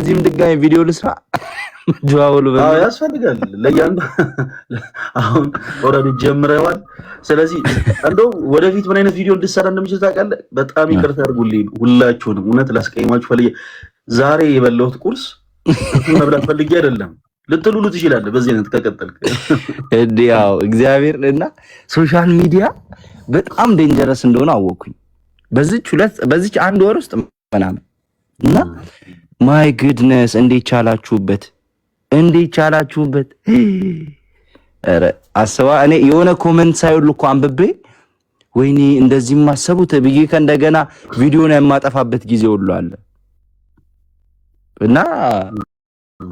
እዚህም ድጋሚ ቪዲዮ ልስራ ጆአውሉ ያስፈልጋል ለያንዱ አሁን ኦሬዲ ጀምረዋል። ስለዚህ እንደው ወደፊት ምን አይነት ቪዲዮ እንድሰራ እንደምችል ታውቃለህ? በጣም ይቅርታ አድርጉልኝ ሁላችሁንም፣ እውነት ላስቀይማችሁ ፈልጌ ዛሬ የበላሁት ቁርስ መብላት ፈልጌ አይደለም ልትሉሉ ትችላለህ። በዚህ አይነት ከቀጠልክ ያው እግዚአብሔር እና ሶሻል ሚዲያ በጣም ዴንጀረስ እንደሆነ አወኩኝ በዚች አንድ ወር ውስጥ ምናምን እና ማይ ጉድነስ እንዴት ቻላችሁበት? ኧረ አስባ እኔ የሆነ ኮሜንት ሳይሉ እኮ አንብቤ ወይኔ እንደዚህ ማሰቡት ብዬ ከእንደገና ቪዲዮን የማጠፋበት ጊዜ ሁሉ አለ እና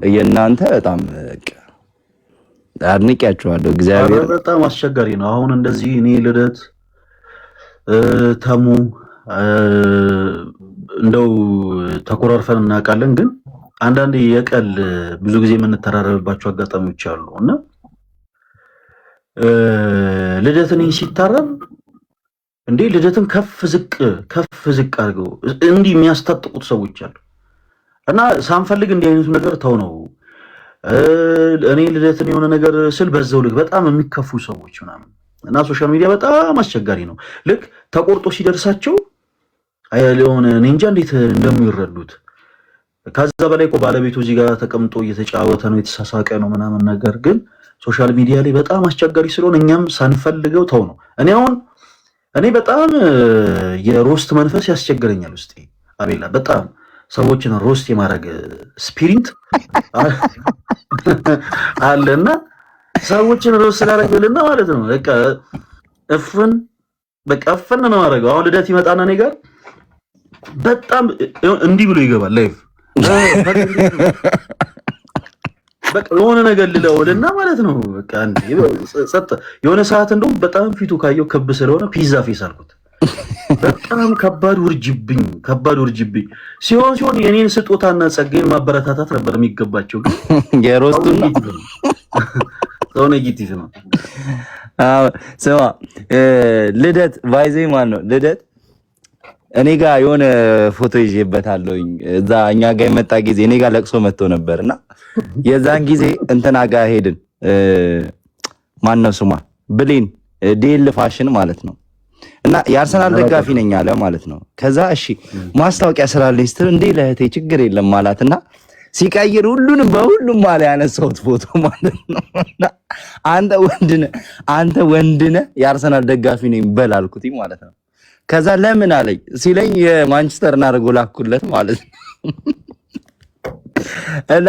የእናንተ በጣም አድንቄያችኋለሁ። እግዚአብሔር በጣም አስቸጋሪ ነው። አሁን እንደዚህ እኔ ልደት ተሙ እንደው ተኮራርፈን እናውቃለን፣ ግን አንዳንዴ የቀል ብዙ ጊዜ የምንተራረብባቸው አጋጣሚዎች አሉ እና ልደትን ሲታረም እንዴ ልደትን ከፍ ዝቅ አድርገው እንዲህ የሚያስታጥቁት ሰዎች አሉ እና ሳንፈልግ እንዲህ አይነቱ ነገር ተው ነው። እኔ ልደትን የሆነ ነገር ስል በዛው ልክ በጣም የሚከፉ ሰዎች ምናምን እና ሶሻል ሚዲያ በጣም አስቸጋሪ ነው። ልክ ተቆርጦ ሲደርሳቸው አይለውን እኔ እንጃ እንዴት እንደሚረዱት። ከዛ በላይ እኮ ባለቤቱ እዚህ ጋር ተቀምጦ እየተጫወተ ነው የተሳሳቀ ነው ምናምን ነገር፣ ግን ሶሻል ሚዲያ ላይ በጣም አስቸጋሪ ስለሆነ እኛም ሳንፈልገው ተው ነው። እኔ በጣም የሮስት መንፈስ ያስቸግረኛል ውስጤ አቤላ። በጣም ሰዎችን ሮስት የማድረግ ስፒሪት አለና ሰዎችን ሮስት ስላደረግልና ማለት ነው በቃ እፍን ነው ማድረገው። አሁን ልደት ይመጣና እኔ ጋር በጣም እንዲህ ብሎ ይገባል ላይቭ በቃ የሆነ ነገር ልለውልና ማለት ነው በቃ እንዴ ጸጥ የሆነ ሰዓት እንደው በጣም ፊቱ ካየው ክብ ስለሆነ ፒዛ ፌስ አልኩት። በጣም ከባድ ውርጅብኝ ሲሆን የኔን ስጦታና ጸጋዬን ማበረታታት ነበር የሚገባቸው፣ ግን የሮስቱና ሰው ኔጌቲቭ ነው። ስማ ልደት ባይዘ ማን ነው ልደት እኔ ጋር የሆነ ፎቶ ይዤበታለሁኝ። እዛ እኛ ጋር የመጣ ጊዜ እኔ ጋር ለቅሶ መጥቶ ነበርና የዛን ጊዜ እንትና ጋር ሄድን። ማን ነው ስሟ? ብሌን ዴል ፋሽን ማለት ነው። እና የአርሰናል ደጋፊ ነኝ አለ ማለት ነው። ከዛ እሺ ማስታወቂያ ስላለኝ ስትል እንዴ ለእህቴ ችግር የለም ማላትና ሲቀይር በሁሉም ማለ ያነሳሁት ፎቶ ማለት ነው። አንተ ወንድነህ የአርሰናል ደጋፊ ነኝ በል አልኩት ማለት ነው። ከዛ ለምን አለኝ ሲለኝ የማንቸስተርን አድርጎ ላኩለት ማለት ነው። እና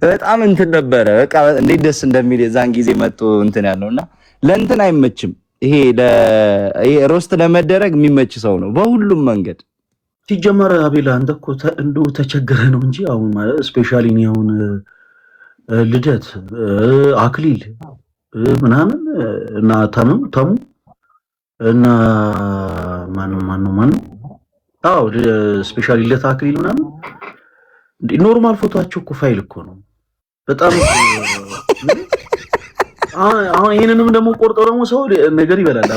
በጣም እንትን ነበረ በቃ እንዴት ደስ እንደሚል የዛን ጊዜ መጥቶ እንትን ያለውና ለእንትን አይመችም። ይሄ ሮስት ለመደረግ የሚመች ሰው ነው በሁሉም መንገድ። ሲጀመር አቤላ አንተ እኮ እንደው ተቸገረ ነው እንጂ አሁን ማለት ስፔሻሊ ነው አሁን ልደት አክሊል ምናምን እና ተሙ እና ማን አዎ ስፔሻሊ ልደት አክሊል ምናምን ኖርማል ፎቶአቸው እኮ ፋይል እኮ ነው በጣም አሁን ይሄንንም ደግሞ ቆርጠው ደግሞ ሰው ነገር ይበላል።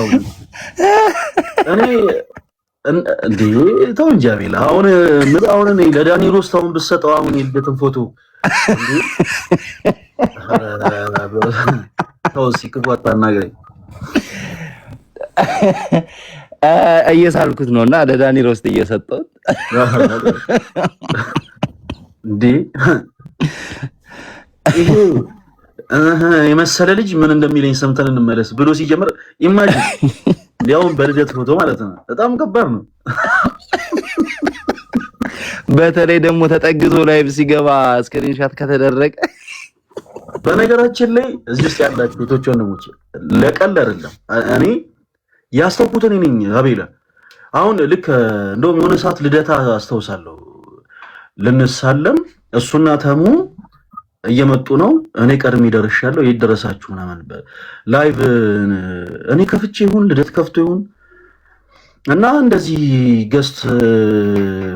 እኔ እንዴ ተው እንጂ አቤላ አሁን እኔ ለዳኒ ሮስት አሁን ብትሰጠው አሁን የልደትን ፎቶ ተው ሲክፋታ እናገረኝ እየሳልኩት ነውና ለዳኒ ሮስት እየሰጠሁት እንዴ ይሄ የመሰለ ልጅ ምን እንደሚለኝ ሰምተን እንመለስ ብሎ ሲጀምር ኢማጂን ያውን በልደት ፎቶ ማለት ነው። በጣም ከባድ ነው። በተለይ ደግሞ ተጠግዞ ላይቭ ሲገባ ስክሪንሻት ከተደረገ በነገራችን ላይ እዚህ ውስጥ ያላችሁ ፎቶች ወንድሞች ለቀል አይደለም። እኔ ያስተውኩትን ነኝ አቤላ አሁን ልክ እንደውም የሆነ ሰዓት ልደታ አስተውሳለሁ ልንሳለም እሱና ተሙ እየመጡ ነው። እኔ ቀድሜ ደርሻለሁ። የት ደረሳችሁ ምናምን ላይቭ እኔ ከፍቼ ይሁን ልደት ከፍቶ ይሁን እና እንደዚህ ገስት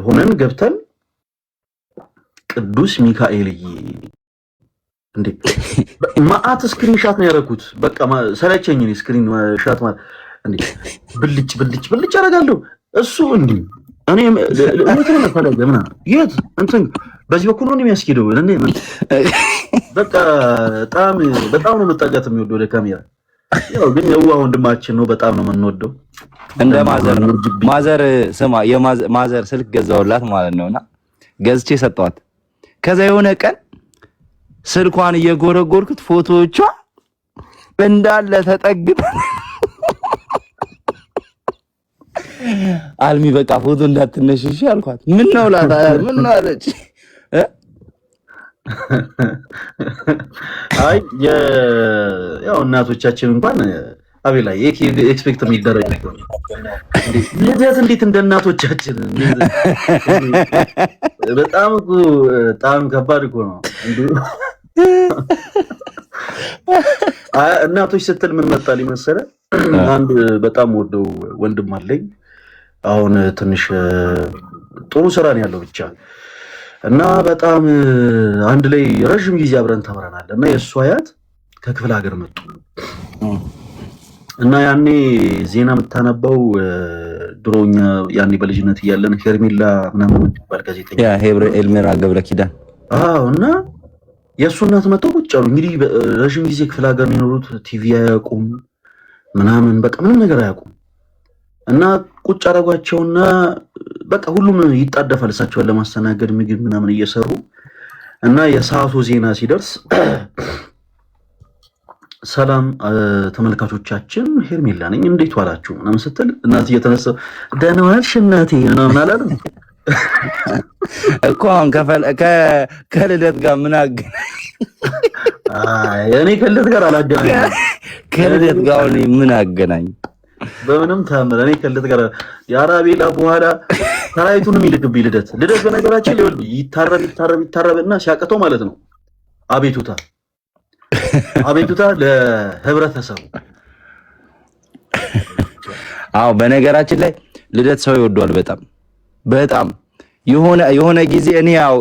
ሆነን ገብተን ቅዱስ ሚካኤልዬ እንዴ ማአት ስክሪንሻት ነው ያደረኩት። በቃ ሰለቸኝ ነው ስክሪን ሻት ማለት እንዴ ብልጭ አደርጋለሁ። እሱ እንዴ እኔ ለምን ተፈለገ ምናምን የት እንትን በዚህ በኩል ነው የሚያስኬደው ለኔ በቃ በጣም ነው መጣጋት የሚወደው ወደ ካሜራ። ያው ግን የዋ ወንድማችን ነው፣ በጣም ነው የምንወደው። እንደ ማዘር ስማ የማዘር ስልክ ገዛውላት ማለት ነውና ገዝቼ ሰጠዋት። ከዛ የሆነ ቀን ስልኳን እየጎረጎርኩት ፎቶዎቿ እንዳለ ተጠግተው አልሚ በቃ ፎቶ እንዳትነሽሽ አልኳት። ምን ነው ላታ ምን ነው አለች። አይ ያው እናቶቻችን እንኳን አቤላ ኤክስፔክት የሚደረግ ልደት እንዴት እንደ እናቶቻችን በጣም ከባድ እኮ ነው። እናቶች ስትል ምን መጣልኝ መሰለህ? አንድ በጣም ወደው ወንድም አለኝ። አሁን ትንሽ ጥሩ ስራ ነው ያለው ብቻ እና በጣም አንድ ላይ ረጅም ጊዜ አብረን ተምረናል እና የእሱ አያት ከክፍለ ሀገር መጡ እና ያኔ ዜና የምታነባው ድሮኛ ያኔ በልጅነት እያለን ሄርሜላ ምናምን የምትባል ጋዜጠኛ ኤልሜራ ገብረ ኪዳን እና የእሱ እናት መጥተው ቁጭ አሉ። እንግዲህ ረጅም ጊዜ ክፍለ ሀገር የሚኖሩት ቲቪ አያውቁም ምናምን በቃ ምንም ነገር አያውቁም እና ቁጭ አደረጓቸውና በቃ ሁሉም ይጣደፋል እሳቸውን ለማስተናገድ ምግብ ምናምን እየሰሩ እና የሰዓቱ ዜና ሲደርስ ሰላም ተመልካቾቻችን ሄርሜላ ነኝ እንዴት ዋላችሁ ምናምን ስትል እናት እየተነሳ ደህና ዋልሽ እናቴ ምናምን አላለም እኮ አሁን ከልደት ጋር ምን አገናኝ? እኔ ከልደት ጋር አላገናኝም። ከልደት ጋር ምን አገናኝ? በምንም ታምር እኔ ከልደት ጋር የአራቤላ በኋላ ተራይቱንም ይልክብኝ ልደት በነገራችን ላይ ይታረብና ሲያቀተው ማለት ነው አቤቱታ ለህብረተሰቡ። አዎ በነገራችን ላይ ልደት ሰው ይወዷል በጣም የሆነ ጊዜ እኔ ያው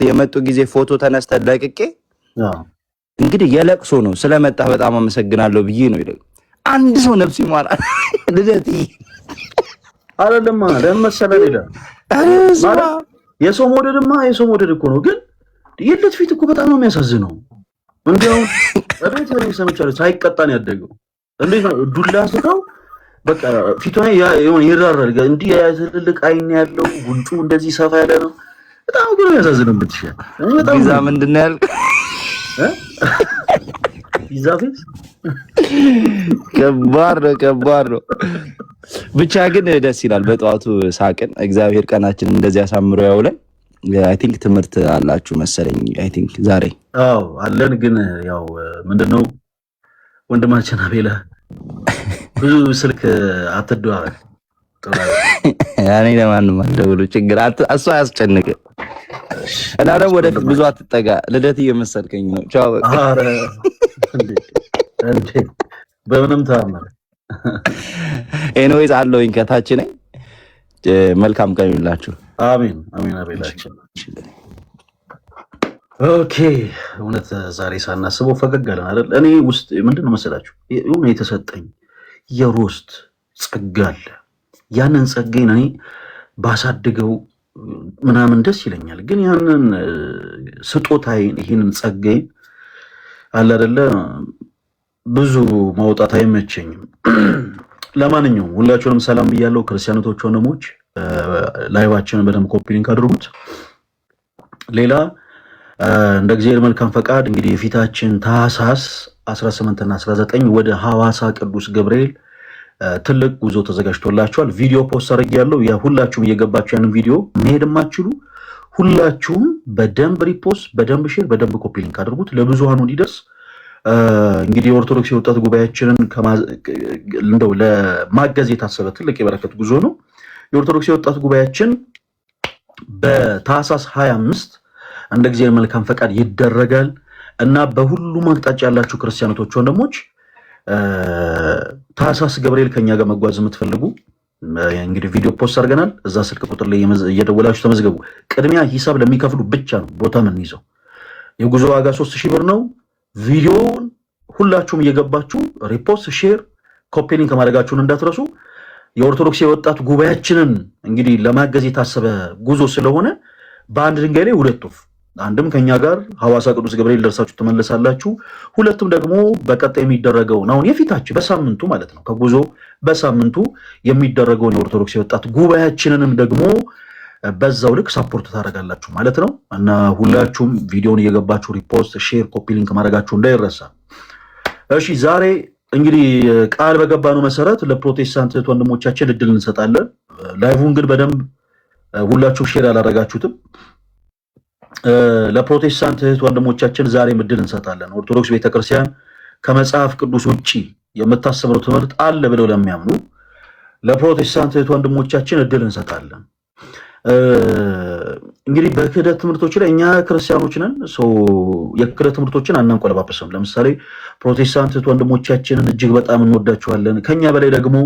የመጡ ጊዜ ፎቶ ተነስተን ለቅቄ እንግዲህ የለቅሶ ነው ስለመጣ በጣም አመሰግናለሁ ብዬ ነው ይለቅ አንድ ሰው ነፍስ ይማራል ልደት አይደለም ለምን መሰለህ ይላል የሰው መውደድ እኮ ነው። ግን የልደት ፊት እኮ በጣም ነው የሚያሳዝነው። እንደው እቤት ላይ ሰምቻለሁ ሳይቀጣን ያደገው እንዴት ነው ዱላ ስታው በቃ ፊቱ ላይ ይራራል እንዲህ ትልልቅ አይን ያለው ጉንጩ እንደዚህ ሰፋ ያለ ነው። በጣም ግን ያሳዝነው ብትሻል ቪዛ ምንድነው ያልክ? ቪዛ ፌስ ከባድ ነው። ብቻ ግን ደስ ይላል። በጠዋቱ ሳቅን። እግዚአብሔር ቀናችን እንደዚህ አሳምሮ ያውለን። አይ ቲንክ ትምህርት አላችሁ መሰለኝ። አይ ቲንክ ዛሬ አለን። ግን ያው ምንድነው ወንድማችን አቤላ ብዙ ስልክ አትደዋወል። እኔ ለማንም አልደውሉ ችግር እሱ አያስጨንቅም። እና ደግሞ ወደፊት ብዙ አትጠጋ። ልደት እየመሰልከኝ ነው። ቻው በቃ። ኧረ እንዴ በምንም ተአምር። ኤኒዌይስ አለሁኝ ከታች ነኝ። መልካም ቀን ይሁንላችሁ። አሜን አቤላችን። ኦኬ እውነት ዛሬ ሳናስበው ፈገግ አለን አይደል? እኔ ውስጥ ምንድነው መሰላችሁ የሆነ የተሰጠኝ የሮስት ጸጋ አለ። ያንን ጸጋዬን እኔ ባሳድገው ምናምን ደስ ይለኛል። ግን ያንን ስጦታዬን ይሄንን ጸጋዬን አለ አይደለ ብዙ ማውጣት አይመቸኝም። ለማንኛውም ሁላችሁንም ሰላም ብያለሁ። ክርስቲያኖች ወንድሞች ላይቫችንን በደንብ ኮፒ ሊንክ አድርጉት። ሌላ እንደ እግዚአብሔር መልካም ፈቃድ እንግዲህ የፊታችን ታህሳስ 18 እና 19 ወደ ሐዋሳ ቅዱስ ገብርኤል ትልቅ ጉዞ ተዘጋጅቶላችኋል። ቪዲዮ ፖስት አድርጌያለሁ። ሁላችሁም እየገባችሁ ያንን ቪዲዮ መሄድ የማትችሉ ሁላችሁም በደንብ ሪፖስት፣ በደንብ ሼር፣ በደንብ ኮፒ ሊንክ አድርጉት ለብዙሃኑ እንዲደርስ። እንግዲህ የኦርቶዶክስ የወጣት ጉባኤያችንን እንደው ለማገዝ የታሰበ ትልቅ የበረከት ጉዞ ነው። የኦርቶዶክስ የወጣት ጉባኤያችን በታህሳስ 25 እንደ እግዚአብሔር መልካም ፈቃድ ይደረጋል እና በሁሉም አቅጣጫ ያላችሁ ክርስቲያኖች ወንድሞች ታህሳስ ገብርኤል ከኛ ጋር መጓዝ የምትፈልጉ እንግዲህ ቪዲዮ ፖስት አድርገናል። እዛ ስልክ ቁጥር ላይ እየደወላችሁ ተመዝገቡ። ቅድሚያ ሂሳብ ለሚከፍሉ ብቻ ነው ቦታ የምንይዘው። የጉዞ ዋጋ 3000 ብር ነው። ቪዲዮውን ሁላችሁም እየገባችሁ ሪፖስት፣ ሼር፣ ኮፒ ሊንክ ማድረጋችሁን እንዳትረሱ። የኦርቶዶክስ የወጣት ጉባኤያችንን እንግዲህ ለማገዝ የታሰበ ጉዞ ስለሆነ በአንድ ድንጋይ ላይ ሁለት ወፍ፣ አንድም ከኛ ጋር ሐዋሳ ቅዱስ ገብርኤል ደርሳችሁ ትመለሳላችሁ። ሁለቱም ደግሞ በቀጣይ የሚደረገውን አሁን የፊታችሁ በሳምንቱ ማለት ነው ከጉዞ በሳምንቱ የሚደረገውን የኦርቶዶክስ የወጣት ጉባኤያችንንም ደግሞ በዛው ልክ ሳፖርት ታደርጋላችሁ ማለት ነው እና ሁላችሁም ቪዲዮውን እየገባችሁ ሪፖስት፣ ሼር፣ ኮፒ ሊንክ ማድረጋችሁ እንዳይረሳ። እሺ ዛሬ እንግዲህ ቃል በገባነው መሰረት ለፕሮቴስታንት ወንድሞቻችን እድል እንሰጣለን። ላይቭን ግን በደንብ ሁላችሁ ሼር ያላረጋችሁትም ለፕሮቴስታንት ወንድሞቻችን ዛሬ እድል እንሰጣለን። ኦርቶዶክስ ቤተክርስቲያን ከመጽሐፍ ቅዱስ ውጪ የምታስተምረው ትምህርት አለ ብለው ለሚያምኑ ለፕሮቴስታንት ወንድሞቻችን እድል እንሰጣለን። እንግዲህ በክህደት ትምህርቶች ላይ እኛ ክርስቲያኖች ነን፣ የክህደት ትምህርቶችን አናንቆለባበስም። ለምሳሌ ፕሮቴስታንት ወንድሞቻችንን እጅግ በጣም እንወዳቸዋለን። ከኛ በላይ ደግሞ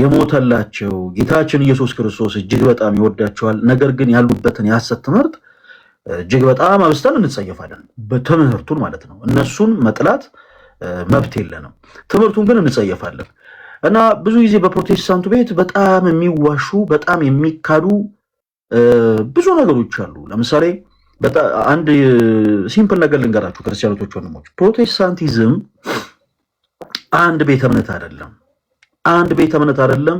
የሞተላቸው ጌታችን ኢየሱስ ክርስቶስ እጅግ በጣም ይወዳቸዋል። ነገር ግን ያሉበትን የሐሰት ትምህርት እጅግ በጣም አብስተን እንጸየፋለን። በትምህርቱን ማለት ነው። እነሱን መጥላት መብት የለንም፣ ትምህርቱን ግን እንጸየፋለን። እና ብዙ ጊዜ በፕሮቴስታንቱ ቤት በጣም የሚዋሹ በጣም የሚካዱ ብዙ ነገሮች አሉ። ለምሳሌ አንድ ሲምፕል ነገር ልንገራችሁ ክርስቲያኖች ወንድሞች፣ ፕሮቴስታንቲዝም አንድ ቤተ እምነት አይደለም። አንድ ቤተ እምነት አይደለም፣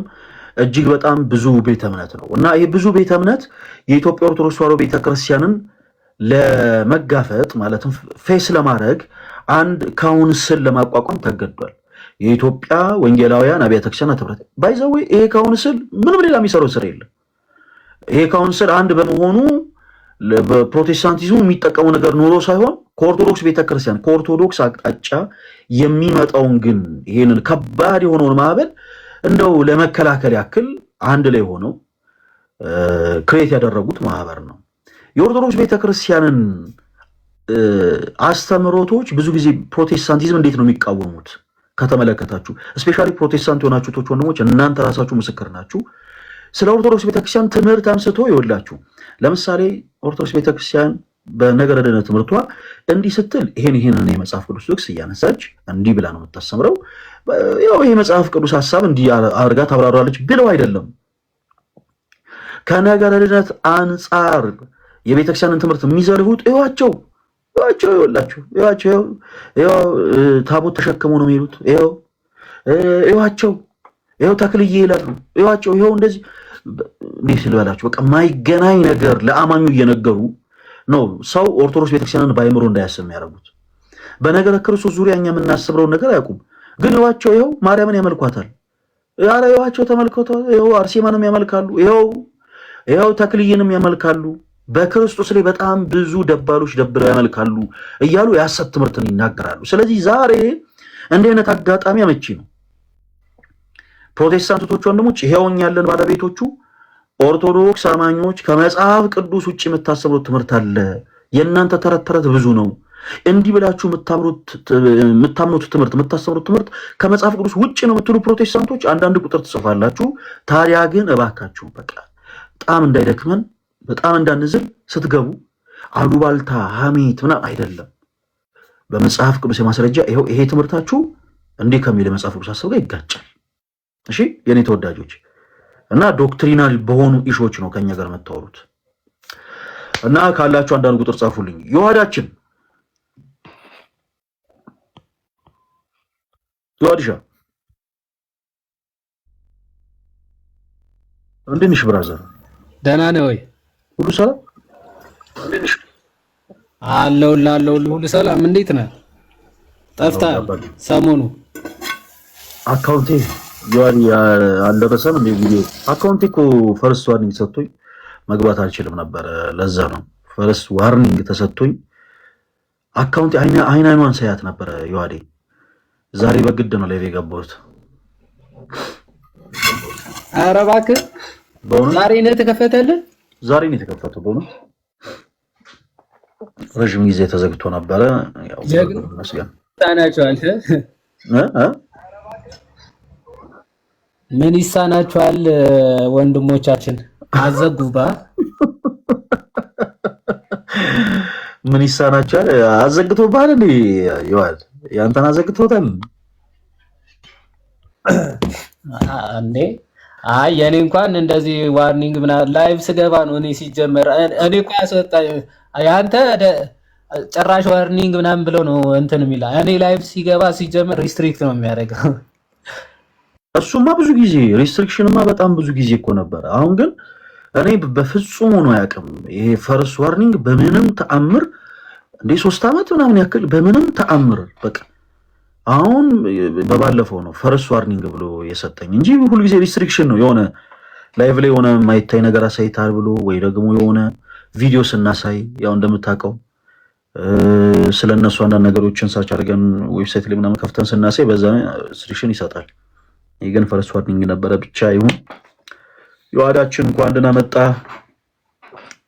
እጅግ በጣም ብዙ ቤተ እምነት ነው። እና ይህ ብዙ ቤተ እምነት የኢትዮጵያ ኦርቶዶክስ ተዋሕዶ ቤተክርስቲያንን ለመጋፈጥ ማለትም ፌስ ለማድረግ አንድ ካውንስል ለማቋቋም ተገዷል። የኢትዮጵያ ወንጌላውያን አብያተ ክርስቲያናት ህብረት ባይዘው ይሄ ካውንስል ምንም ሌላ የሚሰራው ስራ የለም። ይሄ ካውንስል አንድ በመሆኑ በፕሮቴስታንቲዝሙ የሚጠቀመው ነገር ኖሮ ሳይሆን ከኦርቶዶክስ ቤተክርስቲያን ከኦርቶዶክስ አቅጣጫ የሚመጣውን ግን ይሄንን ከባድ የሆነውን ማዕበል እንደው ለመከላከል ያክል አንድ ላይ ሆነው ክሬት ያደረጉት ማህበር ነው። የኦርቶዶክስ ቤተክርስቲያንን አስተምሮቶች ብዙ ጊዜ ፕሮቴስታንቲዝም እንዴት ነው የሚቃወሙት ከተመለከታችሁ፣ ስፔሻሊ ፕሮቴስታንት የሆናችሁ ወንድሞች እናንተ ራሳችሁ ምስክር ናችሁ። ስለ ኦርቶዶክስ ቤተክርስቲያን ትምህርት አንስቶ ይወላችሁ። ለምሳሌ ኦርቶዶክስ ቤተክርስቲያን በነገረ ድነት ትምህርቷ እንዲህ ስትል ይሄን የመጽሐፍ ቅዱስ ጥቅስ እያነሳች እንዲህ ብላ ነው የምታስተምረው። ያው ይሄ መጽሐፍ ቅዱስ ሐሳብ እንዲህ አድርጋ ታብራራለች ብለው አይደለም። ከነገረ ድነት አንጻር የቤተክርስቲያንን ትምህርት የሚዘልፉት ይዋቸው ይወላችሁ ታቦት ተሸክሞ ነው የሚሉት። ይኸው ተክልዬ ይላሉ። ይኸው እንደዚህ እንዴት ልበላችሁ፣ በቃ ማይገናኝ ነገር ለአማኙ እየነገሩ ነው ሰው ኦርቶዶክስ ቤተክርስቲያንን ባይምሮ እንዳያስብ የሚያደርጉት። በነገረ ክርስቶስ ዙሪያ እኛ የምናስብረውን ነገር አያውቁም። ግን ይኸው ማርያምን ያመልኳታል። ይኸው ተመልከቷ፣ ይኸው አርሴማንም ያመልካሉ፣ ይኸው ተክልዬንም ያመልካሉ። በክርስቶስ ላይ በጣም ብዙ ደባሎች ደብለው ያመልካሉ እያሉ የሐሰት ትምህርትን ይናገራሉ። ስለዚህ ዛሬ እንዲህ አይነት አጋጣሚ አመቺ ነው። ፕሮቴስታንቶች ወንድሞች ይሄውኝ ያለን ባለቤቶቹ ኦርቶዶክስ አማኞች ከመጽሐፍ ቅዱስ ውጭ የምታስተምሩት ትምህርት አለ። የእናንተ ተረት ብዙ ነው። እንዲህ ብላችሁ የምታምኑት ትምህርት የምታስተምሩት ትምህርት ከመጽሐፍ ቅዱስ ውጭ ነው የምትሉ ፕሮቴስታንቶች አንዳንድ ቁጥር ትጽፋላችሁ። ታዲያ ግን እባካችሁ በቃ በጣም እንዳይደክመን በጣም እንዳንዝል ስትገቡ አሉባልታ ሐሜት ምናምን አይደለም። በመጽሐፍ ቅዱስ የማስረጃ ይሄ ትምህርታችሁ እንዲህ ከሚል የመጽሐፍ ቅዱስ ሐሳብ ጋር ይጋጫል። እሺ የኔ ተወዳጆች እና ዶክትሪናል በሆኑ ኢሾች ነው ከኛ ጋር መታወሩት እና ካላችሁ አንዳንድ ቁጥር ጻፉልኝ። ዮሐዳችን ዮሐድሻ እንዴት ነሽ ብራዘር? ደህና ነህ ወይ? ሁሉ ሰላም አለሁልህ። ሁሉ ሰላም። እንዴት ነህ? ጠፍተሃል ሰሞኑ። አካውንቴ ዮሐን አልደረሰም እንደ ቪዲዮ አካውንቴ እኮ ፈርስት ዋርኒንግ ሰጥቶኝ መግባት አልችልም ነበር። ለዛ ነው ፈርስት ዋርኒንግ ተሰጥቶኝ አካውንቴ አይኗን ሳያት ነበር። ዮሐዴ ዛሬ በግድ ነው ላይ የገባሁት። ኧረ እባክህ ዛሬ ነው የተከፈተልህ? ዛሬ ነው የተከፈተው። በእውነት ረዥም ጊዜ ተዘግቶ ነበረ። ያው መስገን ታናቸዋል ምን ይሳናቸዋል ወንድሞቻችን አዘጉባ። ምን ይሳናችኋል? አዘግቶብሃል እንዴ ይዋል? ያንተን አዘግቶታል እንዴ? አይ የኔ እንኳን እንደዚህ ዋርኒንግ ምናምን ላይቭ ስገባ ነው እኔ ሲጀመር እኔ እኮ ያስወጣኝ ያንተ ጭራሽ ዋርኒንግ ምናምን ብለው ነው እንትን የሚላ እኔ ላይቭ ሲገባ ሲጀመር ሪስትሪክት ነው የሚያደርገው። እሱማ ብዙ ጊዜ ሪስትሪክሽንማ በጣም ብዙ ጊዜ እኮ ነበር። አሁን ግን እኔ በፍጹም ሆኖ አያውቅም ይሄ ፈርስ ዋርኒንግ በምንም ተአምር እንዴ 3 ዓመት ምናምን ያክል በምንም ተአምር በቃ አሁን በባለፈው ነው ፈርስ ዋርኒንግ ብሎ የሰጠኝ እንጂ ሁሉ ጊዜ ሪስትሪክሽን ነው። የሆነ ላይቭ ላይ የሆነ ማይታይ ነገር አሳይታል ብሎ ወይ ደግሞ የሆነ ቪዲዮ ስናሳይ ያው እንደምታውቀው ስለነሱ አንዳንድ ነገሮችን ሰርች አድርገን ዌብሳይት ላይ ምናምን ከፍተን ስናሳይ በዛ ሪስትሪክሽን ይሰጣል። ይሄ ግን ፈርስ ዋርኒንግ ነበረ ብቻ ይሁን። የዋዳችን እንኳን ደህና መጣ።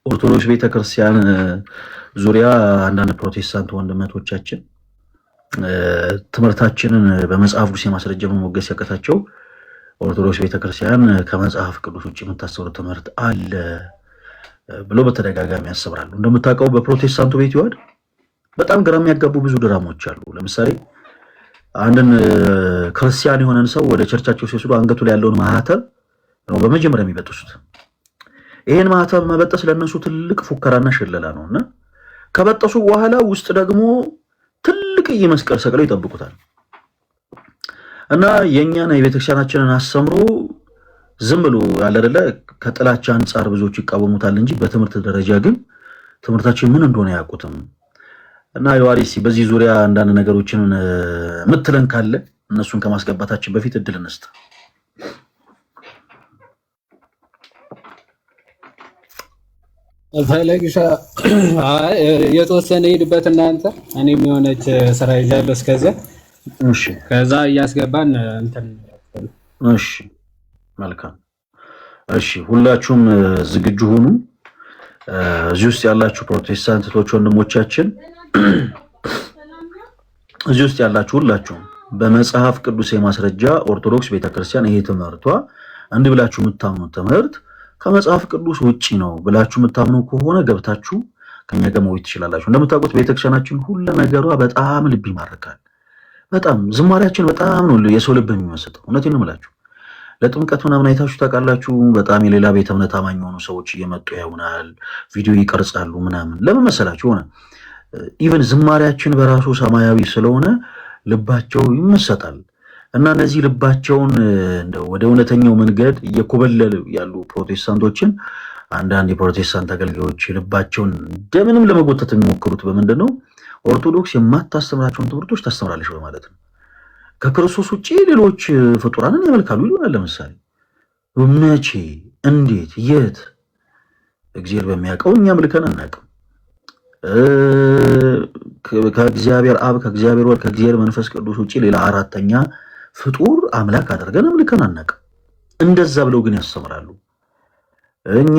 ኦርቶዶክስ ቤተክርስቲያን ዙሪያ አንዳንድ ፕሮቴስታንት ወንድሞቻችን ትምህርታችንን በመጽሐፍ ቅዱስ የማስረጃ መሞገስ ያቀታቸው ኦርቶዶክስ ቤተክርስቲያን ከመጽሐፍ ቅዱስ ውጭ የምታስተምረው ትምህርት አለ ብሎ በተደጋጋሚ ያስብራሉ። እንደምታውቀው በፕሮቴስታንቱ ቤት ይወድ በጣም ግራ የሚያጋቡ ብዙ ድራሞች አሉ። ለምሳሌ አንድን ክርስቲያን የሆነን ሰው ወደ ቸርቻቸው ሲወስዱ አንገቱ ላይ ያለውን ማህተብ ነው በመጀመሪያ የሚበጥሱት። ይሄን ማህተብ መበጠስ ለነሱ ትልቅ ፉከራና ሽለላ ነውና ከበጠሱ በኋላ ውስጥ ደግሞ ትልቅ መስቀል ሰቅለው ይጠብቁታል። እና የኛን የቤተክርስቲያናችንን አስተምሮ ዝም ብሎ ያለ አይደለ ከጥላቻ አንፃር ብዙዎች ይቃወሙታል እንጂ በትምህርት ደረጃ ግን ትምህርታችን ምን እንደሆነ ያውቁትም። እና የዋሪሲ በዚህ ዙሪያ አንዳንድ ነገሮችን ምትለን ካለ እነሱን ከማስገባታችን በፊት እድል እንስጥ። ፈለግሻ የተወሰነ ሄድበት እናንተ እኔም የሆነች ስራ ይዣለሁ እስከዛ። እሺ ከዛ እያስገባን እንትን። እሺ መልካም። እሺ ሁላችሁም ዝግጁ ሁኑ። እዚህ ውስጥ ያላችሁ ፕሮቴስታንት እህቶች ወንድሞቻችን፣ እዚህ ውስጥ ያላችሁ ሁላችሁም በመጽሐፍ ቅዱስ የማስረጃ ኦርቶዶክስ ቤተክርስቲያን ይሄ ትምህርቷ እንዲህ ብላችሁ የምታምኑት ትምህርት ከመጽሐፍ ቅዱስ ውጪ ነው ብላችሁ የምታምኑ ከሆነ ገብታችሁ ከኛ ጋር መውይይት ትችላላችሁ። እንደምታውቁት ቤተክርስቲያናችን ሁሉ ነገሯ በጣም ልብ ይማርካል። በጣም ዝማሬያችን በጣም ነው የሰው ልብ የሚመስጠው። እውነቴን ነው የምላችሁ። ለጥምቀት ምናምን አይታችሁ ታውቃላችሁ። በጣም የሌላ ቤተ እምነት አማኝ የሆኑ ሰዎች እየመጡ ያዩናል፣ ቪዲዮ ይቀርጻሉ ምናምን። ለምን መሰላችሁ? ሆነ ኢቭን ዝማሬያችን በራሱ ሰማያዊ ስለሆነ ልባቸው ይመሰጣል። እና እነዚህ ልባቸውን ወደ እውነተኛው መንገድ እየኮበለሉ ያሉ ፕሮቴስታንቶችን አንዳንድ የፕሮቴስታንት አገልጋዮች ልባቸውን እንደምንም ለመጎተት የሚሞክሩት በምንድን ነው? ኦርቶዶክስ የማታስተምራቸውን ትምህርቶች ታስተምራለች በማለት ነው። ከክርስቶስ ውጪ ሌሎች ፍጡራንን ያመልካሉ ይሉናል። ለምሳሌ መቼ፣ እንዴት፣ የት? እግዚአብሔር በሚያውቀው እኛ አምልከን አናውቅም። ከእግዚአብሔር አብ፣ ከእግዚአብሔር ወልድ፣ ከእግዚአብሔር መንፈስ ቅዱስ ውጪ ሌላ አራተኛ ፍጡር አምላክ አድርገን አምልከን አናውቅም። እንደዛ ብለው ግን ያስተምራሉ። እኛ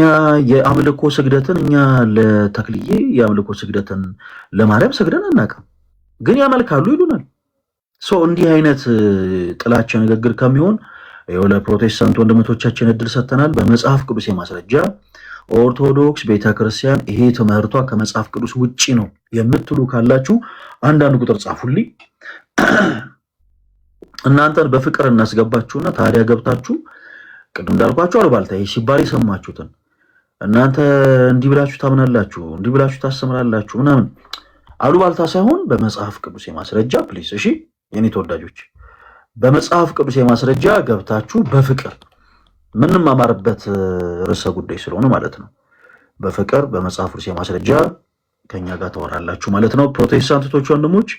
የአምልኮ ስግደትን እኛ ለተክልዬ የአምልኮ ስግደትን ለማርያም ሰግደን አናውቅም፣ ግን ያመልካሉ ይሉናል። ሰው እንዲህ አይነት ጥላቻ ንግግር ከሚሆን ለፕሮቴስታንት ወንድሞቻችን እድል ሰጥተናል። በመጽሐፍ ቅዱስ የማስረጃ ኦርቶዶክስ ቤተክርስቲያን ይሄ ትምህርቷ ከመጽሐፍ ቅዱስ ውጪ ነው የምትሉ ካላችሁ አንዳንድ ቁጥር ጻፉልኝ። እናንተን በፍቅር እናስገባችሁና ታዲያ ገብታችሁ ቅድም እንዳልኳችሁ አሉባልታ ሲባል የሰማችሁትን እናንተ እንዲህ ብላችሁ ታምናላችሁ፣ እንዲህ ብላችሁ ታስተምራላችሁ ምናምን አሉባልታ ሳይሆን በመጽሐፍ ቅዱስ የማስረጃ ፕሊስ። እሺ የኔ ተወዳጆች በመጽሐፍ ቅዱስ የማስረጃ ገብታችሁ በፍቅር ምንም አማርበት ርዕሰ ጉዳይ ስለሆነ ማለት ነው። በፍቅር በመጽሐፍ ቅዱስ የማስረጃ ከኛ ጋር ተወራላችሁ ማለት ነው። ፕሮቴስታንቶች ወንድሞች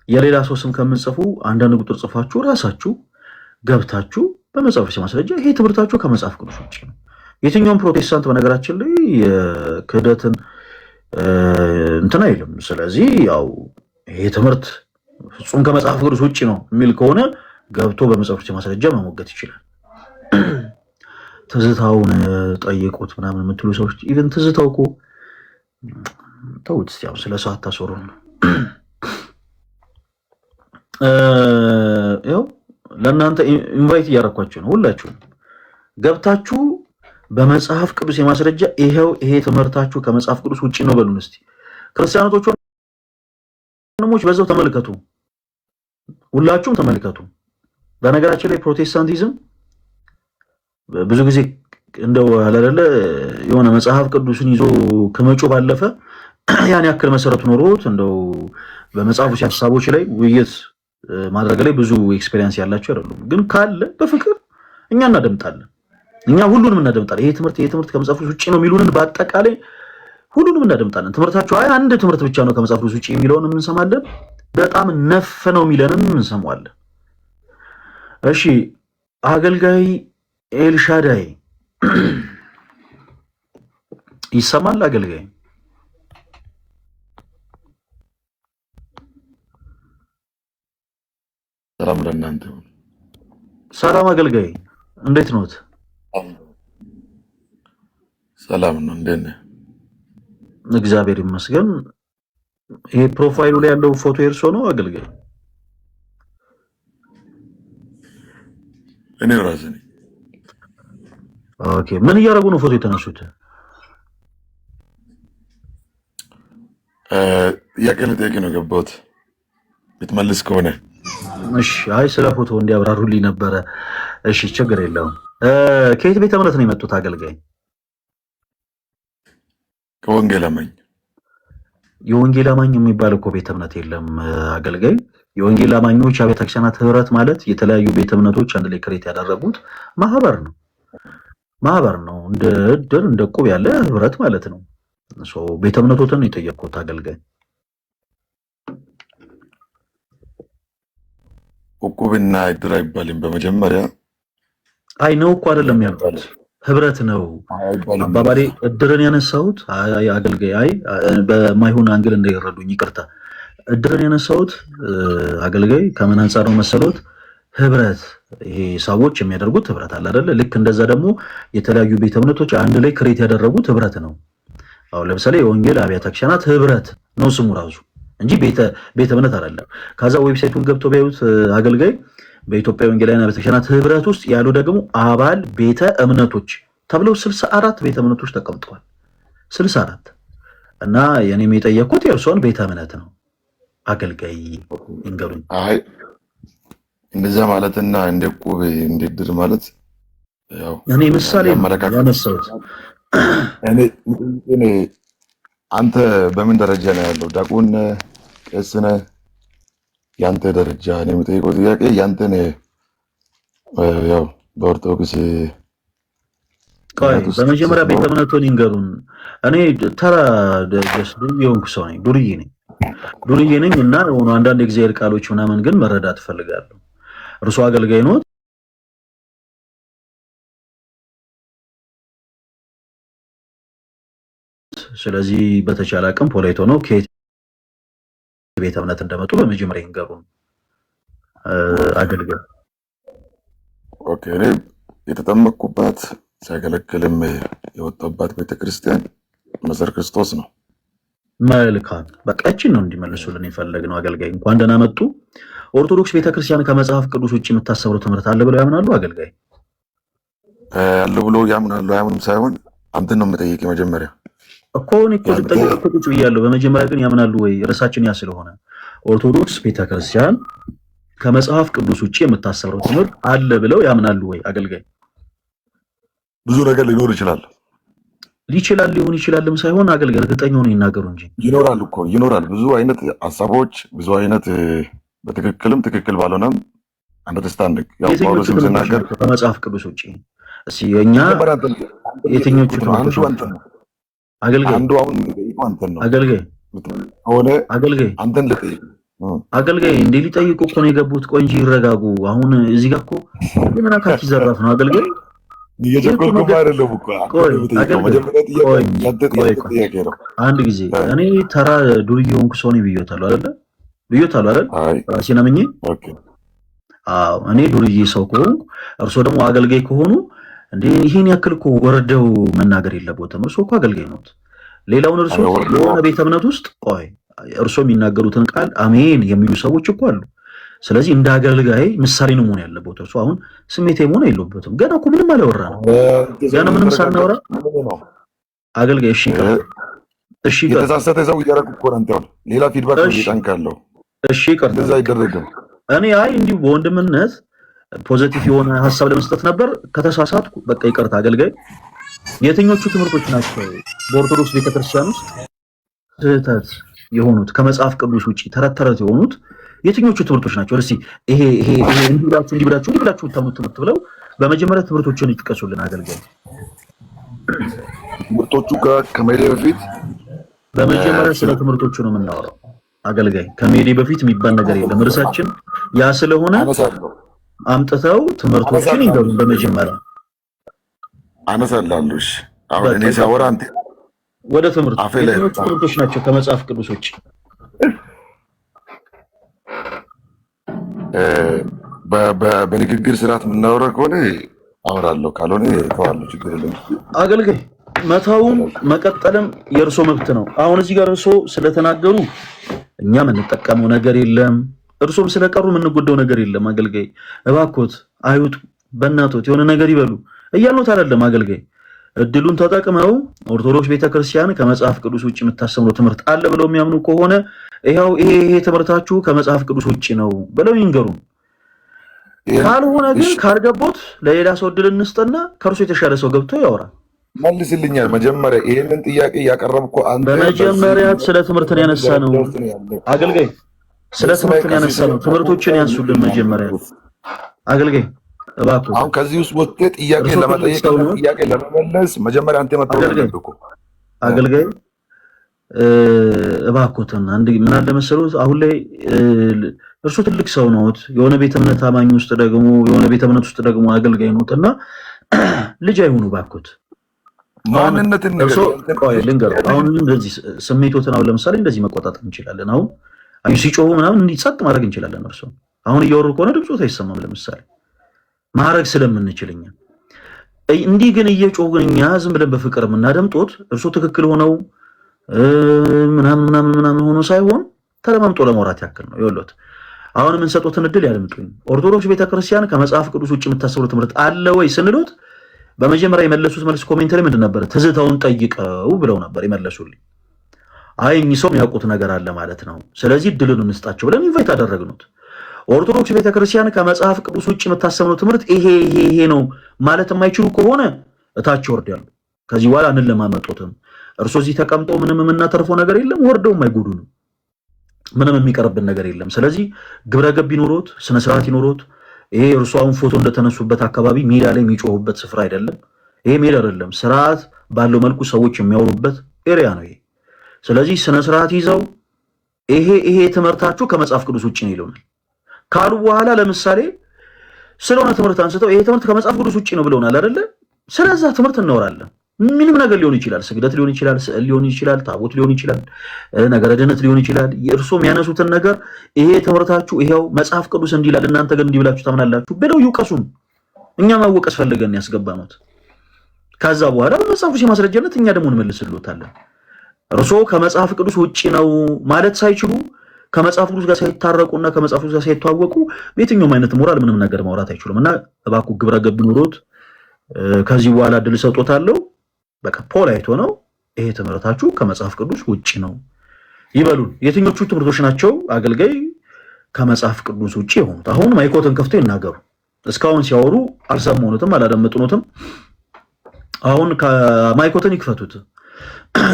የሌላ ሰው ስም ከምጽፉ አንዳንድ ቁጥር ጽፋችሁ ራሳችሁ ገብታችሁ በመጽሐፍ ቅዱስ የማስረጃ ይሄ ትምህርታችሁ ከመጽሐፍ ቅዱስ ውጪ ነው። የትኛውም ፕሮቴስታንት በነገራችን ላይ ክህደትን እንትን አይልም። ስለዚህ ያው ይሄ ትምህርት ፍጹም ከመጽሐፍ ቅዱስ ውጪ ነው የሚል ከሆነ ገብቶ በመጽሐፍ ቅዱስ የማስረጃ መሞገት ይችላል። ትዝታውን ጠይቁት ምናምን የምትሉ ሰዎች ኢቭን ትዝታው እኮ ተውት እስቲ፣ ያው ስለ ሰዓት ታሰሩ ነው። ያው ለእናንተ ኢንቫይት እያደረኳችሁ ነው። ሁላችሁም ገብታችሁ በመጽሐፍ ቅዱስ የማስረጃ ይሄው ይሄ ትምህርታችሁ ከመጽሐፍ ቅዱስ ውጪ ነው በሉን እስቲ። ክርስቲያኖች ወንድሞች በዛው ተመልከቱ፣ ሁላችሁም ተመልከቱ። በነገራችን ላይ ፕሮቴስታንቲዝም ብዙ ጊዜ እንደው አላለ የሆነ መጽሐፍ ቅዱስን ይዞ ከመጮ ባለፈ ያን ያክል መሰረቱ ኖሮት እንደው በመጽሐፉ ሐሳቦች ላይ ውይይት ማድረግ ላይ ብዙ ኤክስፒሪየንስ ያላቸው አይደሉም። ግን ካለ በፍቅር እኛ እናደምጣለን። እኛ ሁሉንም እናደምጣለን። ይሄ ትምህርት ከመጽሐፉ ውጪ ነው የሚሉንን በአጠቃላይ ሁሉንም እናደምጣለን። ትምህርታቸው አንድ ትምህርት ብቻ ነው ከመጽሐፉ ውጪ የሚለውን እንሰማለን። በጣም ነፍ ነው የሚለንም እንሰማለን። እሺ አገልጋይ ኤልሻዳይ ይሰማል? አገልጋይ ሰላም ለእናንተ። ሰላም አገልጋይ፣ እንዴት ኖት? ሰላም ነው። እንዴት ነህ? እግዚአብሔር ይመስገን። ይሄ ፕሮፋይሉ ላይ ያለው ፎቶ የእርሶ ነው አገልጋይ? እኔ ራሴ ነኝ። ኦኬ። ምን እያደረጉ ነው ፎቶ የተነሱት? ጥያቄ ልጠይቅ ነው የገባሁት፣ ብትመልስ ከሆነ እሺ። አይ ስለ ፎቶ እንዲያብራሩልኝ ነበረ። እሺ ችግር የለውም። ከየት ቤተ እምነት ነው የመጡት አገልጋይ? ከወንጌል አማኝ። የወንጌል አማኝ የሚባል እኮ ቤተ እምነት የለም አገልጋይ። የወንጌል አማኞች አብያተ ክርስቲያናት ህብረት ማለት የተለያዩ ቤተ እምነቶች አንድ ላይ ክሬት ያደረጉት ማህበር ነው። እንደ እድር እንደ ቁብ ያለ ህብረት ማለት ነው። ቤተ እምነቶትን የጠየቅኩት አገልጋይ። እቁብና እድር አይባልም። በመጀመሪያ አይ ነው እኮ አይደለም ያልኩት፣ ህብረት ነው አባባሌ። እድርን ያነሳሁት አገልጋይ፣ አይ በማይሆን አንግል እንዳይረዱኝ ይቅርታ። እድርን ያነሳሁት አገልጋይ ከምን አንፃር ነው መሰሎት? ህብረት፣ ይሄ ሰዎች የሚያደርጉት ህብረት አለ አይደለ? ልክ እንደዛ ደግሞ የተለያዩ ቤተ እምነቶች አንድ ላይ ክሬት ያደረጉት ህብረት ነው። አሁን ለምሳሌ የወንጌል አብያተ ክርስቲያናት ህብረት ነው ስሙ ራሱ እንጂ ቤተ እምነት አይደለም። ከዛ ዌብሳይቱን ገብቶ ቢያዩት አገልጋይ በኢትዮጵያ ወንጌላውያን አብያተ ክርስቲያናት ህብረት ውስጥ ያሉ ደግሞ አባል ቤተ እምነቶች ተብለው 64 ቤተ እምነቶች ተቀምጠዋል። 64 እና የኔም የጠየቅኩት የእርሶን ቤተ እምነት ነው አገልጋይ እንገሩኝ። አይ እንደዛ ማለትና እንደ እቁብ እንደ እድር ማለት ያው እኔ ምሳሌ ያነሳሁት። እኔ አንተ በምን ደረጃ ነው ያለው? ዲያቆን ቄስ ነህ? ያንተ ደረጃ ነው የምጠይቀው ጥያቄ ያንተን ያው በኦርቶዶክስ በመጀመሪያ ቤተ እምነቱን ይንገሩን። እኔ ተራ የሆንኩ ሰው ነኝ፣ ዱርዬ ነኝ እና የሆኑ አንዳንድ የእግዚአብሔር ቃሎች ምናምን ግን መረዳት እፈልጋለሁ። እርሱ አገልጋይ ኖት? ስለዚህ በተቻለ አቅም ፖላይቶ ነው ከየት ቤተ እምነት እንደመጡ በመጀመሪያ ይንገሩን አገልጋይ። ኦኬ። እኔ የተጠመቅኩባት ሲያገለግልም የወጣባት ቤተክርስቲያን መሰረ ክርስቶስ ነው። መልካም፣ በቃ እቺን ነው እንዲመልሱልን የፈለግነው አገልጋይ። እንኳን ደህና መጡ። ኦርቶዶክስ ቤተክርስቲያን ከመጽሐፍ ቅዱስ ውጭ የምታስተምረው ትምህርት አለ ብለው ያምናሉ አገልጋይ? አለ ብሎ ያምናሉ አያምኑም ሳይሆን አንተን ነው የምጠይቅ መጀመሪያ እኮ እኔ እኮ ልጠይቅ ቁጭ ብያለሁ። በመጀመሪያ ግን ያምናሉ ወይ? ርዕሳችን ያ ስለሆነ ኦርቶዶክስ ቤተክርስቲያን ከመጽሐፍ ቅዱስ ውጭ የምታስተምረው ትምህርት አለ ብለው ያምናሉ ወይ አገልጋይ? ብዙ ነገር ሊኖር ይችላል። ሊሆን ይችላልም ሳይሆን አገልጋይ እርግጠኛ ሆነው ይናገሩ እንጂ ይኖራል። ብዙ አይነት ሐሳቦች፣ ብዙ አይነት በትክክልም ትክክል ባልሆነም አንደርስታንዲንግ ያው ጳውሎስም ሲናገር ከመጽሐፍ ቅዱስ ውጭ እስኪ የኛ የትኞቹ ትምህርቶች አገልጋይ አንዱ አሁን አንተን ነው አገልጋይ ሆነ አንተን ልጠይቅ አገልጋይ እንዴ ሊጠይቁ እኮ ነው የገቡት። ቆይ እንጂ ይረጋጉ። አሁን እዚህ ጋር እኮ ምን አካኪ ዘራፍ ነው አገልጋይ እየቸኮልኩ አይደለም እኮ አንድ ጊዜ እኔ ተራ ዱርዬ ሆንኩ ሰው ነኝ ብዬታለሁ አይደል? ራሴን አምኜ አዎ እኔ ዱርዬ ሰው ከሆንኩ እርሶ ደግሞ አገልጋይ ከሆኑ እንዴ ይሄን ያክል እኮ ወርደው መናገር የለበትም። እርሶ እኮ አገልጋይ ነዎት። ሌላውን እርሶ የሆነ ቤተ እምነት ውስጥ ቆይ እርሶ የሚናገሩትን ቃል አሜን የሚሉ ሰዎች እኮ አሉ። ስለዚህ እንደ አገልጋይ ምሳሌ ነው መሆን ያለበት። እርሶ አሁን ስሜታዊ መሆን የለበትም። ገና እኮ ምንም አላወራንም። ገና ምንም ሳናወራ አገልጋይ እሺ እሺ የተሳሳተ ሰው እያደረኩ እኮ ነው አንተ ሌላ ፊድባክ ነው እየጠንካለሁ። እሺ ይቅርታ እንደዛ አይደረግም። እኔ እንዲሁ በወንድምነት ፖዚቲቭ የሆነ ሀሳብ ለመስጠት ነበር። ከተሳሳትኩ በቃ ይቅርታ። አገልጋይ የትኞቹ ትምህርቶች ናቸው በኦርቶዶክስ ቤተክርስቲያን ውስጥ ስህተት የሆኑት ከመጽሐፍ ቅዱስ ውጪ ተረት ተረት የሆኑት የትኞቹ ትምህርቶች ናቸው? እስኪ ይሄ እንዲህ ብላችሁ የምታምኑት ትምህርት ብለው በመጀመሪያ ትምህርቶችን ይጥቀሱልን አገልጋይ። ትምህርቶቹ ከመሄዴ በፊት በመጀመሪያ ስለ ትምህርቶቹ ነው የምናወራው አገልጋይ። ከመሄዴ በፊት የሚባል ነገር የለም። እርሳችን ያ ስለሆነ አምጥተው ትምህርቶችን ይገቡን። በመጀመሪያ አነሳላለሁ። እሺ አሁን እኔ ሳወራ አንተ ወደ ትምህርቶች ናቸው ከመጽሐፍ ቅዱስ ውጪ በንግግር ስርዓት የምናወራ ከሆነ አወራለሁ፣ ካልሆነ ተዋለሁ። ችግር የለም አገልጋይ። መታውም መቀጠልም የእርሶ መብት ነው። አሁን እዚህ ጋር እርሶ ስለተናገሩ እኛ የምንጠቀመው ነገር የለም፣ እርሶም ስለቀሩ የምንጎዳው ነገር የለም። አገልጋይ እባክዎት አይውጡ፣ በእናቶት የሆነ ነገር ይበሉ እያልኖት አይደለም አገልጋይ። እድሉን ተጠቅመው ኦርቶዶክስ ቤተክርስቲያን ከመጽሐፍ ቅዱስ ውጭ የምታስተምረው ትምህርት አለ ብለው የሚያምኑ ከሆነ ይሄ ትምህርታችሁ ከመጽሐፍ ቅዱስ ውጭ ነው ብለው ይንገሩን። ካልሆነ ግን ካልገቦት ለሌላ ሰው እድል እንስጥና ከእርሱ የተሻለ ሰው ገብቶ ያወራል። መልስልኛል። መጀመሪያ ይሄንን ጥያቄ ያቀረብኩ አንተ በመጀመሪያ ስለ ትምህርትን ያነሳ ነው አገልጋይ፣ ስለ ትምህርትን ያነሳ ነው። ትምህርቶችን ያንሱልን መጀመሪያ አገልጋይ እባክዎ። አሁን ከዚህ ውስጥ ወጥተህ ጥያቄ ለመጠየቅ ጥያቄ ለመመለስ መጀመሪያ አንተ መጥተህ አገልጋይ እባክዎትን አንድ ምን አለ መሰሎት፣ አሁን ላይ እርሱ ትልቅ ሰው ነዎት፣ የሆነ ቤተ እምነት አማኝ ውስጥ ደግሞ የሆነ ቤተ እምነት ውስጥ ደግሞ አገልጋይ ነዎት እና ልጅ አይሆኑ እባክዎት። ማንነትን ልንገር፣ አሁን እንደዚህ ስሜቶትን አሁን ለምሳሌ እንደዚህ መቆጣጠር እንችላለን። አሁን ሲጮሁ ምናምን እንዲጸጥ ማድረግ እንችላለን። እርሱ አሁን እያወሩ ከሆነ ድምፆት አይሰማም ለምሳሌ ማድረግ ስለምንችልኛ። እንዲህ ግን እየጮሁ ግን እኛ ዝም ብለን በፍቅር የምናደምጦት እርሱ ትክክል ሆነው ምናምን ሆኖ ሳይሆን ተለማምጦ ለማውራት ያክል ነው። ይኸውልዎት አሁን የምንሰጡትን እድል ያድምጡኝ። ኦርቶዶክስ ቤተክርስቲያን ከመጽሐፍ ቅዱስ ውጭ የምታስተምረው ትምህርት አለ ወይ ስንሎት በመጀመሪያ የመለሱት መልስ ኮሜንት ላይ ምንድን ነበር? ትዝታውን ጠይቀው ብለው ነበር የመለሱልኝ። እኚህ ሰው የሚያውቁት ነገር አለ ማለት ነው፣ ስለዚህ እድልን እንስጣቸው ብለን ኢንቫይት አደረግኑት። ኦርቶዶክስ ቤተክርስቲያን ከመጽሐፍ ቅዱስ ውጭ የምታስተምረው ትምህርት ይሄ ነው ማለት የማይችሉ ከሆነ እታች ይወርዳሉ። ከዚህ በኋላ እንለማመጡትም። እርሶ እዚህ ተቀምጠው ምንም የምናተርፈው ነገር የለም፣ ወርደው አይጎዱንም፣ ምንም የሚቀርብን ነገር የለም። ስለዚህ ግብረገብ ይኖሮት፣ ስነስርዓት ይኖሮት። ይሄ እርሱ አሁን ፎቶ እንደተነሱበት አካባቢ ሜዳ ላይ የሚጮሁበት ስፍራ አይደለም። ይሄ ሜዳ አይደለም፣ ስርዓት ባለው መልኩ ሰዎች የሚያወሩበት ኤሪያ ነው ይሄ። ስለዚህ ስነስርዓት ይዘው ይሄ ትምህርታችሁ ከመጽሐፍ ቅዱስ ውጭ ነው ይሉናል ካሉ በኋላ ለምሳሌ ስለሆነ ትምህርት አንስተው ይሄ ትምህርት ከመጽሐፍ ቅዱስ ውጭ ነው ብለውናል አይደለ? ስለዛ ትምህርት እናወራለን። ምንም ነገር ሊሆን ይችላል፣ ስግደት ሊሆን ይችላል፣ ስዕል ሊሆን ይችላል፣ ታቦት ሊሆን ይችላል፣ ነገረ ድነት ሊሆን ይችላል። እርሶ የሚያነሱትን ነገር ይሄ ትምህርታችሁ ይሄው መጽሐፍ ቅዱስ እንዲህ ይላል እናንተ ግን እንዲህ ብላችሁ ታምናላችሁ ብለው ይውቀሱን። እኛ ማወቀስ ፈልገን ያስገባኑት። ከዛ በኋላ በመጽሐፍ ቅዱስ የማስረጃነት እኛ ደግሞ እንመልስልዎታለን። እርሶ ከመጽሐፍ ቅዱስ ውጭ ነው ማለት ሳይችሉ ከመጽሐፍ ቅዱስ ጋር ሳይታረቁና ከመጽሐፍ ቅዱስ ጋር ሳይተዋወቁ በየትኛውም አይነት ሞራል ምንም ነገር ማውራት አይችሉም። እና እባክዎ ግብረ ገብ ኑሮት። ከዚህ በኋላ እድል ሰጥቶታለሁ። በቃ ፖል አይቶ ነው ይሄ ትምህርታችሁ ከመጽሐፍ ቅዱስ ውጭ ነው ይበሉን። የትኞቹ ትምህርቶች ናቸው አገልጋይ ከመጽሐፍ ቅዱስ ውጭ የሆኑት? አሁን ማይኮትን ከፍቶ ይናገሩ። እስካሁን ሲያወሩ አልሰማሁትም፣ አላዳመጡትም። አሁን ከማይኮትን ይክፈቱት።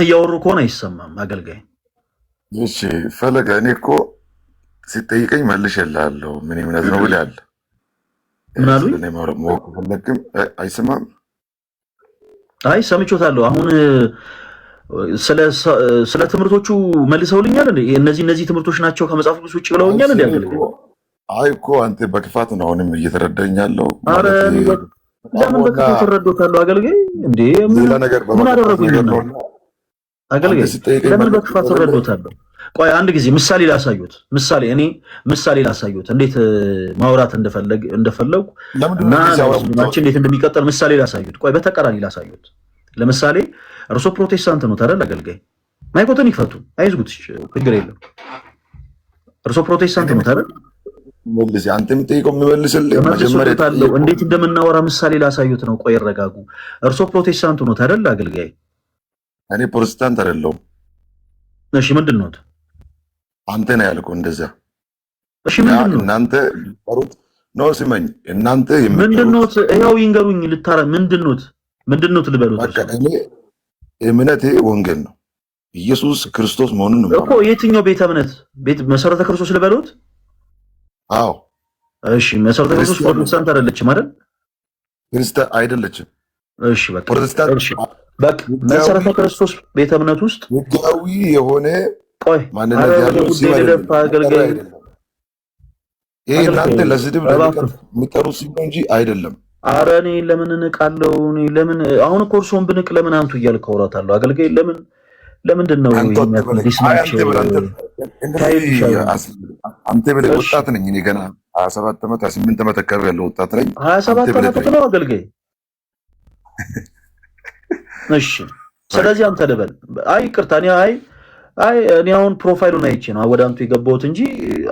እያወሩ ከሆነ አይሰማም አገልጋይ። እሺ ፈለገ፣ እኔ እኮ ሲጠይቀኝ መልሼልሃለሁ። ምን እምነት ነው ብለሃል? ምን አሉኝ? ፈለግም አይሰማም። አይ ሰምቾታለሁ። አሁን ስለ ትምህርቶቹ መልሰውልኛል እንዴ? እነዚህ ትምህርቶች ናቸው ከመጽሐፍ ቅዱስ ውጭ ብለውኛል እንዴ አገልጋይ? አይ እኮ አንተ በክፋት ነው አሁንም እየተረዳኝ ያለው። ኧረ ለምን በክፋት ተረዶታለሁ አገልጋይ? እንዴ ምን አደረጉኝ ነው አገልጋይ? ለምን በክፋት ተረዶታለሁ? ቆይ አንድ ጊዜ ምሳሌ ላሳዩት። ምሳሌ ላሳዩት እንዴት ማውራት እንደፈለጉ እና ማችን እንዴት እንደሚቀጥል ምሳሌ ላሳዩት። ቆይ በተቃራኒ ላሳዩት። ለምሳሌ እርሶ ፕሮቴስታንት ነው ታዲያ አገልጋይ? ማይኮትን ይክፈቱ፣ አይዝጉት፣ ችግር የለም። እርሶ ፕሮቴስታንት ነው ታዲያ? መልስ አንተ የምጠይቀው የሚመልስልህ መጀመሪያ እንዴት እንደምናወራ ምሳሌ ላሳዩት ነው። ቆይ ይረጋጉ። እርሶ ፕሮቴስታንት ነው ታዲያ አገልጋይ? እኔ ፕሮቴስታንት አይደለሁም። እሺ ምንድን ነው? አንተ ነው ያልከው እንደዛ። እሺ ምንድን ነው? እናንተ የምትጠሩት ነው ስመኝ፣ እናንተ ምንድን ነው? ይኸው ይንገሩኝ። ልታረ ምንድን ነው? ምንድን ነው ልበሉት? በቃ እኔ እምነቴ ወንጌል ነው፣ ኢየሱስ ክርስቶስ መሆኑን ነው እኮ። የትኛው ቤተ እምነት? ቤት መሰረተ ክርስቶስ ልበሉት? አዎ። እሺ መሰረተ ክርስቶስ ፕሮቴስታንት አይደለችም አይደል? ክርስቲያን አይደለችም። እሺ በቃ ፕሮቴስታንት። እሺ በቃ መሰረተ ክርስቶስ ቤተ እምነት ውስጥ ህጋዊ የሆነ ቆይ ማንነት ያለው ሲወለድ አገልጋይ። ይሄ እናንተ ለስድብ ለልቀት የሚጠሩት ሲሆን እንጂ አይደለም። ኧረ እኔ ለምን እንቃለሁ? እኔ ለምን አሁን እኮ እርሶን ብንቅ ለምን አንቱ እያልክ አውራታለሁ? አገልጋይ ለምንድን ነው አንተ ብለህ ወጣት ነኝ እኔ ገና 27 ዓመት 28 ዓመት አካባቢ ያለው ወጣት ነኝ። 27 ዓመት ነው አገልጋይ። እሺ ስለዚህ አንተ ልበል። አይ ይቅርታ፣ እኔ አሁን ፕሮፋይሉን አይቼ ነው ወደ አንቱ የገባሁት እንጂ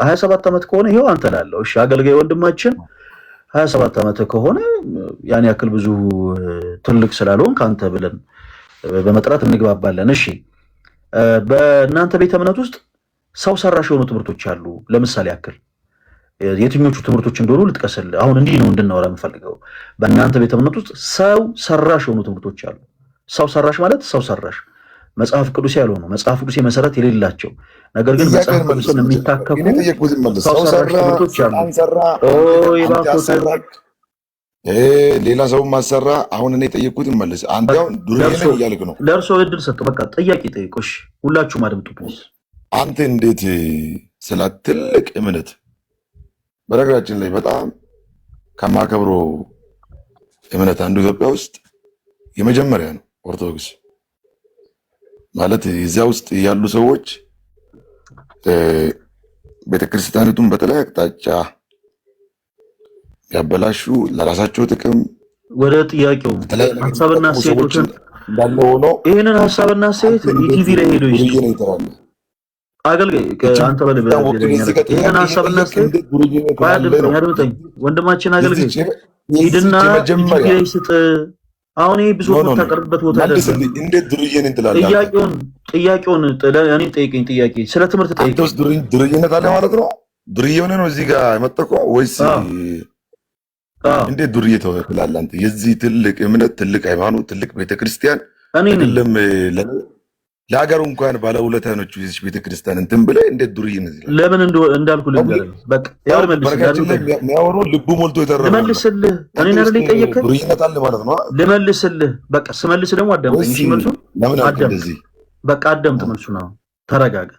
27 ዓመት ከሆነ ይሄው አንተ ላለው። እሺ አገልጋይ ወንድማችን 27 ዓመት ከሆነ ያን ያክል ብዙ ትልቅ ስላልሆን ከአንተ ብለን በመጥራት እንግባባለን። እሺ በእናንተ ቤተ እምነት ውስጥ ሰው ሰራሽ የሆኑ ትምህርቶች አሉ። ለምሳሌ ያክል የትኞቹ ትምህርቶች እንደሆኑ ልጥቀስልህ። አሁን እንዲህ ነው እንድናወራ የምፈልገው። በእናንተ ቤተ እምነት ውስጥ ሰው ሰራሽ የሆኑ ትምህርቶች አሉ። ሰው ሰራሽ ማለት ሰው ሰራሽ መጽሐፍ ቅዱስ ያልሆኑ መጽሐፍ ቅዱስ መሰረት የሌላቸው ነገር ግን መጽሐፍ ቅዱስን የሚታከፉ ሰው ሰራሽ ትምህርቶች አሉ። ሌላ ሰው ማሰራ። አሁን እኔ ጠየቅኩት ይመለስ። አንተ አሁን ዱርዬ ነኝ እያልክ ነው። ለእርሶ እድል ሰጠው። በቃ ጥያቄ ጠይቆሽ፣ ሁላችሁም አድምጡ ፕሊዝ። አንተ እንዴት ስለ ትልቅ እምነት፣ በነገራችን ላይ በጣም ከማከብረው እምነት አንዱ ኢትዮጵያ ውስጥ የመጀመሪያ ነው ኦርቶዶክስ ማለት። እዚያ ውስጥ ያሉ ሰዎች ቤተክርስቲያኒቱን በተለያየ አቅጣጫ ያበላሹ ለራሳቸው ጥቅም። ወደ ጥያቄው ሀሳብና ሴቶችን እንዳለ ሆኖ ይህንን ሀሳብና ሴት ኢቲቪ ላይ ሄዶ ይችላል አገልጋይ አንተ ይህንን ሀሳብና ሴት ያድምጠኝ ወንድማችን አገልጋይ ሂድና ኢቲቪ ላይ ስጥ። አሁን ይህ ብዙ ታቀርብበት ቦታ እንዴት ዱርዬን እንትላለህ? ጥያቄውን እኔ ጠይቀኝ። ጥያቄ ስለ ትምህርት ጠይቀኝ። ዱርዬነት አለ ማለት ነው። ዱርዬ ሆነ ነው እዚህ ጋር የመጣከው ወይስ እንዴት ዱርዬ ትላለህ አንተ? የዚህ ትልቅ እምነት፣ ትልቅ ሃይማኖት፣ ትልቅ ቤተክርስቲያን አይደለም ለሀገሩ እንኳን ባለውለታ ነች እዚህ ቤተክርስቲያን እንትን ብለህ እንዴት ዱርዬ ነህ? ለምን እንዳልኩ ልንገርህ። በቃ ያው የሚያወራው ልቡ ሞልቶ የተረፈ ልመልስልህ። እኔ ነኝ ጠየቅህ፣ ዱርዬነት አለ ማለት ነው። ልመልስልህ። በቃ ስመልስ ደግሞ አዳምጠኝ። እሺ መልሱ በቃ አዳምጥ። መልሱ ነው። ተረጋጋ።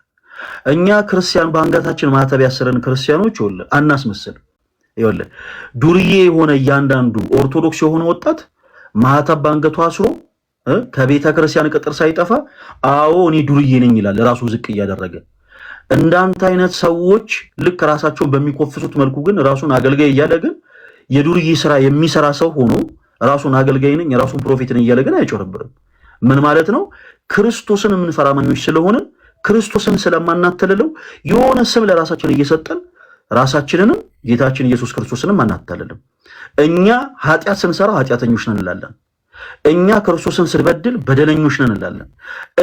እኛ ክርስቲያን በአንገታችን ማተብ ያሰረን ክርስቲያኖች ይኸውልህ አናስመስል። ይኸውልህ ዱርዬ የሆነ እያንዳንዱ ኦርቶዶክስ የሆነ ወጣት ማተብ በአንገቱ አስሮ ከቤተ ክርስቲያን ቅጥር ሳይጠፋ አዎ እኔ ዱርዬ ነኝ ይላል፣ ራሱ ዝቅ እያደረገ። እንዳንተ አይነት ሰዎች ልክ ራሳቸውን በሚኮፍሱት መልኩ ግን ራሱን አገልጋይ እያለ ግን የዱርዬ ስራ የሚሰራ ሰው ሆኖ ራሱን አገልጋይ ነኝ ራሱን ፕሮፌት ነኝ እያለ ግን አይጮርብርም። ምን ማለት ነው? ክርስቶስን የምንፈራ ማኞች ስለሆነ ክርስቶስን ስለማናተልለው የሆነ ስም ለራሳችን እየሰጠን ራሳችንንም ጌታችን ኢየሱስ ክርስቶስንም አናታልልም። እኛ ኃጢአት ስንሰራ ኃጢአተኞች ነን እንላለን። እኛ ክርስቶስን ስንበድል በደለኞች ነን እንላለን።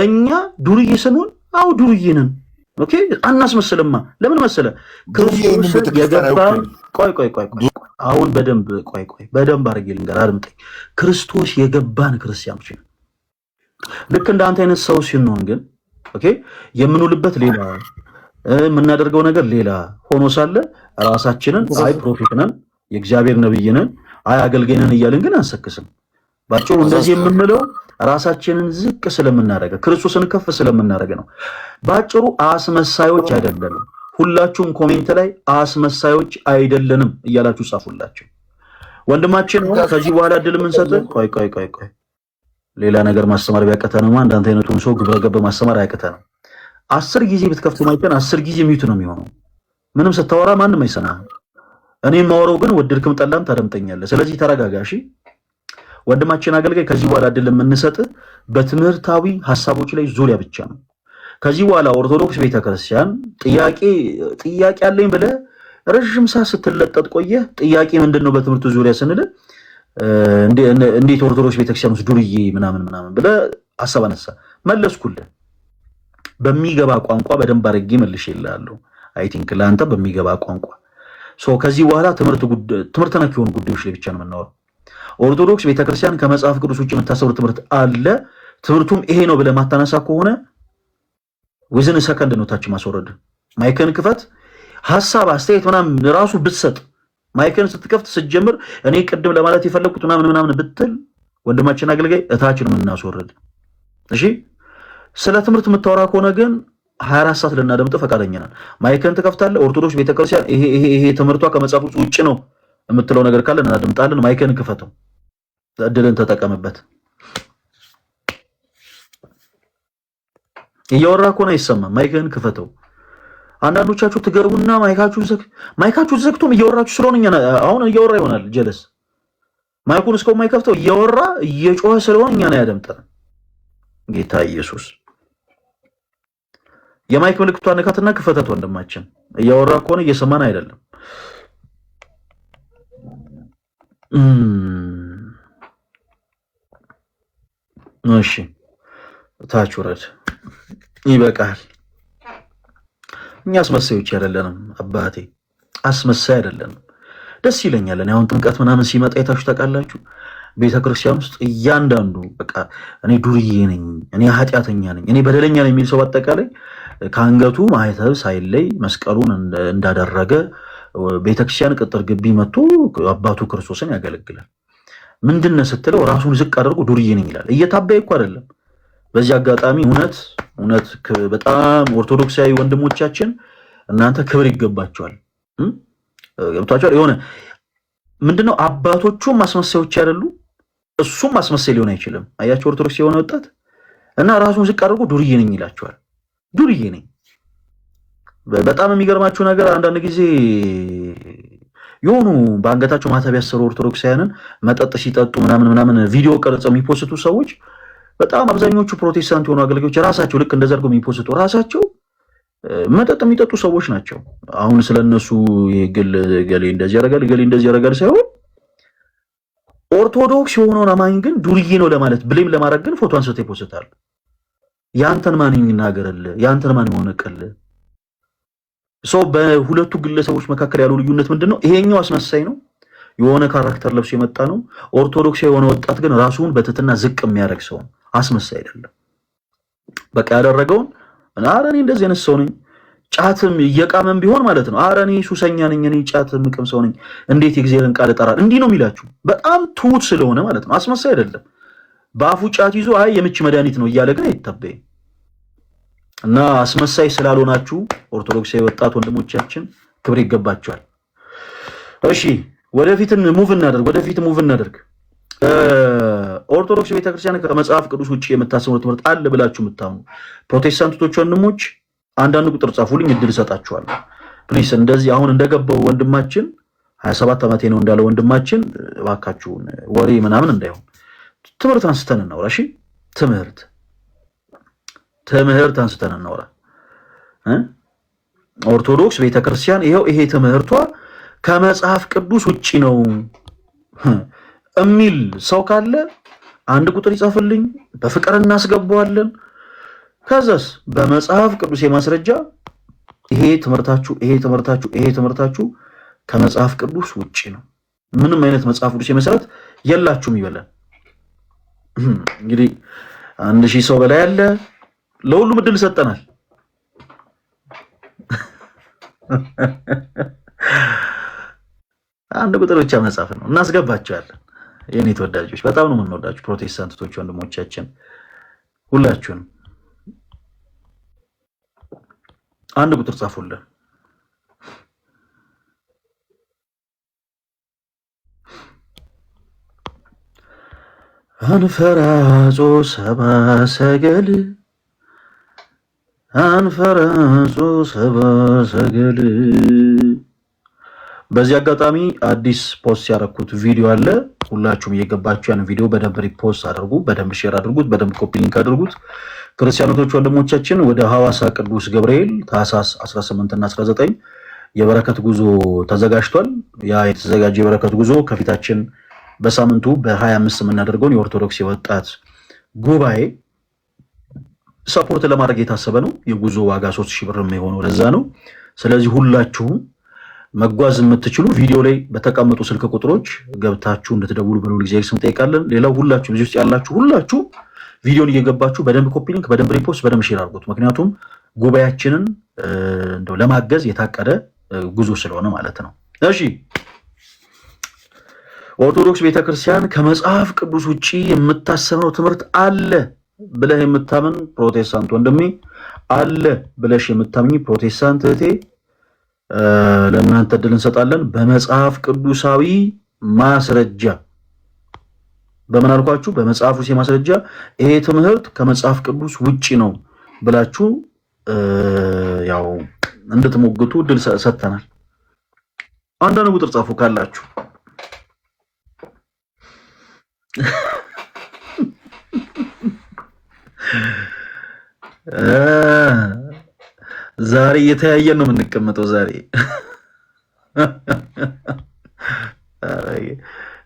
እኛ ዱርዬ ስንሆን አው ዱርዬ ነን። ኦኬ አናስመስልማ። ለምን መሰለ? ክርስቶስ የገባን ቆይ አሁን በደንብ አድርጌ ልንገር፣ አድምጠኝ። ክርስቶስ የገባን ክርስቲያኖች ነን። ልክ እንደ አንተ አይነት ሰው ሲሆን ግን ኦኬ የምንውልበት ሌላ የምናደርገው ነገር ሌላ ሆኖ ሳለ ራሳችንን አይ ፕሮፌት ነን፣ የእግዚአብሔር ነብይ ነን፣ አይ አገልጋይ ነን እያልን ግን አንሰክስም። ባጭሩ እንደዚህ የምንለው ራሳችንን ዝቅ ስለምናደርገ ክርስቶስን ከፍ ስለምናደርገ ነው። ባጭሩ አስመሳዮች አይደለንም። ሁላችሁም ኮሜንት ላይ አስመሳዮች አይደለንም እያላችሁ ጻፉላችሁ። ወንድማችን ከዚህ በኋላ እድል የምንሰጥ ቆይ ሌላ ነገር ማስተማር ቢያቀተንማ እንዳንተ አይነቱን ሰው ግብረ ገብ ማስተማር አያቀተንም። 10 ጊዜ ብትከፍቱ ማይተን 10 ጊዜ ሚዩት ነው የሚሆነው። ምንም ስታወራ ማንም አይሰማም። እኔ የማወራው ግን ወድርክም ጠላም ታደምጠኛለህ። ስለዚህ ተረጋጋሺ ወንድማችን አገልጋይ። ከዚህ በኋላ እድል የምንሰጥ በትምህርታዊ ሐሳቦች ላይ ዙሪያ ብቻ ነው። ከዚህ በኋላ ኦርቶዶክስ ቤተክርስቲያን ጥያቄ አለኝ ብለህ ረጅም ሰዓት ስትለጠጥ ቆየህ። ጥያቄ ምንድነው በትምህርቱ ዙሪያ ስንል እንዴት ኦርቶዶክስ ቤተክርስቲያን ውስጥ ዱርዬ ምናምን ብለህ ሐሳብ አነሳ። መለስኩልህ። በሚገባ ቋንቋ በደንብ አድርጌ መልሼልሃለሁ። አይ ቲንክ ለአንተ በሚገባ ቋንቋ ከዚህ በኋላ ትምህርት ነክ የሆኑ ጉዳዮች ላይ ብቻ ነው የምናወራው። ኦርቶዶክስ ቤተክርስቲያን ከመጽሐፍ ቅዱስ ውጭ የምታስተምር ትምህርት አለ። ትምህርቱም ይሄ ነው ብለህ ማታነሳ ከሆነ ወዝን ሰከንድ ነው ታች ማስወረድ። ማይክን ክፈት፣ ሐሳብ አስተያየት ምናምን ራሱ ብትሰጥ ማይክን ስትከፍት ስትጀምር እኔ ቅድም ለማለት የፈለኩት ምናምን ብትል ወንድማችን አገልጋይ እታች ነው የምናስወርድ። እሺ ስለ ትምህርት የምታወራ ከሆነ ግን 24 ሰዓት ልናደምጥ ፈቃደኛ ነን። ማይክን ትከፍታለህ። ኦርቶዶክስ ቤተክርስቲያን ይሄ ትምህርቷ ከመጽሐፍ ቅዱስ ውጭ ነው የምትለው ነገር ካለ እናደምጣለን። ማይክን ክፈተው፣ እድልን ተጠቀምበት። እያወራ ከሆነ አይሰማም። ማይክን ክፈተው። አንዳንዶቻችሁ ትገርቡና ማይካችሁ ዘግቶም እያወራችሁ ስለሆነ አሁን እያወራ ይሆናል ጀለስ ማይኩን እስከው ማይከፍተው እያወራ እየጮኸ ስለሆነ እኛ ነው ያደምጠን። ጌታ ኢየሱስ የማይክ ምልክቷን ነካትና ክፈተት። ወንድማችን እያወራ ከሆነ እየሰማን አይደለም። እሺ ታች ወረድ፣ ይበቃል። እኛ አስመሳዮች አይደለንም አባቴ፣ አስመሳይ አይደለንም። ደስ ይለኛል። እኔ አሁን ጥምቀት ምናምን ሲመጣ የታችሁ ታውቃላችሁ፣ ቤተክርስቲያን ውስጥ እያንዳንዱ በቃ እኔ ዱርዬ ነኝ፣ እኔ ኃጢአተኛ ነኝ፣ እኔ በደለኛ ነኝ የሚል ሰው አጠቃላይ ከአንገቱ ማህተብ ሳይለይ መስቀሉን እንዳደረገ ቤተክርስቲያን ቅጥር ግቢ መጥቶ አባቱ ክርስቶስን ያገለግላል። ምንድነው ስትለው ራሱን ዝቅ አድርጎ ዱርዬ ነኝ ይላል። እየታበየ እኮ አይደለም። በዚህ አጋጣሚ እውነት በጣም ኦርቶዶክሳዊ ወንድሞቻችን እናንተ ክብር ይገባቸዋል። ገብቷቸዋል። የሆነ ምንድነው አባቶቹም ማስመሰያዎች አይደሉ፣ እሱም ማስመሰል ሊሆን አይችልም። አያቸው ኦርቶዶክስ የሆነ ወጣት እና ራሱን ዝቅ አድርጎ ዱርዬ ነኝ ይላቸዋል። ዱርዬ ነኝ። በጣም የሚገርማችሁ ነገር አንዳንድ ጊዜ የሆኑ በአንገታቸው ማተብ ያሰሩ ኦርቶዶክሳውያንን መጠጥ ሲጠጡ ምናምን ቪዲዮ ቀርጸው የሚፖስቱ ሰዎች በጣም አብዛኞቹ ፕሮቴስታንት የሆኑ አገልጋዮች ራሳቸው ልክ እንደዘርገው የሚፖስቱ ራሳቸው መጠጥ የሚጠጡ ሰዎች ናቸው። አሁን ስለነሱ ገሌ እንደዚህ ያደርጋል ገሌ እንደዚህ ያደርጋል ሳይሆን ኦርቶዶክስ የሆነውን አማኝ ግን ዱርዬ ነው ለማለት ብሌም ለማድረግ ግን ፎቶ አንስተው ይፖስታሉ። ያንተን ማን ይናገርልህ? ያንተን ማን ይሆነቅልህ? በሁለቱ ግለሰቦች መካከል ያለው ልዩነት ምንድነው? ይሄኛው አስመሳይ ነው፣ የሆነ ካራክተር ለብሶ የመጣ ነው። ኦርቶዶክስ የሆነ ወጣት ግን ራሱን በትትና ዝቅ የሚያደርግ ሰው ነው። አስመሳይ አይደለም። በቃ ያደረገውን ኧረ እኔ እንደዚህ አይነት ሰው ነኝ፣ ጫትም እየቃመም ቢሆን ማለት ነው። ኧረ እኔ ሱሰኛ ነኝ፣ እኔ ጫት ምቅም ሰው ነኝ፣ እንዴት የእግዚአብሔርን ቃል እጠራለሁ? እንዲህ ነው የሚላችሁ። በጣም ትሁት ስለሆነ ማለት ነው። አስመሳይ አይደለም። በአፉ ጫት ይዞ አይ የምች መድኃኒት ነው እያለ ግን አይታበይም። እና አስመሳይ ስላልሆናችሁ ኦርቶዶክሳዊ ወጣት ወንድሞቻችን ክብር ይገባቸዋል። እሺ ወደፊት ሙቭ እናደርግ። ኦርቶዶክስ ቤተክርስቲያን ከመጽሐፍ ቅዱስ ውጭ የምታስተምረው ትምህርት አለ ብላችሁ የምታምኑ ፕሮቴስታንቶች ወንድሞች አንዳንድ ቁጥር ጻፉልኝ፣ እድል እሰጣችኋለሁ። ፕሊስ እንደዚህ አሁን እንደገባው ወንድማችን 27 ዓመቴ ነው እንዳለ ወንድማችን እባካችሁን ወሬ ምናምን እንዳይሆን ትምህርት አንስተን እናውራ። እሺ ትምህርት አንስተን እናውራ። ኦርቶዶክስ ቤተክርስቲያን ይሄ ትምህርቷ ከመጽሐፍ ቅዱስ ውጪ ነው እሚል ሰው ካለ አንድ ቁጥር ይጻፍልኝ፣ በፍቅር እናስገባዋለን። ከዛስ በመጽሐፍ ቅዱስ የማስረጃ ይሄ ትምህርታችሁ ከመጽሐፍ ቅዱስ ውጪ ነው፣ ምንም አይነት መጽሐፍ ቅዱስ የመሰረት የላችሁም ይበላል። እንግዲህ 1000 ሰው በላይ አለ። ለሁሉም እድል ሰጠናል። አንድ ቁጥር ብቻ መጻፍ ነው፣ እናስገባቸዋለን። የኔ ተወዳጆች በጣም ነው የምንወዳችሁ ፕሮቴስታንቶች ወንድሞቻችን ሁላችሁንም አንድ ቁጥር ጻፉልን። አንፈራጾ ሰብአ ሰገል በዚህ አጋጣሚ አዲስ ፖስት ያደረኩት ቪዲዮ አለ። ሁላችሁም እየገባችሁ ያን ቪዲዮ በደንብ ሪፖስት አድርጉ፣ በደንብ ሼር አድርጉት፣ በደንብ ኮፒ ሊንክ አድርጉት። ክርስቲያኖቶች ወንድሞቻችን ወደ ሐዋሳ ቅዱስ ገብርኤል ታኅሳስ 18 እና 19 የበረከት ጉዞ ተዘጋጅቷል። ያ የተዘጋጀ የበረከት ጉዞ ከፊታችን በሳምንቱ በ25 የምናደርገውን የኦርቶዶክስ የወጣት ጉባኤ ሰፖርት ለማድረግ የታሰበ ነው። የጉዞ ዋጋ 3000 ብር የሚሆነው ለዛ ነው። ስለዚህ ሁላችሁም መጓዝ የምትችሉ ቪዲዮ ላይ በተቀመጡ ስልክ ቁጥሮች ገብታችሁ እንድትደውሉ በልዑል እግዚአብሔር ስም ጠይቃለን። ሌላው ሁላችሁ እዚህ ውስጥ ያላችሁ ሁላችሁ ቪዲዮን እየገባችሁ በደንብ ኮፒ ሊንክ፣ በደንብ ሪፖስት፣ በደንብ ሼር አድርጉት። ምክንያቱም ጉባኤያችንን እንደው ለማገዝ የታቀደ ጉዞ ስለሆነ ማለት ነው። እሺ ኦርቶዶክስ ቤተክርስቲያን ከመጽሐፍ ቅዱስ ውጪ የምታስተምረው ትምህርት አለ ብለህ የምታምን ፕሮቴስታንት ወንድሜ፣ አለ ብለሽ የምታምኚ ፕሮቴስታንት እህቴ ለእናንተ እድል እንሰጣለን። በመጽሐፍ ቅዱሳዊ ማስረጃ በምን አልኳችሁ? በመጽሐፍ ውስጥ ማስረጃ ይሄ ትምህርት ከመጽሐፍ ቅዱስ ውጪ ነው ብላችሁ ያው እንድትሞግቱ እድል ሰጥተናል። አንዳንድ ቁጥር ጻፉ ካላችሁ ዛሬ እየተያየን ነው የምንቀመጠው። ዛሬ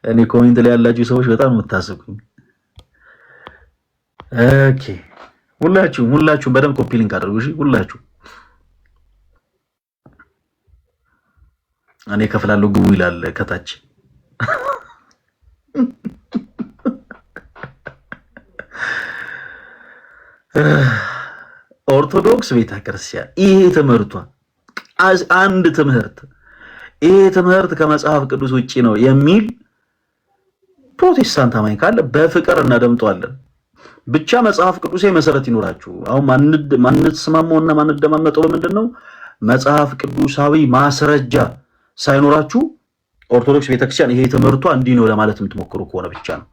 እኔ ኮሜንት ላይ ያላችሁ ሰዎች በጣም የምታስቁኝ። ኦኬ ሁላችሁም በደንብ ኮፒ ሊንክ አድርጉ። እሺ ሁላችሁ እኔ ከፍላለሁ ግቡ ይላል ከታች። ኦርቶዶክስ ቤተክርስቲያን ይሄ ትምህርቷ አንድ ትምህርት ይሄ ትምህርት ከመጽሐፍ ቅዱስ ውጪ ነው የሚል ፕሮቴስታንት አማኝ ካለ በፍቅር እናደምጠዋለን። ብቻ መጽሐፍ ቅዱሴ መሰረት ይኖራችሁ። አሁን ማንስማማውና ማንደማመጠው በምንድን ነው? መጽሐፍ ቅዱሳዊ ማስረጃ ሳይኖራችሁ ኦርቶዶክስ ቤተክርስቲያን ይሄ ትምህርቷ እንዲህ ነው ለማለት የምትሞክሩ ከሆነ ብቻ ነው።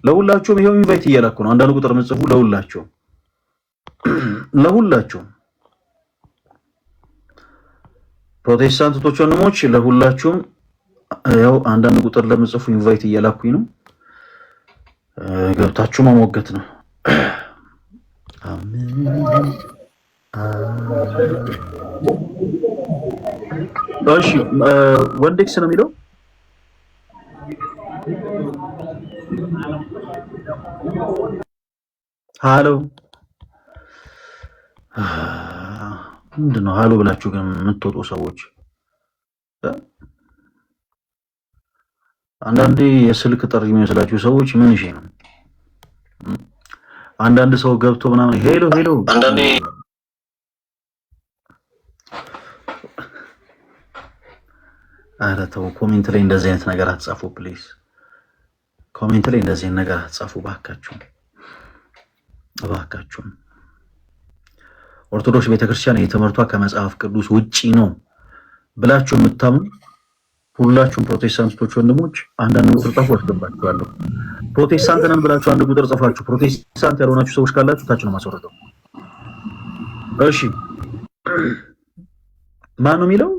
ለሁላችሁም ይሄው ኢንቫይት እያላኩ ነው። አንዳንድ ቁጥር ምጽፉ ለሁላችሁም ፕሮቴስታንቶች ወንድሞች ለሁላችሁም ያው አንዳንድ ቁጥር ለምጽፉ ኢንቫይት እያላኩኝ ነው። ገብታችሁ መሞገት ነው። እሺ ወንዴክስ ነው የሚለው ሃሎ ምንድን ነው ሃሎ ብላችሁ ግን የምትወጡ ሰዎች? አንዳንዴ የስልክ ጥሪ የሚመስላችሁ ሰዎች ምን እሺ ነው? አንዳንድ ሰው ገብቶ ምናምን ሄሎ አንዳንዴ ኧረ ተው፣ ኮሜንት ላይ እንደዚህ አይነት ነገር አትጻፉ ፕሊዝ። ኮሜንት ላይ እንደዚህ አይነት ነገር አትጻፉ እባካችሁ። ኦርቶዶክስ ቤተክርስቲያን የትምህርቷ ከመጽሐፍ ቅዱስ ውጪ ነው ብላችሁ የምታምኑ ሁላችሁም ፕሮቴስታንቶች ወንድሞች አንዳንድ ቁጥር ጻፉ፣ አስገባችኋለሁ። ፕሮቴስታንት ነን ብላችሁ አንድ ቁጥር ጽፋችሁ ፕሮቴስታንት ያልሆናችሁ ሰዎች ካላችሁ ታች ነው ማስወረደው። እሺ ማን ነው የሚለው?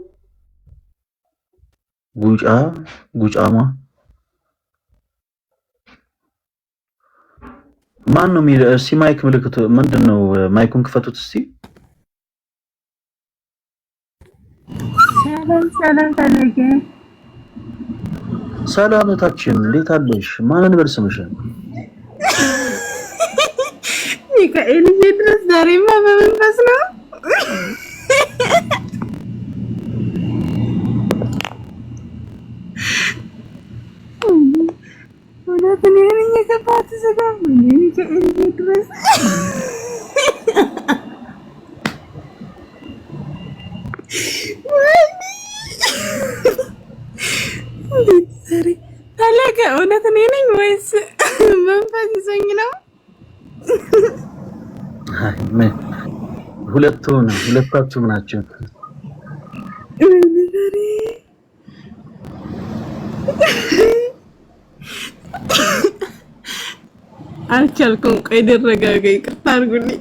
ጉጫማ ማን ነው የሚለው? እስቲ ማይክ ምልክቱ ምንድነው? ማይኩን ክፈቱት እስቲ። ሰላም ፈለገ። ሰላምታችን እንዴት አለሽ? ማንን በርስምሽን? ሚካኤል ድረስ ዛሬማ በመንፈስ ነው። እውነት እኔ ነኝ የገባት ዘጋ ሚካኤል ድረስ ፈለገ። እውነት እኔ ነኝ ወይስ መንፈስ ይዞኝ ነው? ሁለታችሁም ናቸው። አልቻልኩም። ቆይ ደረጋጋ፣ ይቅርታ አድርጉልኝ።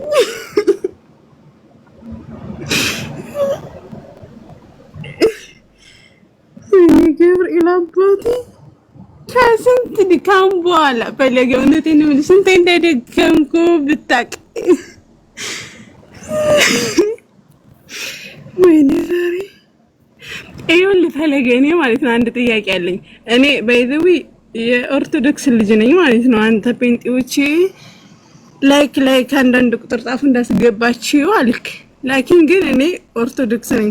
ገብርኤል አባቴ ከስንት ድካም በኋላ ፈለገ። እውነቴን ነው የምልሽ፣ ስንት እንደደከምኩ ብታውቅ። ወይኔ ዛሬ ይኸውልህ ፈለገ፣ እኔ ማለት ነው አንድ ጥያቄ አለኝ። እኔ ባይ ዘ ዌይ የኦርቶዶክስ ልጅ ነኝ ማለት ነው። አንተ ጴንጤዎች ላይክ አንዳንድ ቁጥር ጻፉ እንዳስገባችሁ አልክ። ላኪን ግን እኔ ኦርቶዶክስ ነኝ።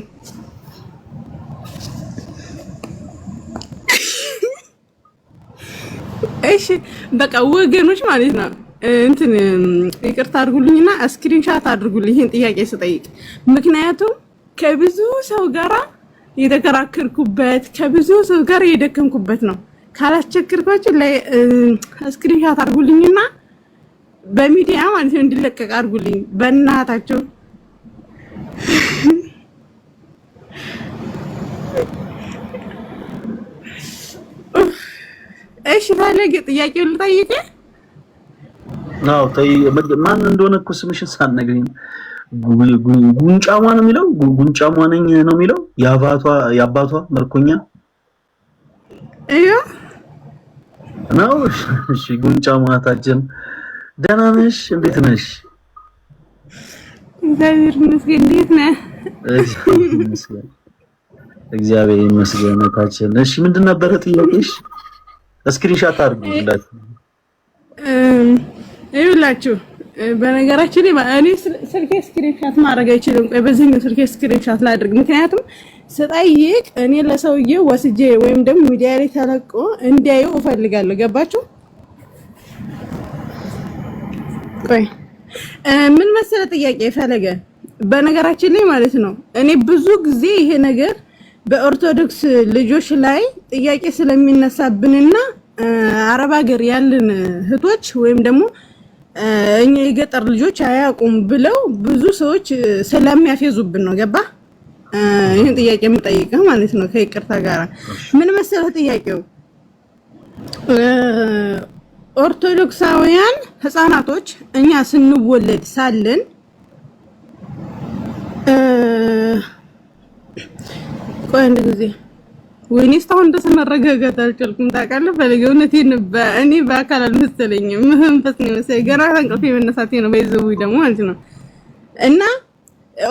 እሺ በቃ ወገኖች ማለት ነው። እንትን ይቅርታ አድርጉልኝና ስክሪንሻት አድርጉልኝ ይሄን ጥያቄ ስጠይቅ፣ ምክንያቱም ከብዙ ሰው ጋራ የተከራከርኩበት ከብዙ ሰው ጋር የደከምኩበት ነው። ካላስቸገርኳችሁ ላይ ስክሪንሻት አድርጉልኝና በሚዲያ ማለት ነው እንዲለቀቅ አድርጉልኝ በእናታችሁ። እሺ ፈለገ ጥያቄውን ልጠይቅ። አዎ ማን እንደሆነ እኮ ስምሽን ሳትነግሪኝ ጉንጫሟ ነው የሚለው ጉንጫሟ ነኝ ነው የሚለው የአባቷ መርኮኛ እዮ ነው። እሺ ጉንጫሟ ታችን ደህና ነሽ? እንዴት ነሽ? እግዚአብሔር ይመስገን። እንዴት ነህ? እግዚአብሔር ይመስገን ታችን። እሺ ምንድን ነበረ ጥያቄሽ? ስክሪንሻት አድርጉላት። ይኸውላችሁ በነገራችን ላይ እኔ ስልኬ ስክሪንሻት ማድረግ አይችልም። ቆይ በዚህኛው ስልኬ ስክሪንሻት ላድርግ። ምክንያቱም ስጠይቅ እኔ ለሰውዬው ወስጄ ወይም ደግሞ ሚዲያ ላይ ተለቆ እንዲያየው እፈልጋለሁ። ገባችሁ? ቆይ ምን መሰለ ጥያቄ ፈለገ፣ በነገራችን ላይ ማለት ነው እኔ ብዙ ጊዜ ይሄ ነገር በኦርቶዶክስ ልጆች ላይ ጥያቄ ስለሚነሳብንና አረብ ሀገር ያለን እህቶች ወይም ደግሞ እኛ የገጠር ልጆች አያውቁም ብለው ብዙ ሰዎች ስለሚያፌዙብን ነው። ገባ? ይሄን ጥያቄ የምጠይቀው ማለት ነው ከይቅርታ ጋር ምን መሰለህ ጥያቄው ኦርቶዶክሳውያን ህፃናቶች እኛ ስንወለድ ሳለን ቆይ አንድ ጊዜ ወይኔ እስካሁን ድረስ መረጋጋት አልቻልኩም። ታውቃለህ ፈለገው እውነቴን እኔ በአካል አልመሰለኝም መንፈስ ነው መሰለኝ። ገና ከእንቅልፌ መነሳቴ ነው በይዘው ደግሞ ማለት ነው። እና